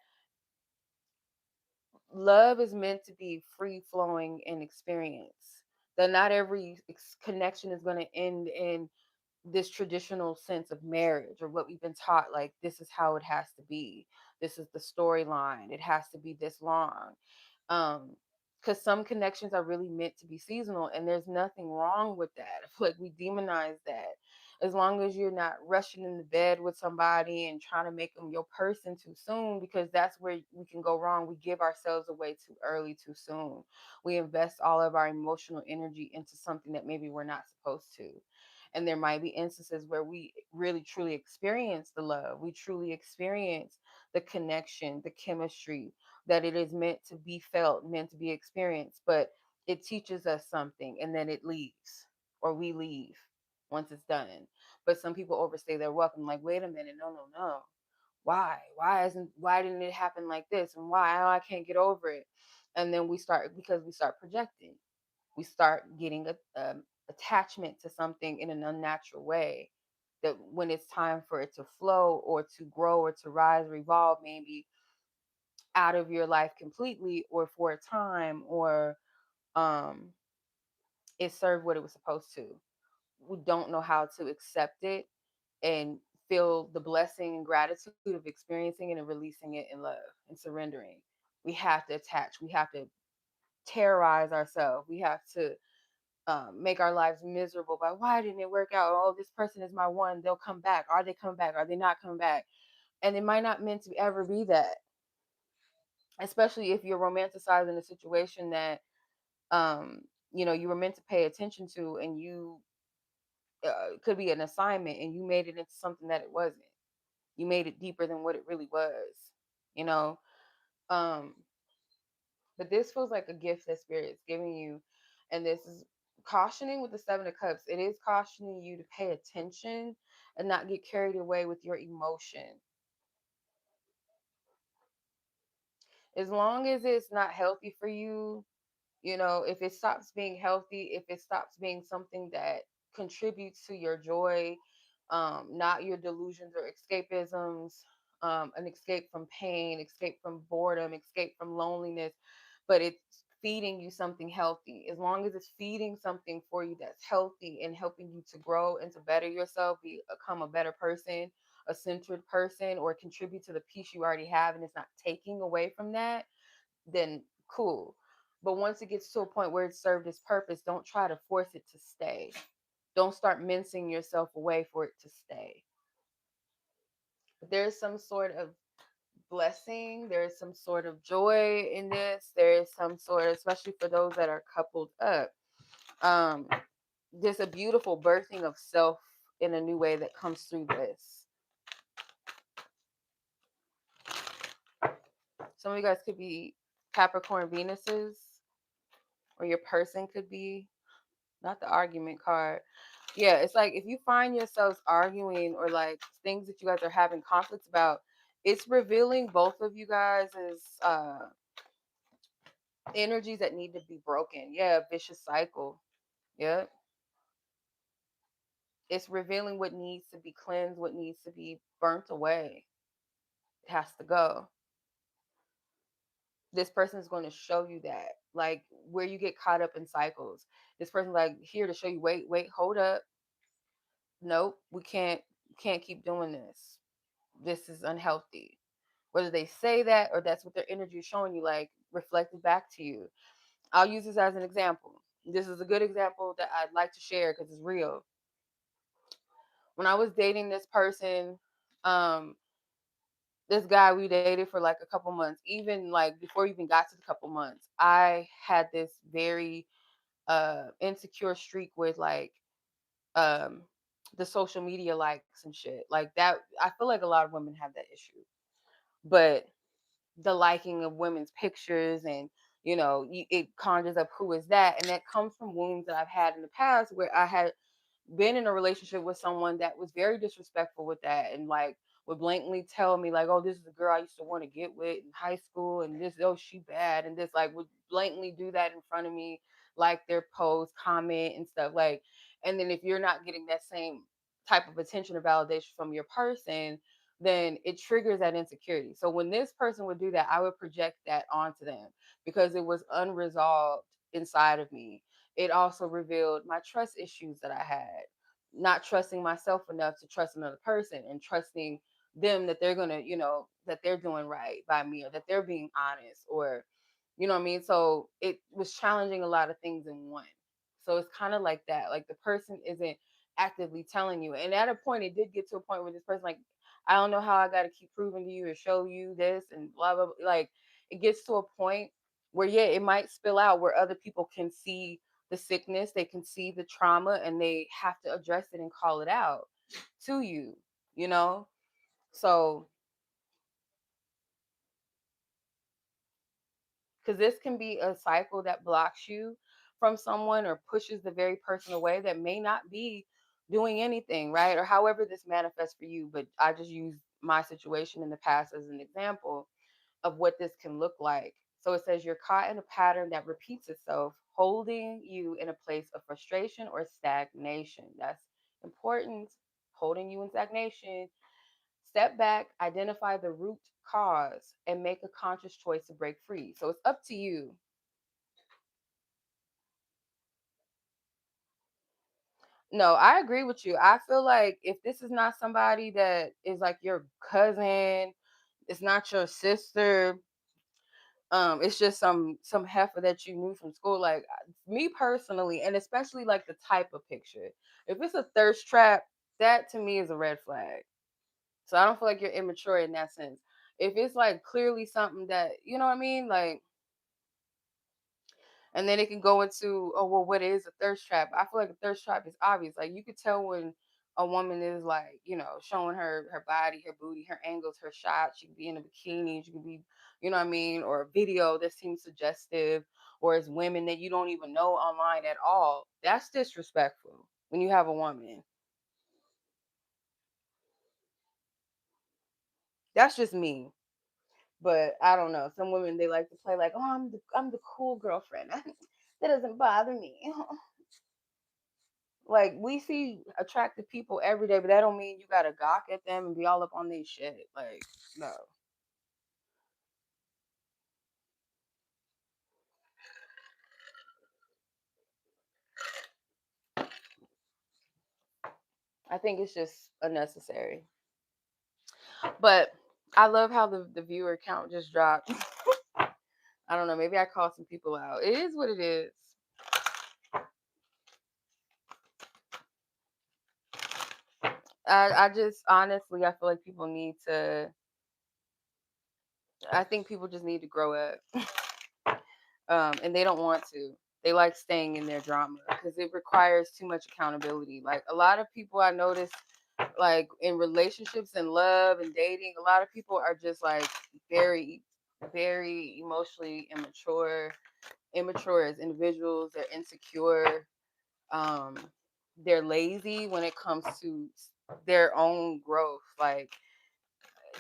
love is meant to be free flowing in experience, that not every connection is going to end in this traditional sense of marriage, or what we've been taught, like this is how it has to be, this is the storyline, it has to be this long. um because some connections are really meant to be seasonal, and there's nothing wrong with that. I feel like we demonize that. As long as you're not rushing in the bed with somebody and trying to make them your person too soon, because that's where we can go wrong. We give ourselves away too early, too soon. We invest all of our emotional energy into something that maybe we're not supposed to. And there might be instances where we really truly experience the love, we truly experience the connection, the chemistry, that it is meant to be felt, meant to be experienced, but it teaches us something and then it leaves, or we leave once it's done. But some people overstay their welcome, like, wait a minute, no, no, no. Why didn't it happen like this? And why? Oh, I can't get over it. And then because we start projecting, we start getting a attachment to something in an unnatural way, that when it's time for it to flow or to grow or to rise or evolve, maybe out of your life completely, or for a time, or um it served what it was supposed to, we don't know how to accept it and feel the blessing and gratitude of experiencing it and releasing it in love and surrendering. We have to attach, we have to terrorize ourselves, we have to make our lives miserable by, why didn't it work out? Oh, this person is my one. They'll come back. Are they coming back? Are they not coming back? And it might not meant to ever be that, especially if you're romanticizing a situation that, um, you were meant to pay attention to, and you could be an assignment, and you made it into something that it wasn't. You made it deeper than what it really was, you know. Um, but this feels like a gift that spirit is giving you, and this is cautioning with the Seven of Cups. It is cautioning you to pay attention and not get carried away with your emotion. As long as it's not healthy for you, If it stops being healthy, if it stops being something that contributes to your joy, not your delusions or escapisms, an escape from pain, escape from boredom, escape from loneliness, but it's feeding you something healthy. As long as it's feeding something for you that's healthy and helping you to grow and to better yourself, become a better person, a centered person, or contribute to the peace you already have, and it's not taking away from that, then cool. But once it gets to a point where it served its purpose, don't try to force it to stay. Don't start mincing yourself away for it to stay. But there's some sort of blessing, there's some sort of joy in this. There is some sort, especially for those that are coupled up. Um, there's a beautiful birthing of self in a new way that comes through this. Some of you guys could be Capricorn Venuses, or your person could be, not the argument card. Yeah, it's like if you find yourselves arguing or like things that you guys are having conflicts about, it's revealing both of you guys as energies that need to be broken. Yeah, vicious cycle. Yeah. It's revealing what needs to be cleansed, what needs to be burnt away. It has to go. This person is going to show you that, like where you get caught up in cycles. This person's like here to show you, wait, hold up. Nope, we can't keep doing this. This is unhealthy. Whether they say that or that's what their energy is showing you, like reflected back to you. I'll use this as an example. This is a good example that I'd like to share because it's real. When I was dating this person, um, this guy, we dated for like a couple months. Even like before we even got to the couple months, I had this very insecure streak with like um the social media likes and shit. Like that, I feel like a lot of women have that issue. But the liking of women's pictures, and it conjures up who is that, and that comes from wounds that I've had in the past where I had been in a relationship with someone that was very disrespectful with that, and like would blatantly tell me like, oh, this is a girl I used to want to get with in high school, and this, oh, she bad, and this, like would blatantly do that in front of me, like their post, comment and stuff, like. And then if you're not getting that same type of attention or validation from your person, then it triggers that insecurity. So when this person would do that, I would project that onto them because it was unresolved inside of me. It also revealed my trust issues that I had, not trusting myself enough to trust another person, and trusting them that they're going to, that they're doing right by me, or that they're being honest, or, you know what I mean? So it was challenging a lot of things in one. So it's kind of like that. Like the person isn't actively telling you. And at a point, it did get to a point where this person, like, I don't know how I got to keep proving to you or show you this and blah, blah, blah. Like it gets to a point where, yeah, it might spill out where other people can see the sickness, they can see the trauma, and they have to address it and call it out to you, you know? So, because this can be a cycle that blocks you from someone or pushes the very person away that may not be doing anything, right? Or however this manifests for you. But I just use my situation in the past as an example of what this can look like. So it says you're caught in a pattern that repeats itself, holding you in a place of frustration or stagnation. That's important. Holding you in stagnation. Step back, identify the root cause, and make a conscious choice to break free. So it's up to you. No, I agree with you. I feel like if this is not somebody that is like your cousin, it's not your sister, it's just some heifer that you knew from school, like me personally, and especially like the type of picture, if it's a thirst trap, that to me is a red flag. So I don't feel like you're immature in that sense. If it's like clearly something that, you know what I mean, like, and then it can go into, oh well, what is a thirst trap? I feel like a thirst trap is obvious. Like you could tell when a woman is like, showing her body, her booty, her angles, her shots. She could be in a bikini, she could be, you know what I mean, or a video that seems suggestive, or it's women that you don't even know online at all. That's disrespectful when you have a woman. That's just me. But I don't know. Some women, they like to play like, oh, I'm the cool girlfriend. That doesn't bother me. Like, we see attractive people every day, but that don't mean you gotta gawk at them and be all up on their shit. Like, no. I think it's just unnecessary. But I love how the viewer count just dropped. I don't know. Maybe I called some people out. It is what it is. I just honestly, I feel like people need to. I think people just need to grow up, and they don't want to. They like staying in their drama because it requires too much accountability. Like a lot of people I notice, like in relationships and love and dating, a lot of people are just like very, very emotionally immature as individuals. They're insecure. Um, they're lazy when it comes to their own growth. Like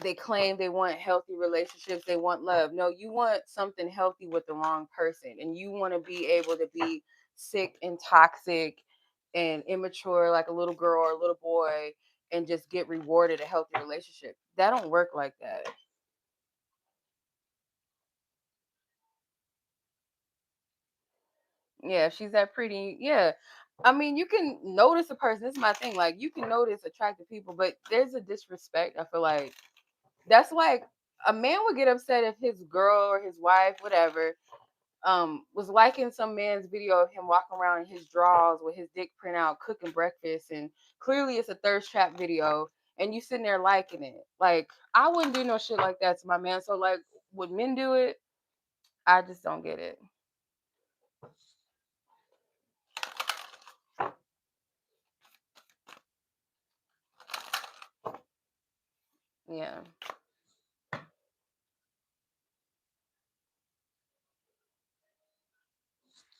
they claim they want healthy relationships, they want love. No, you want something healthy with the wrong person, and you want to be able to be sick and toxic and immature like a little girl or a little boy and just get rewarded a healthy relationship. That don't work like that. Yeah, if she's that pretty. Yeah. I mean, you can notice a person. This is my thing. Like, you can notice attractive people, but there's a disrespect. I feel like that's like a man would get upset if his girl or his wife, whatever, was liking some man's video of him walking around in his drawers with his dick print out, cooking breakfast, and clearly it's a thirst trap video, and you sitting there liking it. Like, I wouldn't do no shit like that to my man. So, like, would men do it? I just don't get it. Yeah.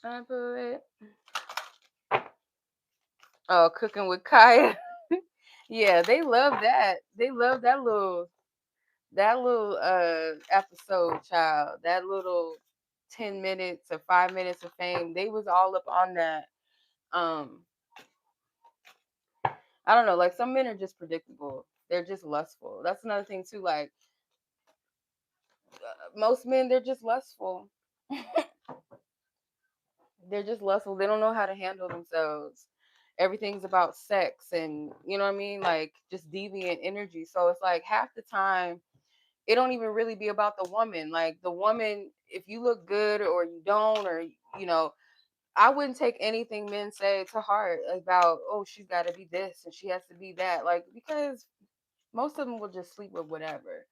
I put it. Oh, cooking with Kaya. Yeah, they love that. They love that little episode, child. That little 10 minutes or 5 minutes of fame. They was all up on that. Um, I don't know, like some men are just predictable. They're just lustful. That's another thing too. Like most men, they're just lustful. They're just lustful. They don't know how to handle themselves. Everything's about sex and you know what I mean, like just deviant energy. So it's like half the time it don't even really be about the woman. Like the woman, if you look good or you don't, or you know, I wouldn't take anything men say to heart about, oh, she's got to be this and she has to be that. Like because most of them will just sleep with whatever.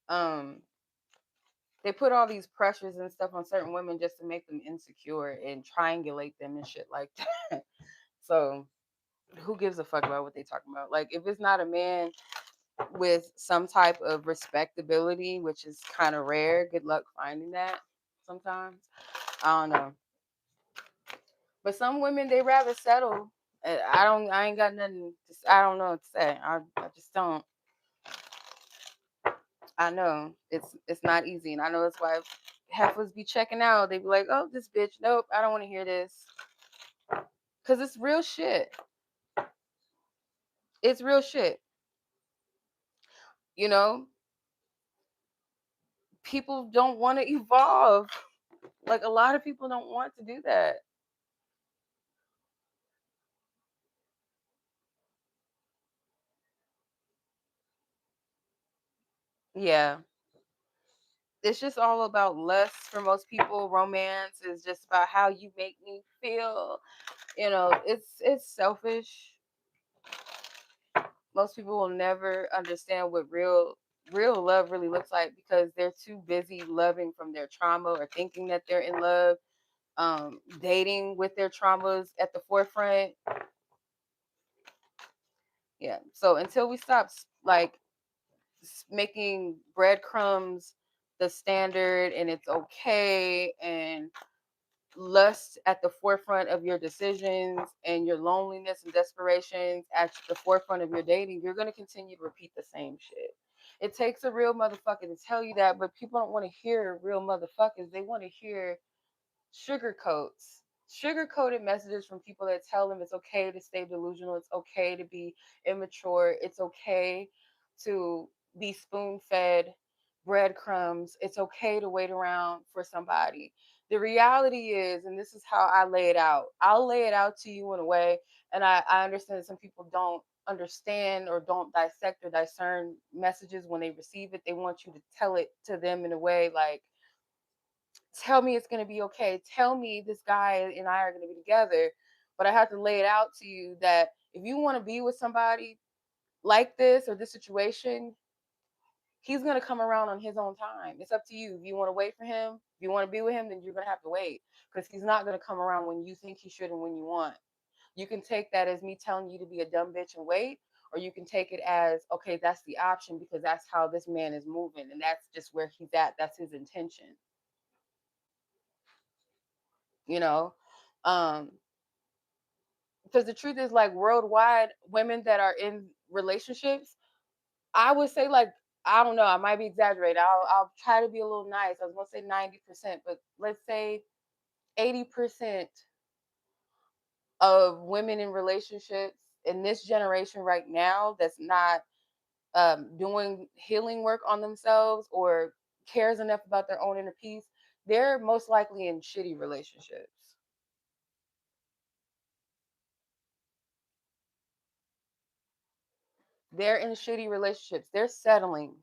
Um, they put all these pressures and stuff on certain women just to make them insecure and triangulate them and shit like that. So who gives a fuck about what they talking about? Like if it's not a man with some type of respectability, which is kind of rare, good luck finding that sometimes. I don't know. But some women they rather settle. I ain't got nothing I don't know what to say. I just don't. I know it's not easy, and I know that's why heifers be checking out. They be like, "Oh, this bitch, nope, I don't want to hear this," because it's real shit. It's real shit. You know, people don't want to evolve. Like a lot of people don't want to do that. Yeah, it's just all about lust for most people. Romance is just about how you make me feel. You know, it's selfish. Most people will never understand what real love really looks like because they're too busy loving from their trauma or thinking that they're in love, dating with their traumas at the forefront. Yeah, so until we stop like making breadcrumbs the standard and it's okay and lust at the forefront of your decisions and your loneliness and desperations at the forefront of your dating, you're going to continue to repeat the same shit. It takes a real motherfucker to tell you that, but people don't want to hear real motherfuckers. They want to hear sugarcoats sugar-coated messages from people that tell them it's okay to stay delusional, it's okay to be immature, it's okay to be spoon-fed breadcrumbs, it's okay to wait around for somebody. The reality is, and this is how I lay it out, I'll lay it out to you in a way, and I understand that some people don't understand or don't dissect or discern messages when they receive it. They want you to tell it to them in a way like, tell me it's going to be okay. Tell me this guy and I are going to be together. But I have to lay it out to you that if you want to be with somebody like this or this situation, he's going to come around on his own time. It's up to you. If you want to wait for him, if you want to be with him, then you're going to have to wait because he's not going to come around when you think he should and when you want. You can take that as me telling you to be a dumb bitch and wait, or you can take it as, okay, that's the option because that's how this man is moving and that's just where he's at. That's his intention, you know? Um, because the truth is like worldwide women that are in relationships, I would say like, I don't know, I might be exaggerating, I'll try to be a little nice, I was gonna say 90%, but let's say 80% of women in relationships in this generation right now that's not doing healing work on themselves or cares enough about their own inner peace, they're most likely in shitty relationships. They're in shitty relationships, they're settling.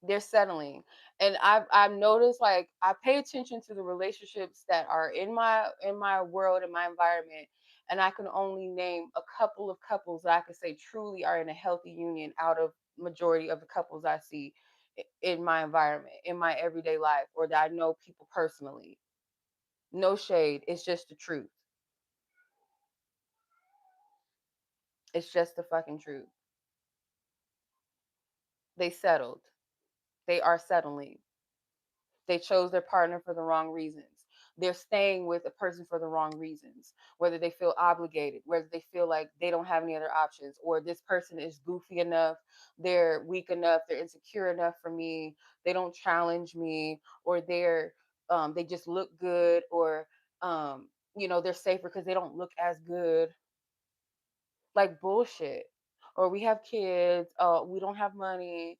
They're settling. And I've noticed like I pay attention to the relationships that are in my world, in my environment, and I can only name a couple of couples that I could say truly are in a healthy union out of majority of the couples I see in my environment, in my everyday life, or that I know people personally. No shade, it's just the truth. It's just the fucking truth. They settled. They are settling. They chose their partner for the wrong reasons. They're staying with a person for the wrong reasons, whether they feel obligated, whether they feel like they don't have any other options, or this person is goofy enough, they're weak enough, they're insecure enough for me, they don't challenge me, or they just look good, or they're safer because they don't look as good. Like bullshit. Or we have kids, we don't have money,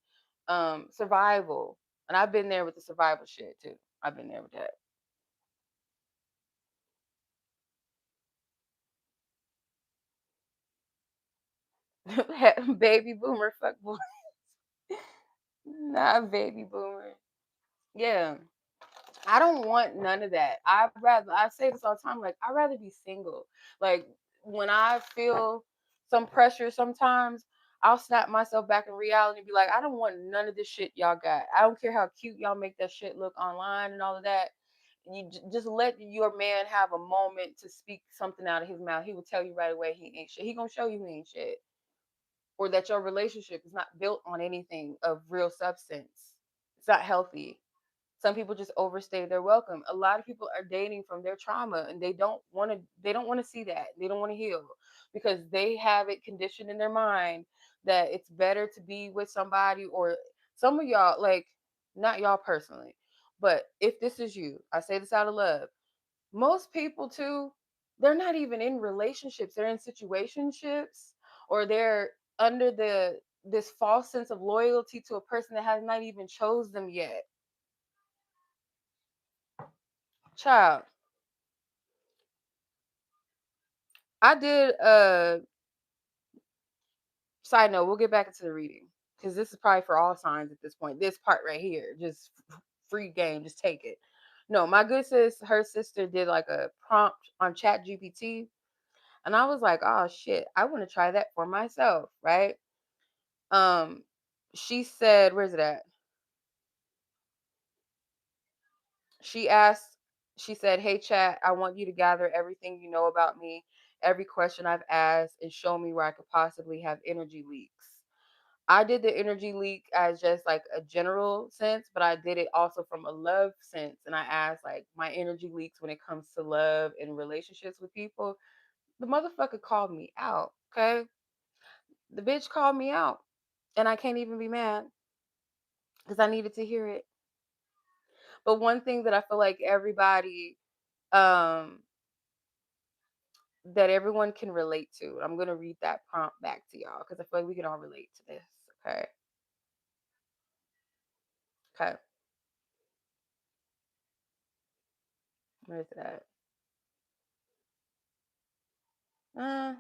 survival. And I've been there with the survival shit too. I've been there with that. Baby boomer, fuck boy. Not baby boomer. Yeah. I don't want none of that. I say this all the time, like I'd rather be single. Like when I feel some pressure sometimes, I'll snap myself back in reality and be like, I don't want none of this shit y'all got. I don't care how cute y'all make that shit look online and all of that. Just let your man have a moment to speak something out of his mouth. He will tell you right away he ain't shit. He gonna show you he ain't shit. Or that your relationship is not built on anything of real substance. It's not healthy. Some people just overstay their welcome. A lot of people are dating from their trauma and they don't want to see that. They don't want to heal because they have it conditioned in their mind that it's better to be with somebody, or some of y'all, like, not y'all personally, but if this is you, I say this out of love. Most people too, they're not even in relationships. They're in situationships, or they're under this false sense of loyalty to a person that has not even chose them yet. Child, I did side note, we'll get back into the reading because this is probably for all signs at this point. This part right here, just free game, just take it. No, my good sis, her sister did like a prompt on Chat GPT, and I was like, oh shit, I want to try that for myself, right? Um, she said, where's it at? She asked, she said, hey chat, I want you to gather everything you know about me, every question I've asked, and show me where I could possibly have energy leaks. I did the energy leak as just like a general sense, but I did it also from a love sense. And I asked like my energy leaks when it comes to love and relationships with people. The motherfucker called me out. Okay. The bitch called me out. And I can't even be mad because I needed to hear it. But one thing that I feel like um that everyone can relate to. I'm gonna read that prompt back to y'all because I feel like we can all relate to this. Okay. Okay. Where's that? Uh,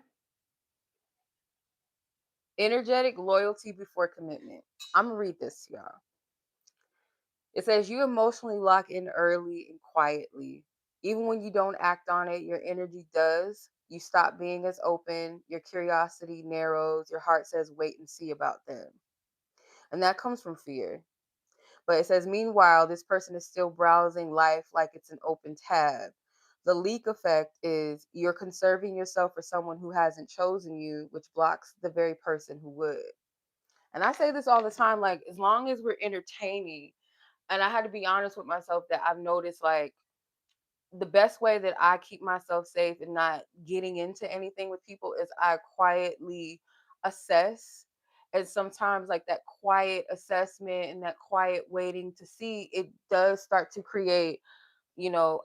Energetic loyalty before commitment. I'm gonna read this to y'all. It says you emotionally lock in early and quietly. Even when you don't act on it, your energy does. You stop being as open, your curiosity narrows, your heart says wait and see about them. And that comes from fear. But it says, meanwhile, this person is still browsing life like it's an open tab. The leak effect is you're conserving yourself for someone who hasn't chosen you, which blocks the very person who would. And I say this all the time, like, as long as we're entertaining, and I had to be honest with myself that I've noticed, like, the best way that I keep myself safe and not getting into anything with people is I quietly assess. And sometimes, like, that quiet assessment and that quiet waiting to see, it does start to create,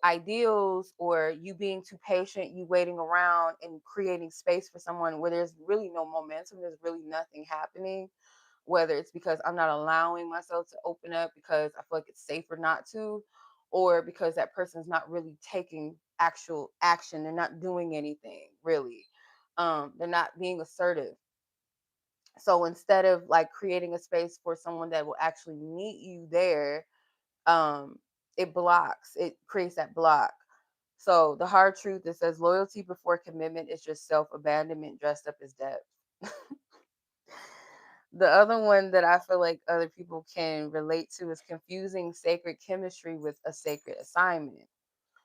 ideals, or you being too patient, you waiting around and creating space for someone where there's really no momentum, there's really nothing happening, whether it's because I'm not allowing myself to open up because I feel like it's safer not to, or because that person's not really taking actual action. They're not doing anything really. They're not being assertive. So instead of like creating a space for someone that will actually meet you there, um, it creates that block. So the hard truth, it says loyalty before commitment is just self abandonment dressed up as depth. The other one that I feel like other people can relate to is confusing sacred chemistry with a sacred assignment.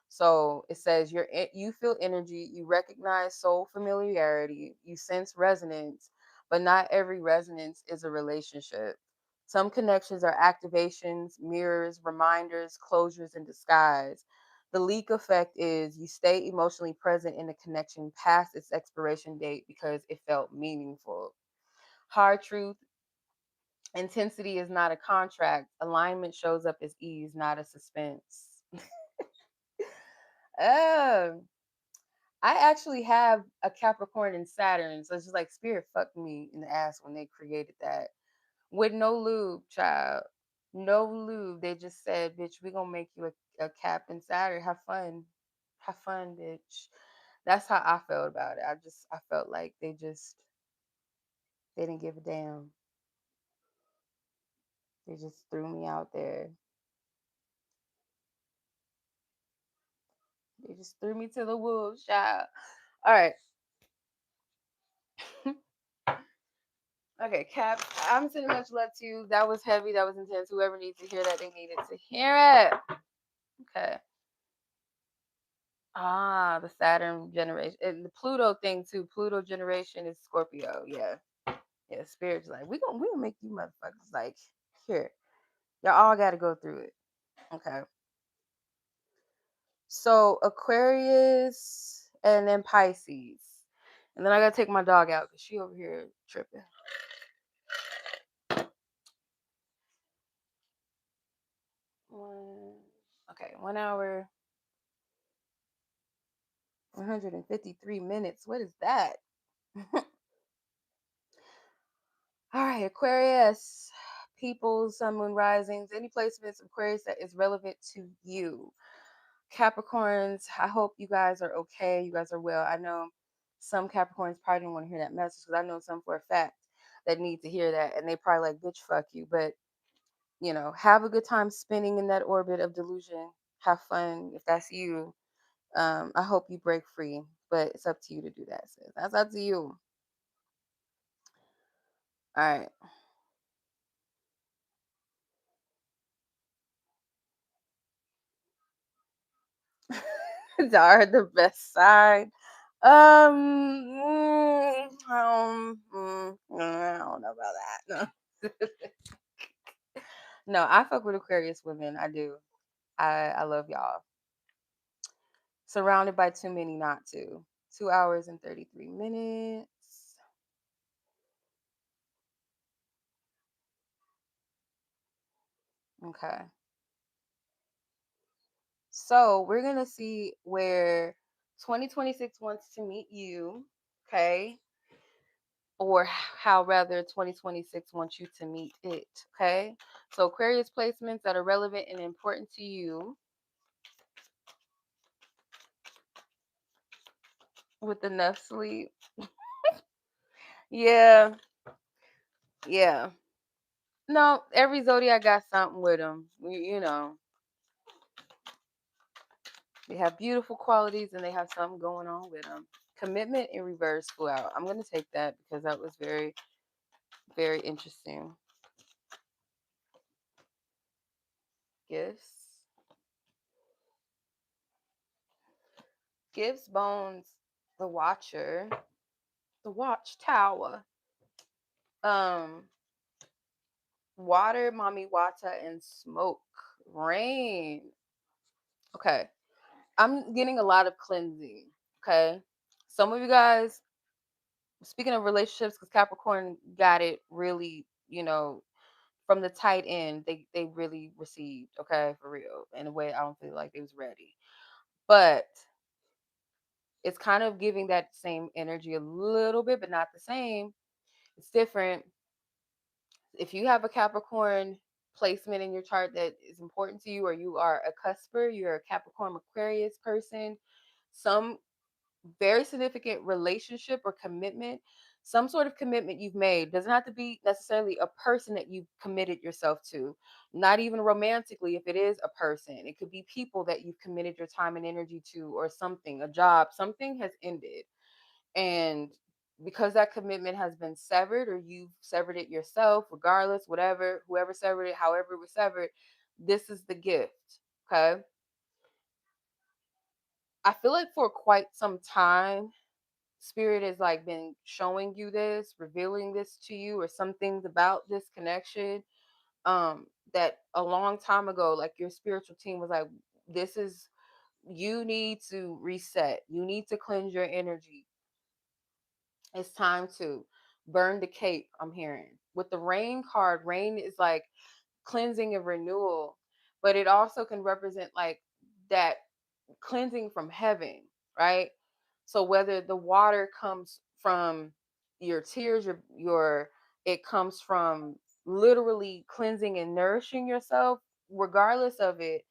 So it says you feel energy, you recognize soul familiarity, you sense resonance, but not every resonance is a relationship. Some connections are activations, mirrors, reminders, closures in disguise. The leak effect is you stay emotionally present in a connection past its expiration date because it felt meaningful. Hard truth, intensity is not a contract. Alignment shows up as ease, not a suspense. Oh, I actually have a Capricorn and Saturn, so it's just like spirit fucked me in the ass when they created that with no lube, child. No lube. They just said, "Bitch, we gonna make you a Cap and Saturn. Have fun, bitch." That's how I felt about it. I felt like they didn't give a damn. They just threw me out there. They just threw me to the wolves, child. All right. Okay, Cap, I'm sending much love to you. That was heavy. That was intense. Whoever needs to hear that, they needed to hear it. Okay. Ah, the Saturn generation. And the Pluto thing, too. Pluto generation is Scorpio. Yeah. Yeah. Spirit's like, we gonna make you motherfuckers like, here. Y'all all got to go through it. Okay. So Aquarius and then Pisces. And then I got to take my dog out because she over here tripping. One, okay, 1 hour, 153 minutes. What is that? All right, Aquarius, people, sun, moon, risings, any placements of Aquarius that is relevant to you. Capricorns, I hope you guys are okay. You guys are well. I know some Capricorns probably didn't want to hear that message because I know some for a fact that need to hear that, and they probably like, bitch, fuck you. But have a good time spinning in that orbit of delusion. Have fun if that's you. I hope you break free, but it's up to you to do that, sis. That's up to you. All right. Dar the best side. I don't know about that. No. No, I fuck with Aquarius women. I do. I love y'all. Surrounded by too many not to. 2 hours and 33 minutes. Okay. So we're gonna see where 2026 wants to meet you, okay? Or how rather 2026 wants you to meet it, okay? So Aquarius placements that are relevant and important to you with enough sleep. Yeah, yeah. No, every zodiac got something with them. You know, they have beautiful qualities and they have something going on with them. Commitment in reverse flew out. I'm going to take that because that was very, very interesting. Gifts. Gifts, bones, the watcher, the watchtower. Um, water, mommy water, and smoke. Rain. Okay. I'm getting a lot of cleansing. Okay. Some of you guys, speaking of relationships, because Capricorn got it really, from the tight end, they really received, okay, for real. In a way, I don't feel like they was ready. But it's kind of giving that same energy a little bit, but not the same. It's different. If you have a Capricorn placement in your chart that is important to you, or you are a cusper, you're a Capricorn Aquarius person, some very significant relationship or commitment, some sort of commitment you've made, doesn't have to be necessarily a person that you've committed yourself to, not even romantically. If it is a person, it could be people that you've committed your time and energy to, or something, a job, something has ended. And because that commitment has been severed, or you've severed it yourself, regardless, whatever, whoever severed it, however it was severed, this is the gift. Okay. I feel like for quite some time, Spirit has like been showing you this, revealing this to you, or some things about this connection. That a long time ago, like your spiritual team was like, this is, you need to reset, you need to cleanse your energy. It's time to burn the cape. I'm hearing with the rain card. Rain is like cleansing and renewal, but it also can represent like that cleansing from heaven, right? So whether the water comes from your tears, your it comes from literally cleansing and nourishing yourself, regardless of it,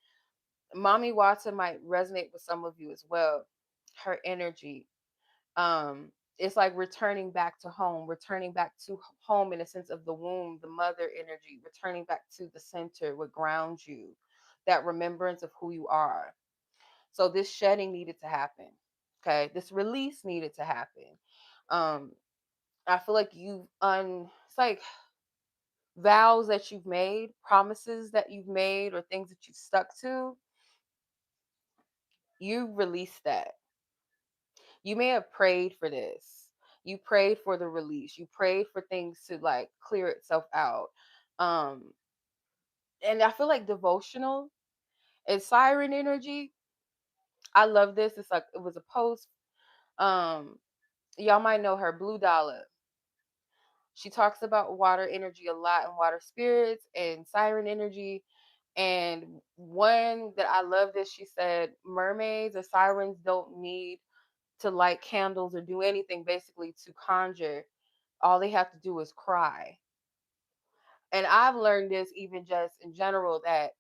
Mommy Watson might resonate with some of you as well. Her energy, it's like returning back to home, returning back to home in a sense of the womb, the mother energy, returning back to the center, what grounds you, that remembrance of who you are. So this shedding needed to happen. Okay, this release needed to happen. um I feel like it's like vows that you've made, promises that you've made, or things that you've stuck to. You release that. You may have prayed for this. You prayed for the release. You prayed for things to like clear itself out. Um, and I feel like devotional and siren energy. I love this. It's like it was a post. Um, y'all might know her, Blue Dollar. She talks about water energy a lot, and water spirits and siren energy. And one that I love this, she said, mermaids or sirens don't need to light candles or do anything basically to conjure. All they have to do is cry. And I've learned this even just in general, that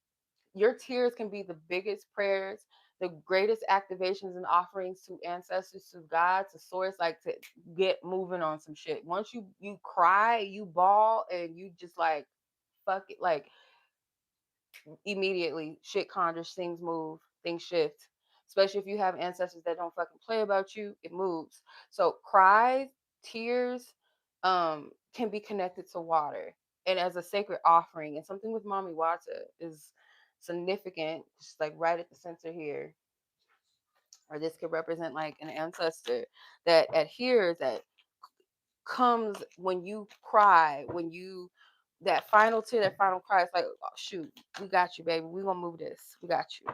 your tears can be the biggest prayers, the greatest activations and offerings to ancestors, to God, to source, like to get moving on some shit. Once you cry, you bawl, and you just like fuck it, like immediately shit conjures, things move, things shift. Especially if you have ancestors that don't fucking play about you, it moves. So cries, tears, can be connected to water and as a sacred offering. And something with mommy water is significant, just like right at the center here. Or this could represent like an ancestor that adheres, that comes when you cry, when you, that final tear, that final cry. It's like, oh, shoot, we got you, baby. We gonna move this. We got you.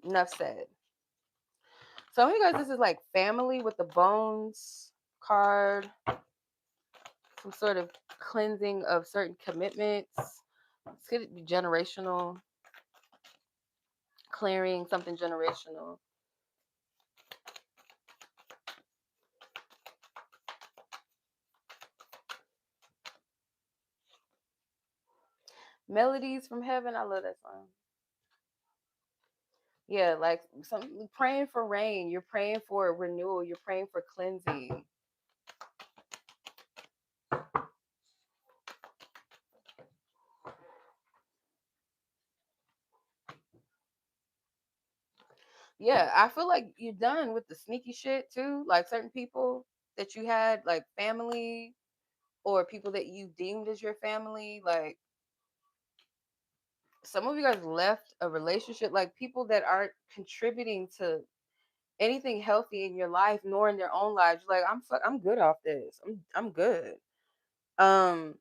Enough said. Some of you guys, this is like family with the bones card, some sort of cleansing of certain commitments. This could be generational. clearing something generational. Melodies from Heaven, I love that song. Yeah, like some praying for rain, you're praying for renewal, you're praying for cleansing. Yeah, I feel like you're done with the sneaky shit too. Like certain people that you had, like family or people that you deemed as your family, like some of you guys left a relationship, like people that aren't contributing to anything healthy in your life nor in their own lives. Like I'm good off this. I'm good. Um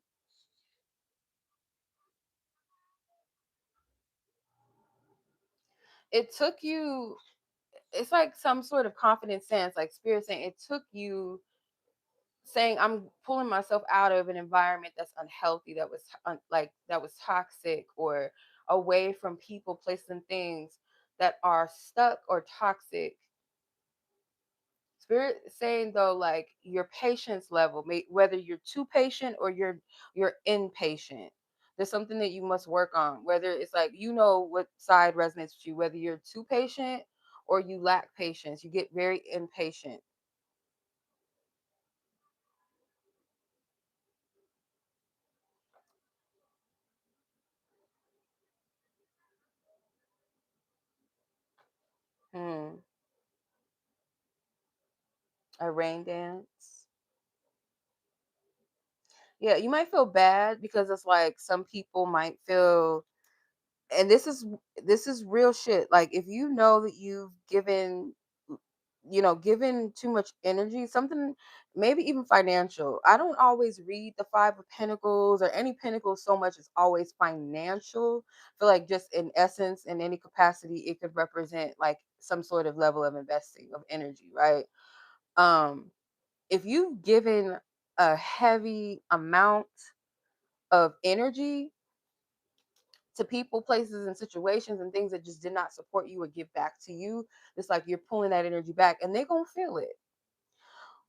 it took you, it's like some sort of confident sense, like spirit saying it took you saying I'm pulling myself out of an environment that's unhealthy, that was like that was toxic, or away from people, places, and things that are stuck or toxic. Spirit saying though, like your patience level, whether you're too patient or you're impatient. There's something that you must work on. Whether it's like you know what side resonates with you. Whether you're too patient or you lack patience, you get very impatient. Hmm. A rain dance. Yeah, you might feel bad because it's like some people might feel, and this is real shit. Like if you know that you've given, given too much energy, something maybe even financial. I don't always read the Five of Pentacles or any pentacle so much as always financial. I feel like just in essence, in any capacity, it could represent like some sort of level of investing of energy, right? Um, if you've given a heavy amount of energy to people, places, and situations and things that just did not support you or give back to you, it's like you're pulling that energy back and they're going to feel it.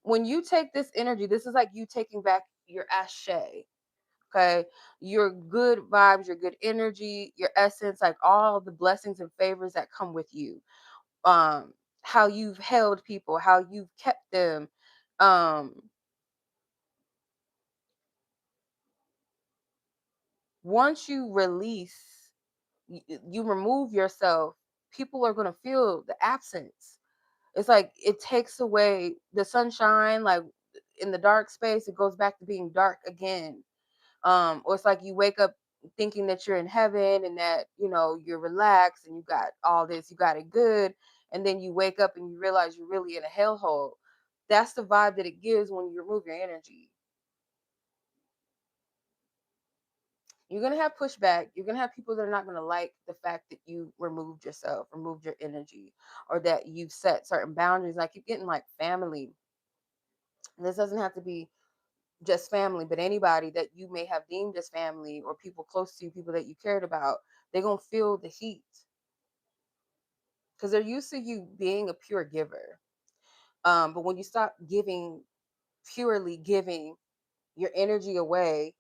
When you take this energy, this is like you taking back your ashe, okay? Your good vibes, your good energy, your essence, like all the blessings and favors that come with you. How you've held people, how you've kept them. Um, Once you release, you remove yourself, people are going to feel the absence. It's like it takes away the sunshine, like in the dark space, it goes back to being dark again. Or it's like you wake up thinking that you're in heaven and that, you're relaxed and you got all this, you got it good. And then you wake up and you realize you're really in a hellhole. That's the vibe that it gives when you remove your energy. You're gonna have pushback. You're gonna have people that are not gonna like the fact that you removed yourself, removed your energy, or that you've set certain boundaries. Like you're getting like family. And this doesn't have to be just family, but anybody that you may have deemed as family or people close to you, people that you cared about, they're gonna feel the heat because they're used to you being a pure giver. But when you stop giving, purely giving your energy away,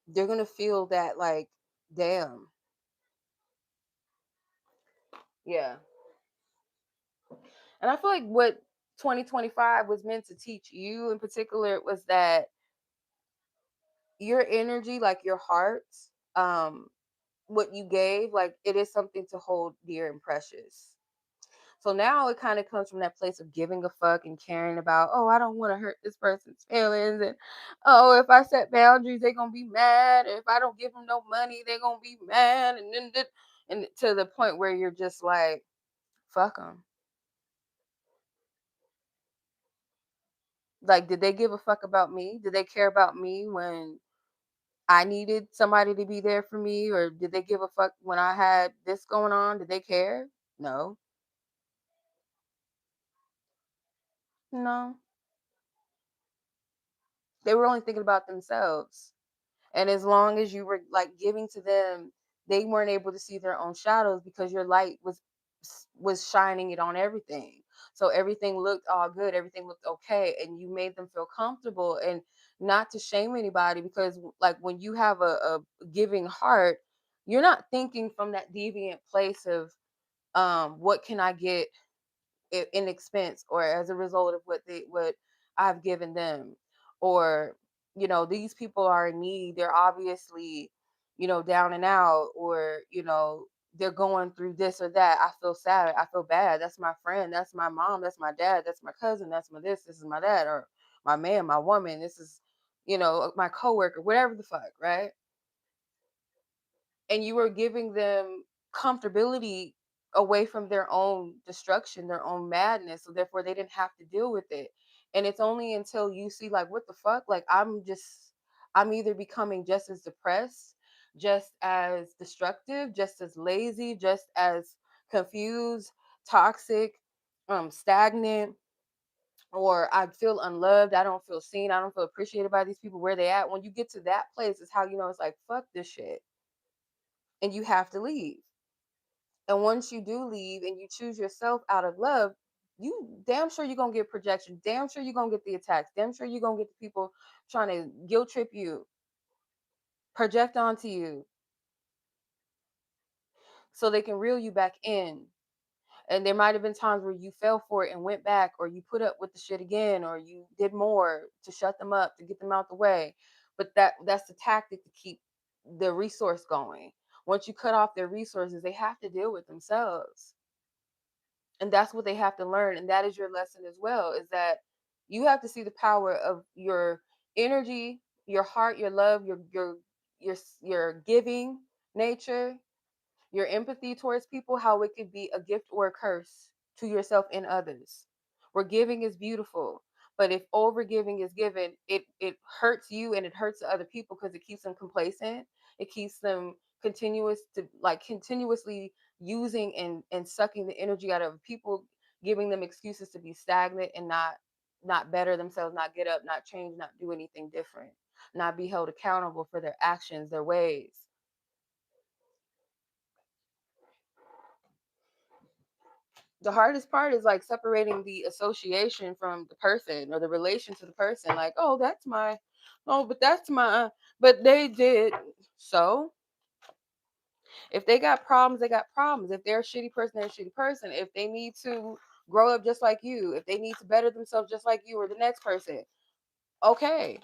they're gonna feel that like, damn, yeah. And I feel like what 2025 was meant to teach you in particular was that your energy, like your heart, um, what you gave, like it is something to hold dear and precious. So now it kind of comes from that place of giving a fuck and caring about, oh, I don't want to hurt this person's feelings. And oh, if I set boundaries, they're going to be mad. If I don't give them no money, they're going to be mad. And to the point where you're just like, fuck them. Like, did they give a fuck about me? Did they care about me when I needed somebody to be there for me? Or did they give a fuck when I had this going on? Did they care? No. No. They were only thinking about themselves. And as long as you were like giving to them they weren't able to see their own shadows because your light was shining it on everything. So everything looked all good, everything looked okay, and you made them feel comfortable. And not to shame anybody, because like when you have a giving heart, you're not thinking from that deviant place of what can I get in expense or as a result of what I've given them, or these people are in need, they're obviously down and out, or they're going through this or that. I feel sad, I feel bad. That's my friend, that's my mom, that's my dad, that's my cousin, that's my this is my dad, or my man, my woman, this is my coworker, whatever the fuck, right? And you are giving them comfortability away from their own destruction, their own madness. So therefore they didn't have to deal with it. And it's only until you see like what the fuck? Like I'm either becoming just as depressed, just as destructive, just as lazy, just as confused, toxic, stagnant, or I feel unloved, I don't feel seen, I don't feel appreciated by these people. Where they at? When you get to that place is how you know it's like fuck this shit, and you have to leave. And once you do leave and you choose yourself out of love, you damn sure you're gonna get projection. Damn sure you're gonna get the attacks. Damn sure you're gonna get the people trying to guilt trip you, project onto you, so they can reel you back in. And there might have been times where you fell for it and went back, or you put up with the shit again, or you did more to shut them up, to get them out the way. But that's the tactic to keep the resource going. Once you cut off their resources, they have to deal with themselves. And that's what they have to learn, and that is your lesson as well, is that you have to see the power of your energy, your heart, your love, your giving nature, your empathy towards people, how it could be a gift or a curse to yourself and others. Where giving is beautiful, but if over giving is given, it hurts you and it hurts the other people, because it keeps them complacent. It keeps them continuously using and sucking the energy out of people, giving them excuses to be stagnant and not better themselves, not get up, not change, not do anything different, not be held accountable for their actions, their ways. The hardest part is like separating the association from the person, or the relation to the person. Like, oh, that's my, oh, but that's my, but they did. So if they got problems, they got problems. If they're a shitty person, they're a shitty person. If they need to grow up just like you, if they need to better themselves just like you or the next person, okay.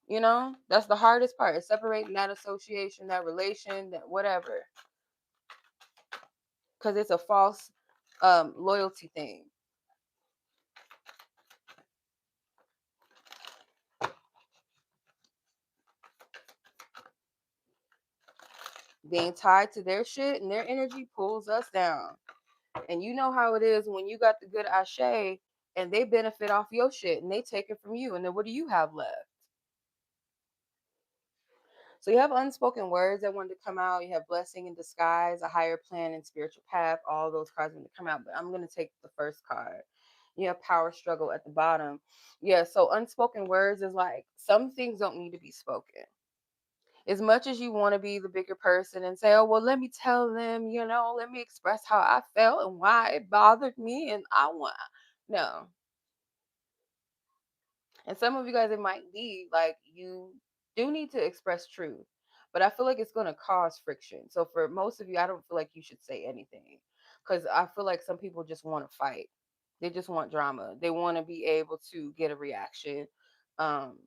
That's the hardest part, is separating that association, that relation, that whatever, because it's a false loyalty thing. Being tied to their shit and their energy pulls us down. And you know how it is when you got the good ashe and they benefit off your shit and they take it from you. And then what do you have left? So you have unspoken words that want to come out. You have blessing in disguise, a higher plan, and spiritual path. All those cards want to come out. But I'm going to take the first card. You have power struggle at the bottom. Yeah. So unspoken words is like some things don't need to be spoken. As much as you want to be the bigger person and say, oh, well, let me tell them, let me express how I felt and why it bothered me. And I want, no. And some of you guys, it might be like you do need to express truth, but I feel like it's going to cause friction. So for most of you, I don't feel like you should say anything, because I feel like some people just want to fight. They just want drama. They want to be able to get a reaction. Um,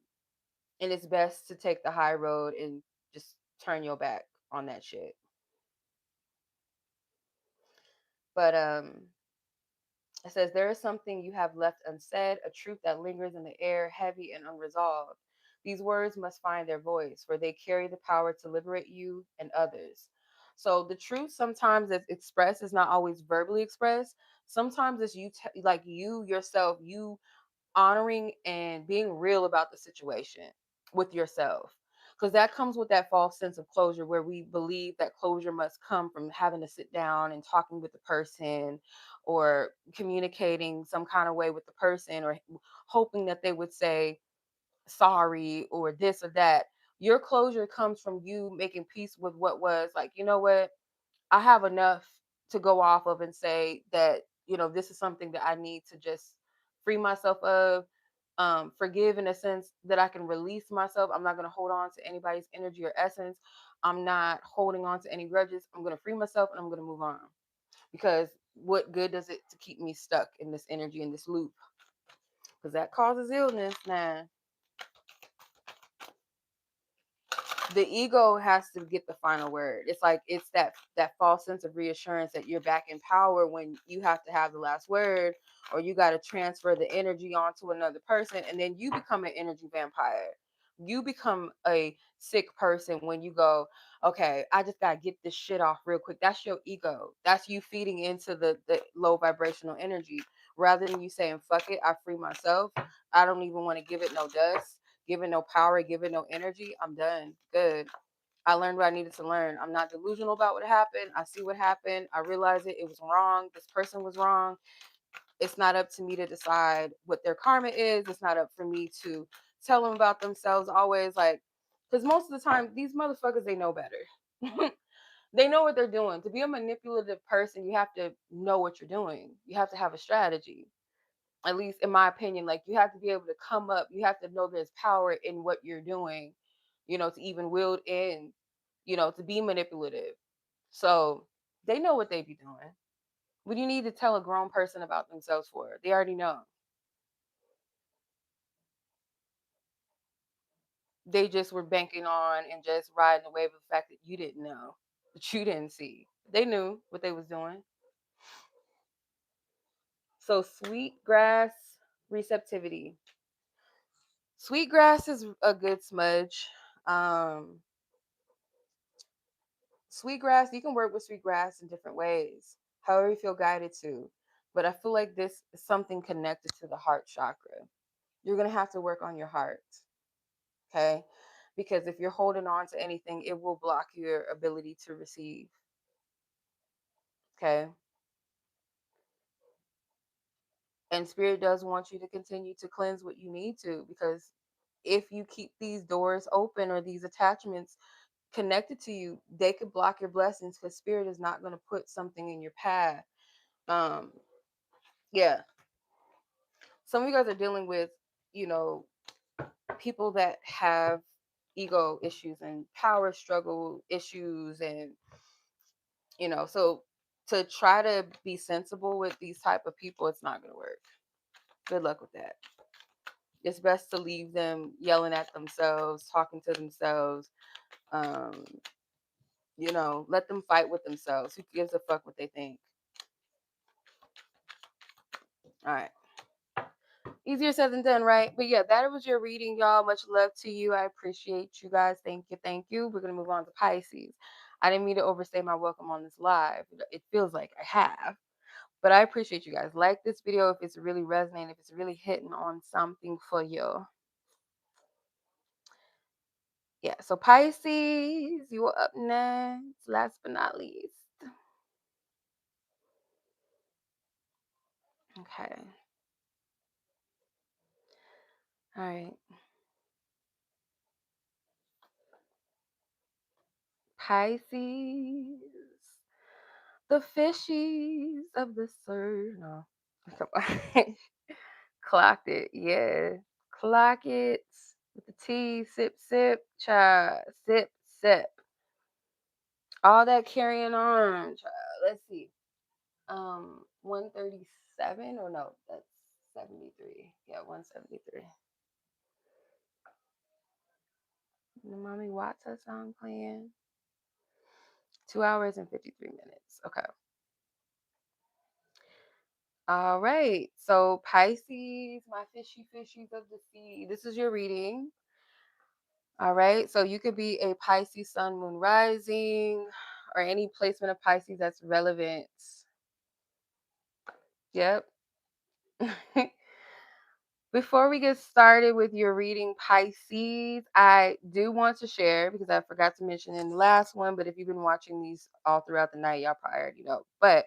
and it's best to take the high road and just turn your back on that shit. But it says there is something you have left unsaid, a truth that lingers in the air, heavy and unresolved. These words must find their voice, for they carry the power to liberate you and others. So the truth sometimes that's expressed is not always verbally expressed. Sometimes it's like you yourself, you honoring and being real about the situation with yourself, because that comes with that false sense of closure, where we believe that closure must come from having to sit down and talking with the person, or communicating some kind of way with the person, or hoping that they would say sorry or this or that. Your closure comes from you making peace with what was. Like, you know what? I have enough to go off of and say that, this is something that I need to just free myself of, forgive, in a sense that I can release myself. I'm not going to hold on to anybody's energy or essence. I'm not holding on to any grudges. I'm going to free myself and I'm going to move on, because what good does it to keep me stuck in this energy, in this loop? Because that causes illness. Now, the ego has to get the final word. It's like, it's that false sense of reassurance that you're back in power when you have to have the last word, or you got to transfer the energy onto another person, and then you become an energy vampire. You become a sick person when you go, okay, I just got to get this shit off real quick. That's your ego. That's you feeding into the low vibrational energy, rather than you saying, fuck it, I free myself. I don't even want to give it no dust, give it no power, give it no energy. I'm done. Good. I learned what I needed to learn. I'm not delusional about what happened. I see what happened. I realize it. It was wrong. This person was wrong. It's not up to me to decide what their karma is. It's not up for me to tell them about themselves. Always, like, because most of the time, these motherfuckers, they know better. They know what they're doing. To be a manipulative person, you have to know what you're doing. You have to have a strategy, at least in my opinion. Like, you have to be able to come up, you have to know there's power in what you're doing, to even wield in, to be manipulative. So they know what they be doing. What do you need to tell a grown person about themselves for? They already know. They just were banking on and just riding the wave of the fact that you didn't know, that you didn't see. They knew what they was doing. So sweet grass receptivity. Sweetgrass is a good smudge. Um, Sweetgrass, you can work with sweetgrass in different ways, however you feel guided to. But I feel like this is something connected to the heart chakra. You're going to have to work on your heart, okay? Because if you're holding on to anything, it will block your ability to receive, okay? And spirit does want you to continue to cleanse what you need to, because if you keep these doors open or these attachments connected to you, they could block your blessings, because spirit is not going to put something in your path. Um, yeah, some of you guys are dealing with, you know, people that have ego issues and power struggle issues, and so to try to be sensible with these type of people, it's not going to work. Good luck with that. It's best to leave them yelling at themselves, talking to themselves. um let them fight with themselves. Who gives a fuck what they think? All right. Easier said than done, right? But yeah, that was your reading, y'all. Much love to you. I appreciate you guys. Thank you. Thank you. We're going to move on to Pisces. I didn't mean to overstay my welcome on this live. It feels like I have. But I appreciate you guys. Like this video if it's really resonating, if it's really hitting on something for you. Yeah, so Pisces, you are up next. Last but not least. Okay. All right. Pisces. The fishies of the surf. No. Come on. Clocked it. Yeah. Clock it. With the T. Sip, sip. Cha. Sip, sip. All that carrying on. Child. Let's see. 137, or no, that's 73. Yeah, 173. The Mommy Watsa song playing. 2 hours and 53 minutes. Okay. All right. So Pisces, my fishies of the sea. This is your reading. All right. So you could be a Pisces sun, moon, rising, or any placement of Pisces that's relevant. Yep. Before we get started with your reading, Pisces, I do want to share, because I forgot to mention in the last one, but if you've been watching these all throughout the night, y'all probably already know. But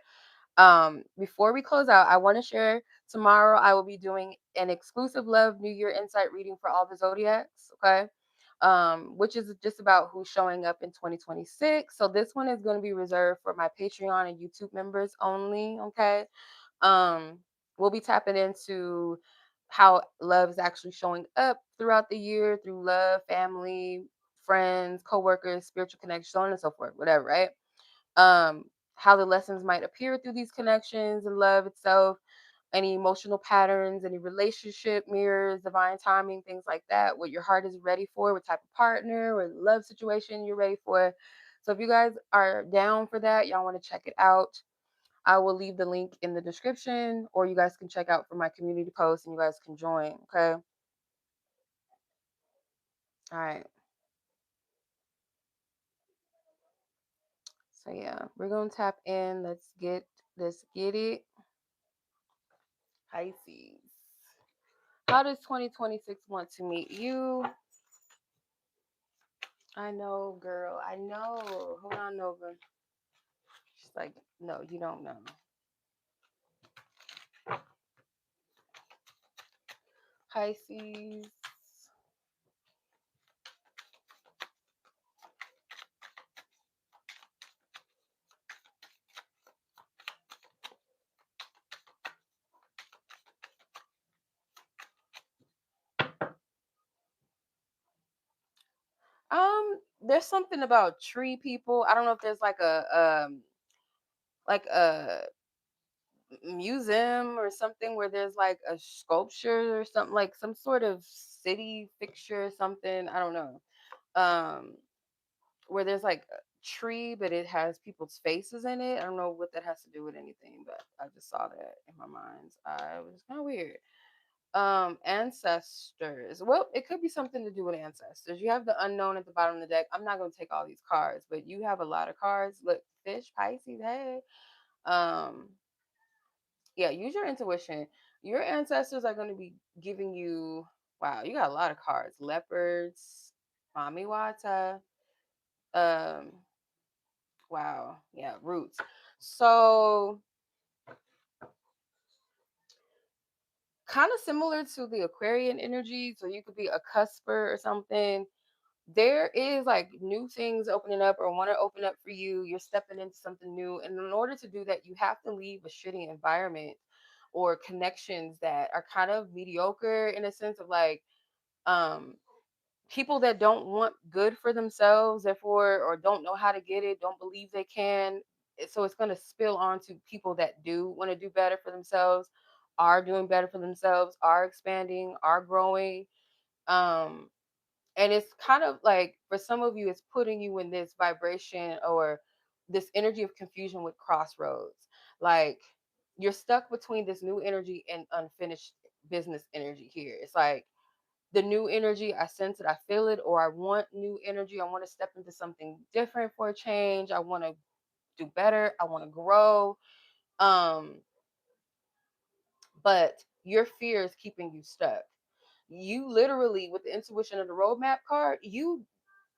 before we close out, I want to share, tomorrow I will be doing an exclusive love New Year insight reading for all the Zodiacs. Okay. which is just about who's showing up in 2026. So this one is going to be reserved for my Patreon and YouTube members only. Okay. Um, we'll be tapping into how love is actually showing up throughout the year through love, family, friends, coworkers, spiritual connections, so on and so forth, whatever, right? Um, how the lessons might appear through these connections and love itself, any emotional patterns, any relationship mirrors, divine timing, things like that, what your heart is ready for, what type of partner or love situation you're ready for. So if you guys are down for that, y'all want to check it out, I will leave the link in the description, or you guys can check out for my community post and you guys can join. Okay. All right. So yeah, we're gonna tap in. Let's get it. Pisces. How does 2026 want to meet you? I know, girl. I know. Hold on, Nova. She's like, no, you don't know. Pisces. There's something about tree people. I don't know if there's like a museum or something where there's like a sculpture or something, like some sort of city fixture or something. I don't know. Um, where there's like a tree, but it has people's faces in it. I don't know what that has to do with anything, but I just saw that in my mind's eye. It was kind of weird. Ancestors. Well, it could be something to do with ancestors. You have the unknown at the bottom of the deck. I'm not going to take all these cards, but you have a lot of cards. Look, fish, Pisces, hey. Um, yeah, use your intuition. Your ancestors are going to be giving you, wow, you got a lot of cards. Leopards, Mami Wata, um, wow, yeah, roots. So kind of similar to the Aquarian energy. So you could be a cusper or something. There is like new things opening up or want to open up for you. You're stepping into something new. And in order to do that, you have to leave a shitty environment or connections that are kind of mediocre, in a sense of like, um people that don't want good for themselves, therefore, or don't know how to get it, don't believe they can. So it's going to spill on to people that do want to do better for themselves, are doing better for themselves, are expanding, are growing. um and it's kind of like, for some of you, it's putting you in this vibration or this energy of confusion with crossroads. Like, you're stuck between this new energy and unfinished business energy here. It's like, the new energy, I sense it, I feel it, or I want new energy. I want to step into something different for a change. I want to do better. I want to grow. Um, but your fear is keeping you stuck. You literally, with the intuition of the roadmap card, you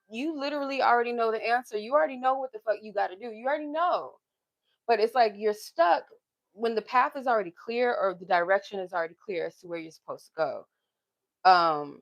literally already know the answer. You already know what the fuck you got to do. You already know. But it's like you're stuck when the path is already clear or the direction is already clear as to where you're supposed to go. Um,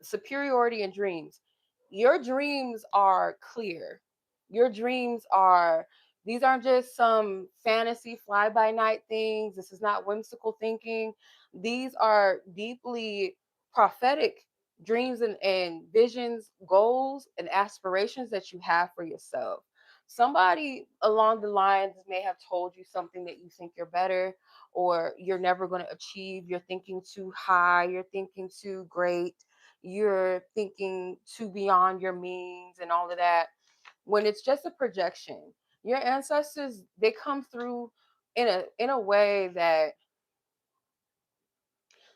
Superiority and dreams. Your dreams are clear. Your dreams are, these aren't just some fantasy fly by night things. This is not whimsical thinking. These are deeply prophetic dreams and visions, goals, and aspirations that you have for yourself. Somebody along the lines may have told you something that you think you're better or you're never going to achieve. You're thinking too high, you're thinking too great, you're thinking too beyond your means and all of that, when it's just a projection. Your ancestors, they come through in a way that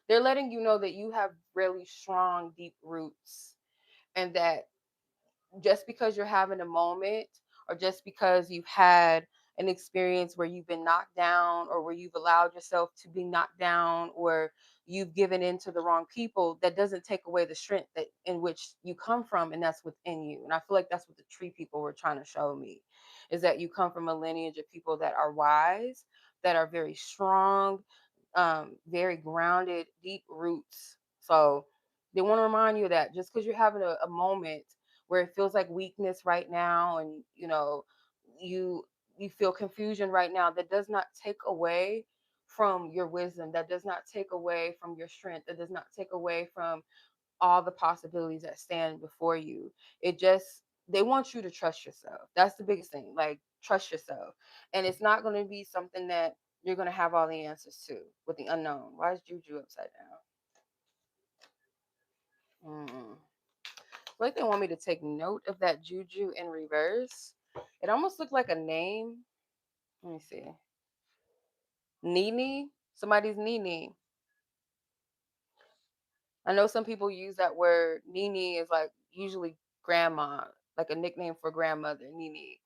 they're letting you know that you have really strong deep roots, and that just because you're having a moment or just because you've had an experience where you've been knocked down or where you've allowed yourself to be knocked down or you've given in to the wrong people, that doesn't take away the strength that in which you come from, and that's within you. And I feel like that's what the tree people were trying to show me, is that you come from a lineage of people that are wise, that are very strong, very grounded, deep roots. So They want to remind you of that. Just because you're having a moment where it feels like weakness right now, and you you feel confusion right now, that does not take away from your wisdom. That does not take away from your strength. That does not take away from all the possibilities that stand before you. It just, they want you to trust yourself. That's the biggest thing. Like, trust yourself. And it's not going to be something that you're going to have all the answers to with the unknown. Why is Juju upside down? Like, they want me to take note of that Juju in reverse. It almost looked like a name. Let me see. Nini? Somebody's Nini. I know some people use that word. Nini is like usually grandma, like a nickname for grandmother, Nini.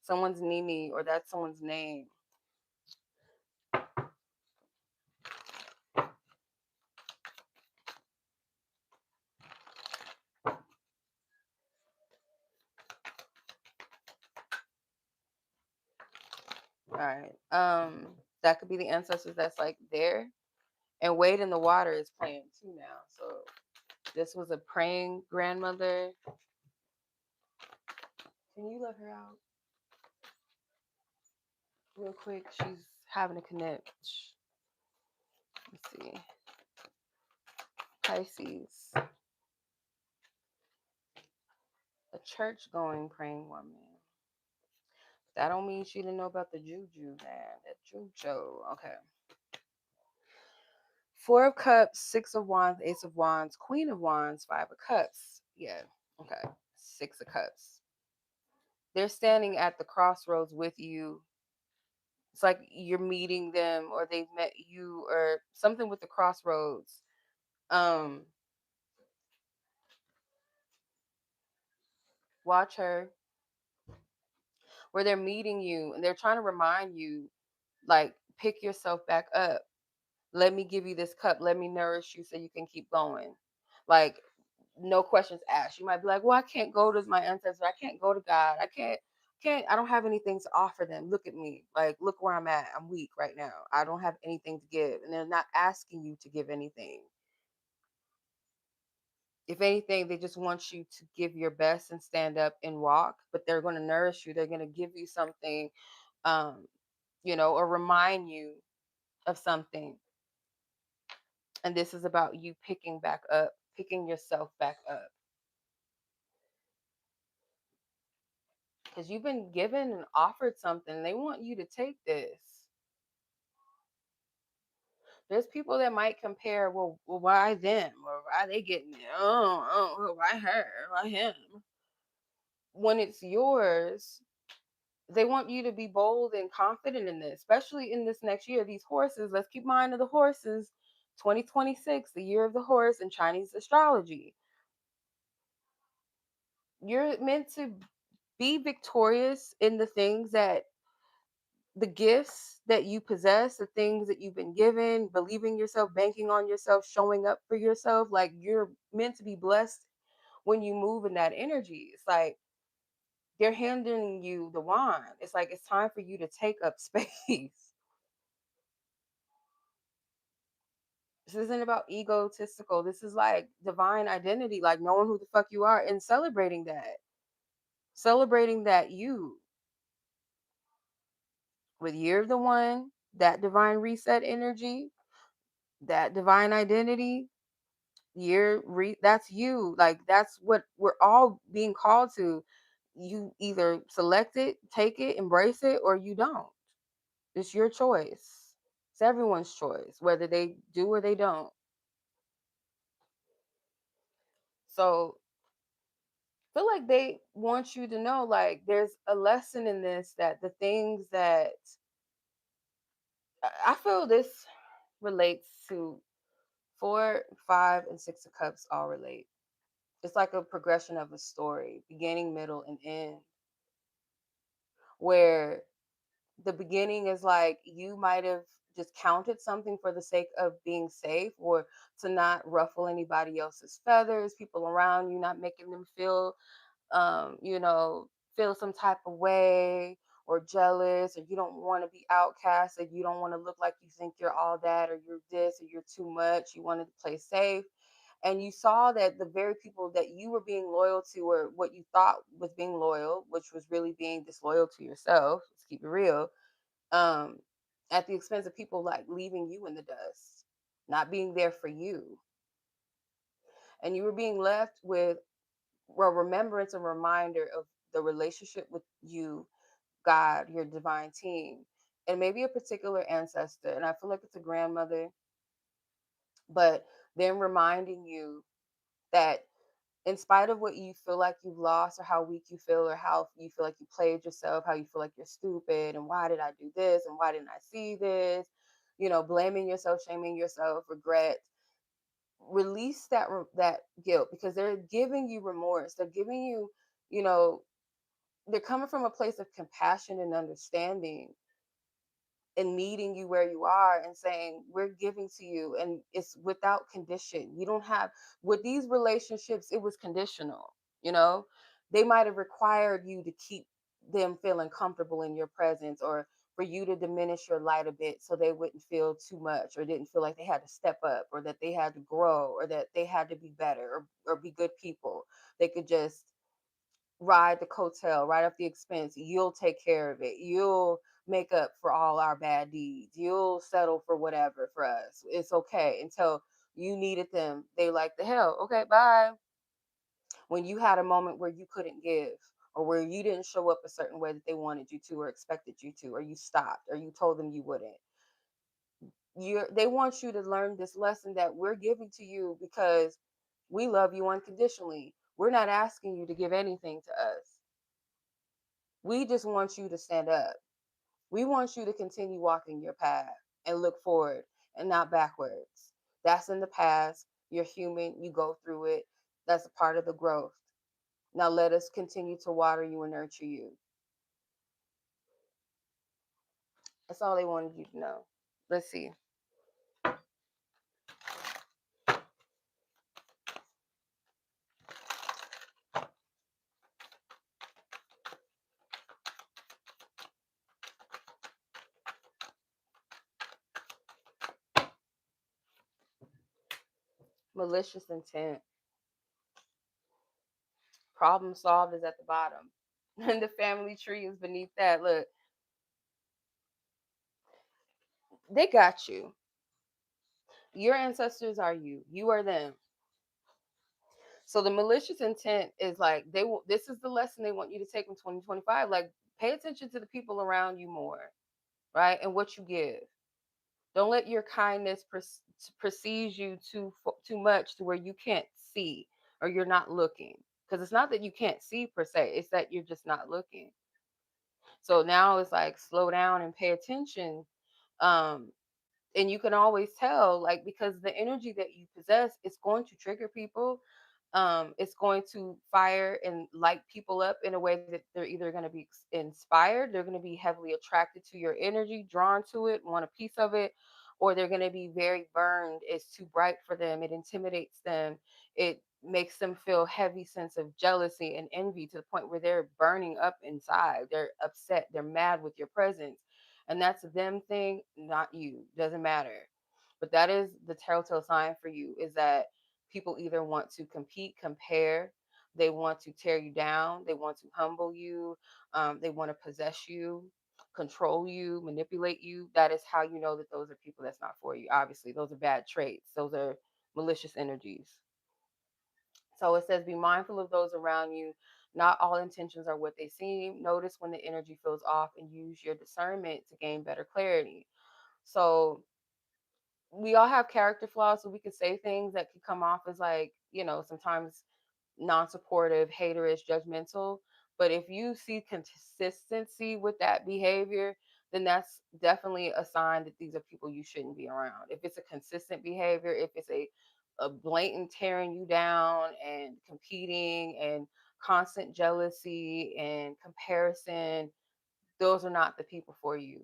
Someone's Nini, or that's someone's name. All right. That could be the ancestors that's like there. And Wade in the Water is playing too now. So this was a praying grandmother. Can you let her out real quick? She's having a connect. Let's see. Pisces. A church going praying woman. That don't mean she didn't know about the juju, man. That juju. Okay. Four of Cups, Six of Wands, Ace of Wands, Queen of Wands, Five of Cups. Yeah. Okay. Six of Cups. They're standing at the crossroads with you. It's like you're meeting them, or they've met you, or something with the crossroads. Um, Watch her, where they're meeting you and they're trying to remind you, like, pick yourself back up. Let me give you this cup. Let me nourish you so you can keep going. Like, no questions asked. You might be like, well, I can't go to my ancestors. I can't go to God. I don't have anything to offer them. Look at me. Like, look where I'm at. I'm weak right now. I don't have anything to give. And they're not asking you to give anything. If anything, they just want you to give your best and stand up and walk, but they're going to nourish you. They're going to give you something, um, or remind you of something. And this is about you picking back up, picking yourself back up. Because you've been given and offered something. They want you to take this. There's people that might compare, well, why them? Or why they getting it? Why her? Why him? When it's yours, they want you to be bold and confident in this, especially in this next year. These horses, let's keep mind of the horses. 2026, the year of the horse in Chinese astrology. You're meant to be victorious in the things that, the gifts that you possess, the things that you've been given, believing yourself, banking on yourself, showing up for yourself. Like, you're meant to be blessed when you move in that energy. It's like they're handing you the wand. It's like it's time for you to take up space. This isn't about egotistical. This is like divine identity, like knowing who the fuck you are and celebrating that. Celebrating that you, with Year of the One, that divine reset energy, that divine identity, that's you. Like, that's what we're all being called to. You either select it, take it, embrace it, or you don't. It's your choice. It's everyone's choice, whether they do or they don't. So I feel like they want you to know, like, there's a lesson in this, that the things that I feel this relates to 4, 5, and 6 of Cups all relate. It's like a progression of a story, beginning, middle, and end, where the beginning is like you might have just counted something for the sake of being safe, or to not ruffle anybody else's feathers, people around you, not making them feel feel some type of way or jealous, or you don't want to be outcasted, you don't want to look like you think you're all that, or you're this, or you're too much, you wanted to play safe. And you saw that the very people that you were being loyal to, or what you thought was being loyal, which was really being disloyal to yourself, let's keep it real, um, at the expense of people like leaving you in the dust, not being there for you. And you were being left with a remembrance and reminder of the relationship with you, God, your divine team, and maybe a particular ancestor. And I feel like it's a grandmother, but then reminding you that in spite of what you feel like you've lost, or how weak you feel, or how you feel like you played yourself, how you feel like you're stupid and why did I do this and why didn't I see this, blaming yourself, shaming yourself, regret, release that guilt, because they're giving you remorse. They're giving you, you know, they're coming from a place of compassion and understanding, and meeting you where you are and saying, we're giving to you, and it's without condition. You don't have, with these relationships, it was conditional. you know they might have required you to keep them feeling comfortable in your presence, or for you to diminish your light a bit so they wouldn't feel too much, or didn't feel like they had to step up, or that they had to grow, or that they had to be better, or be good people. They could just ride the coattail, ride up the expense. You'll take care of it. You'll make up for all our bad deeds. You'll settle for whatever for us. It's okay. Until you needed them, they like the hell. Okay, bye. When you had a moment where you couldn't give, or where you didn't show up a certain way that they wanted you to, or expected you to, or you stopped, or you told them you wouldn't. They want you to learn this lesson that we're giving to you because we love you unconditionally. We're not asking you to give anything to us. We just want you to stand up. We want you to continue walking your path and look forward and not backwards. That's in the past. You're human. You go through it. That's a part of the growth. Now let us continue to water you and nurture you. That's all they wanted you to know. Let's see. Malicious intent. Problem solved is at the bottom. And the family tree is beneath that. Look, they got you. Your ancestors are you. You are them. So the malicious intent is like this is the lesson they want you to take in 2025. Like, pay attention to the people around you more, right? And what you give. Don't let your kindness precede you too much to where you can't see, or you're not looking. Because it's not that you can't see per se, it's that you're just not looking. So now it's like, slow down and pay attention. Um, and you can always tell, like, because the energy that you possess is going to trigger people. It's going to fire and light people up in a way that they're either going to be inspired, they're going to be heavily attracted to your energy, drawn to it, want a piece of it, or they're going to be very burned. It's too bright for them, it intimidates them, it makes them feel heavy sense of jealousy and envy, to the point where they're burning up inside, they're upset, they're mad with your presence. And that's a them thing, not you. Doesn't matter. But that is the telltale sign for you, is that people either want to compete, compare, they want to tear you down, they want to humble you, they want to possess you, control you, manipulate you. That is how you know that those are people that's not for you. Obviously, those are bad traits. Those are malicious energies. So it says, be mindful of those around you. Not all intentions are what they seem. Notice when the energy feels off and use your discernment to gain better clarity. So we all have character flaws, so we could say things that could come off as like, sometimes non-supportive, haterish, judgmental. But if you see consistency with that behavior, then that's definitely a sign that these are people you shouldn't be around. If it's a consistent behavior, if it's a blatant tearing you down and competing and constant jealousy and comparison, those are not the people for you.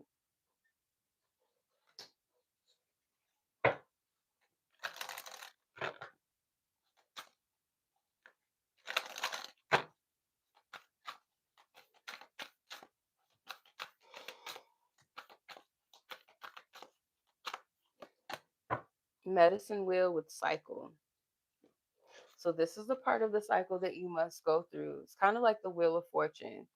Medicine wheel with cycle. So this is the part of the cycle that you must go through. It's kind of like the wheel of fortune,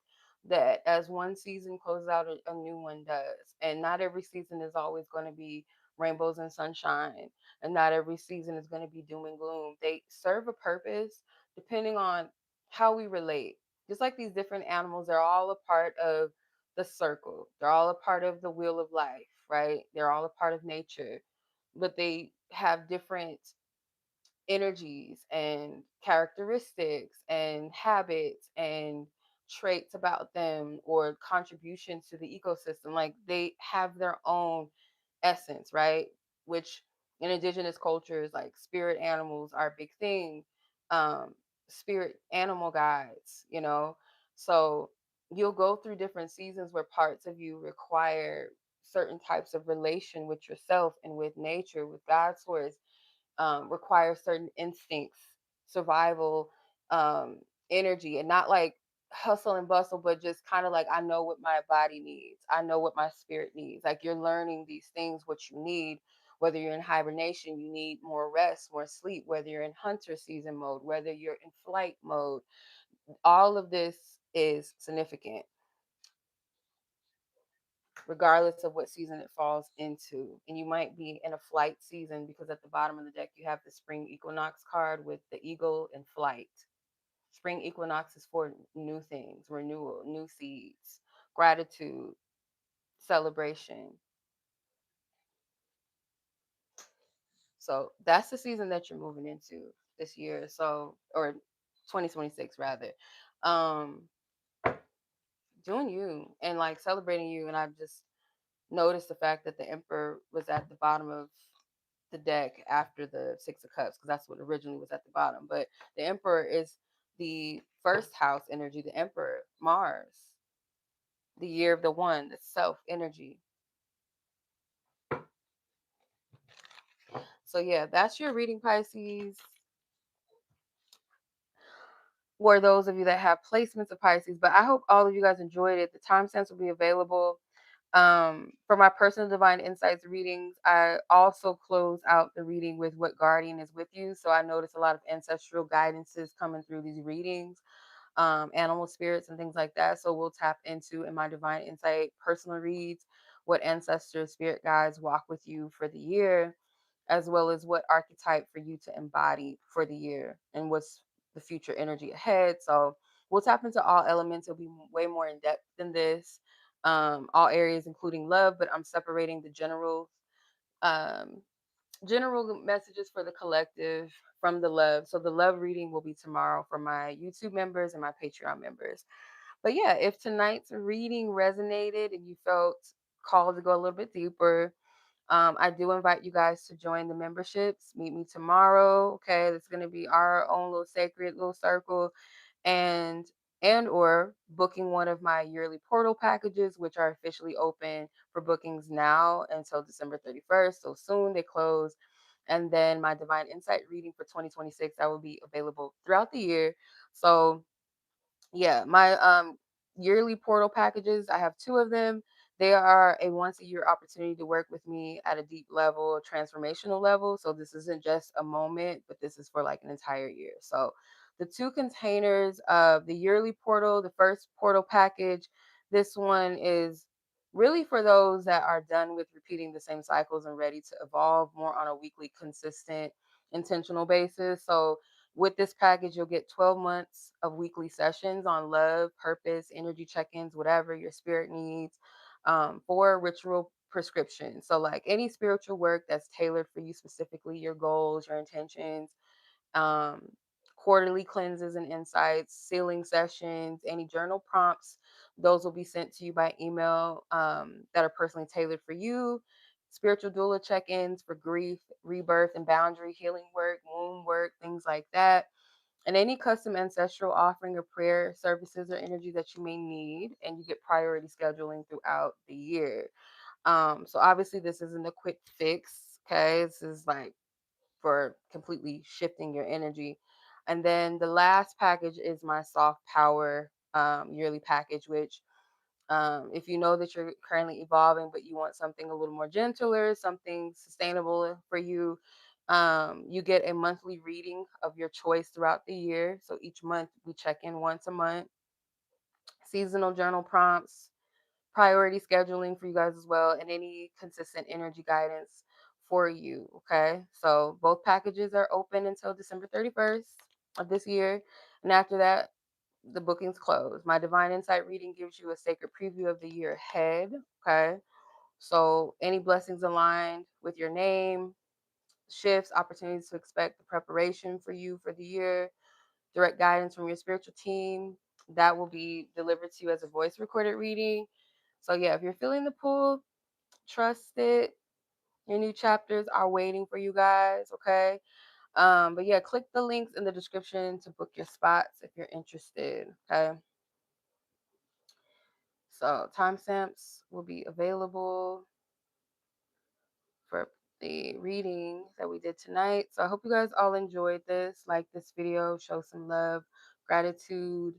that as one season closes out, a new one does. And not every season is always going to be rainbows and sunshine, and not every season is going to be doom and gloom. They serve a purpose depending on how we relate. Just like these different animals, they're all a part of the circle. They're all a part of the wheel of life, right? They're all a part of nature, but they have different energies and characteristics and habits and traits about them, or contributions to the ecosystem. Like, they have their own essence, right? Which in indigenous cultures, like, spirit animals are a big thing. um Spirit animal guides, so you'll go through different seasons where parts of you require certain types of relation with yourself and with nature, with God source. Require certain instincts, survival, um, energy, and not like hustle and bustle, but just kind of like, I know what my body needs. I know what my spirit needs. Like, you're learning these things, what you need. Whether you're in hibernation, you need more rest, more sleep. Whether you're in hunter season mode, whether you're in flight mode, all of this is significant regardless of what season it falls into. And you might be in a flight season because at the bottom of the deck you have the spring equinox card with the eagle and flight. Spring equinox is for new things, renewal, new seeds, gratitude, celebration. So that's the season that you're moving into this year. So, or 2026 rather. Um, Doing you and like celebrating you. And I've just noticed the fact that the emperor was at the bottom of the deck after the Six of Cups, because that's what originally was at the bottom. But the Emperor is the first house energy, the Emperor, Mars, the year of the one, the self energy. So, yeah, that's your reading, Pisces. Or those of you that have placements of Pisces. But I hope all of you guys enjoyed it. The timestamps will be available. For my personal divine insights readings, I also close out the reading with what guardian is with you. So I notice a lot of ancestral guidances coming through these readings, animal spirits and things like that. So we'll tap into, in my divine insight personal reads, what ancestor spirit guides walk with you for the year, as well as what archetype for you to embody for the year and what's the future energy ahead. So we'll tap into all elements. It'll be way more in depth than this. All areas, including love, but I'm separating the um, general messages for the collective from the love. So the love reading will be tomorrow for my YouTube members and my Patreon members. But yeah, if tonight's reading resonated and you felt called to go a little bit deeper, I do invite you guys to join the memberships. Meet me tomorrow. Okay, it's going to be our own little sacred little circle, and or booking one of my yearly portal packages, which are officially open for bookings now until December 31st. So soon they close. And then my divine insight reading for 2026, that will be available throughout the year. So yeah, my yearly portal packages, I have two of them. They are a once a year opportunity to work with me at a deep level, a transformational level. So this isn't just a moment, but this is for like an entire year. So the two containers of the yearly portal, the first portal package, this one is really for those that are done with repeating the same cycles and ready to evolve more on a weekly, consistent, intentional basis. So with this package, you'll get 12 months of weekly sessions on love, purpose, energy check ins, whatever your spirit needs, for ritual prescription. So, like any spiritual work that's tailored for you specifically, your goals, your intentions, um, quarterly cleanses and insights, sealing sessions, any journal prompts, those will be sent to you by email, that are personally tailored for you. Spiritual doula check ins for grief, rebirth, and boundary healing work, womb work, things like that. And any custom ancestral offering or prayer services or energy that you may need. And you get priority scheduling throughout the year. So obviously, this isn't a quick fix. Okay. This is like for completely shifting your energy. And then the last package is my soft power yearly package, which, if you know that you're currently evolving, but you want something a little more gentler, something sustainable for you, You get a monthly reading of your choice throughout the year. So each month we check in once a month. Seasonal journal prompts, priority scheduling for you guys as well, and any consistent energy guidance for you. Okay. So both packages are open until December 31st of this year. And after that, the bookings close. My divine insight reading gives you a sacred preview of the year ahead. Okay. So any blessings aligned with your name, shifts, opportunities to expect the preparation for you for the year, direct guidance from your spiritual team, that will be delivered to you as a voice recorded reading. So yeah, if you're feeling the pull, trust it. Your new chapters are waiting for you guys, okay? But yeah, click the links in the description to book your spots if you're interested, okay? So timestamps will be available for the reading that we did tonight. So I hope you guys all enjoyed this. Like this video, show some love, gratitude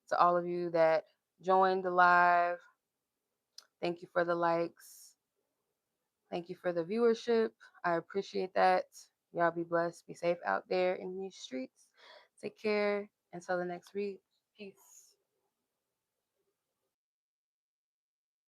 to all of you that joined the live. Thank you for the likes. Thank you for the viewership. I appreciate that. Y'all be blessed. Be safe out there in these streets. Take care. Until the next read. Peace.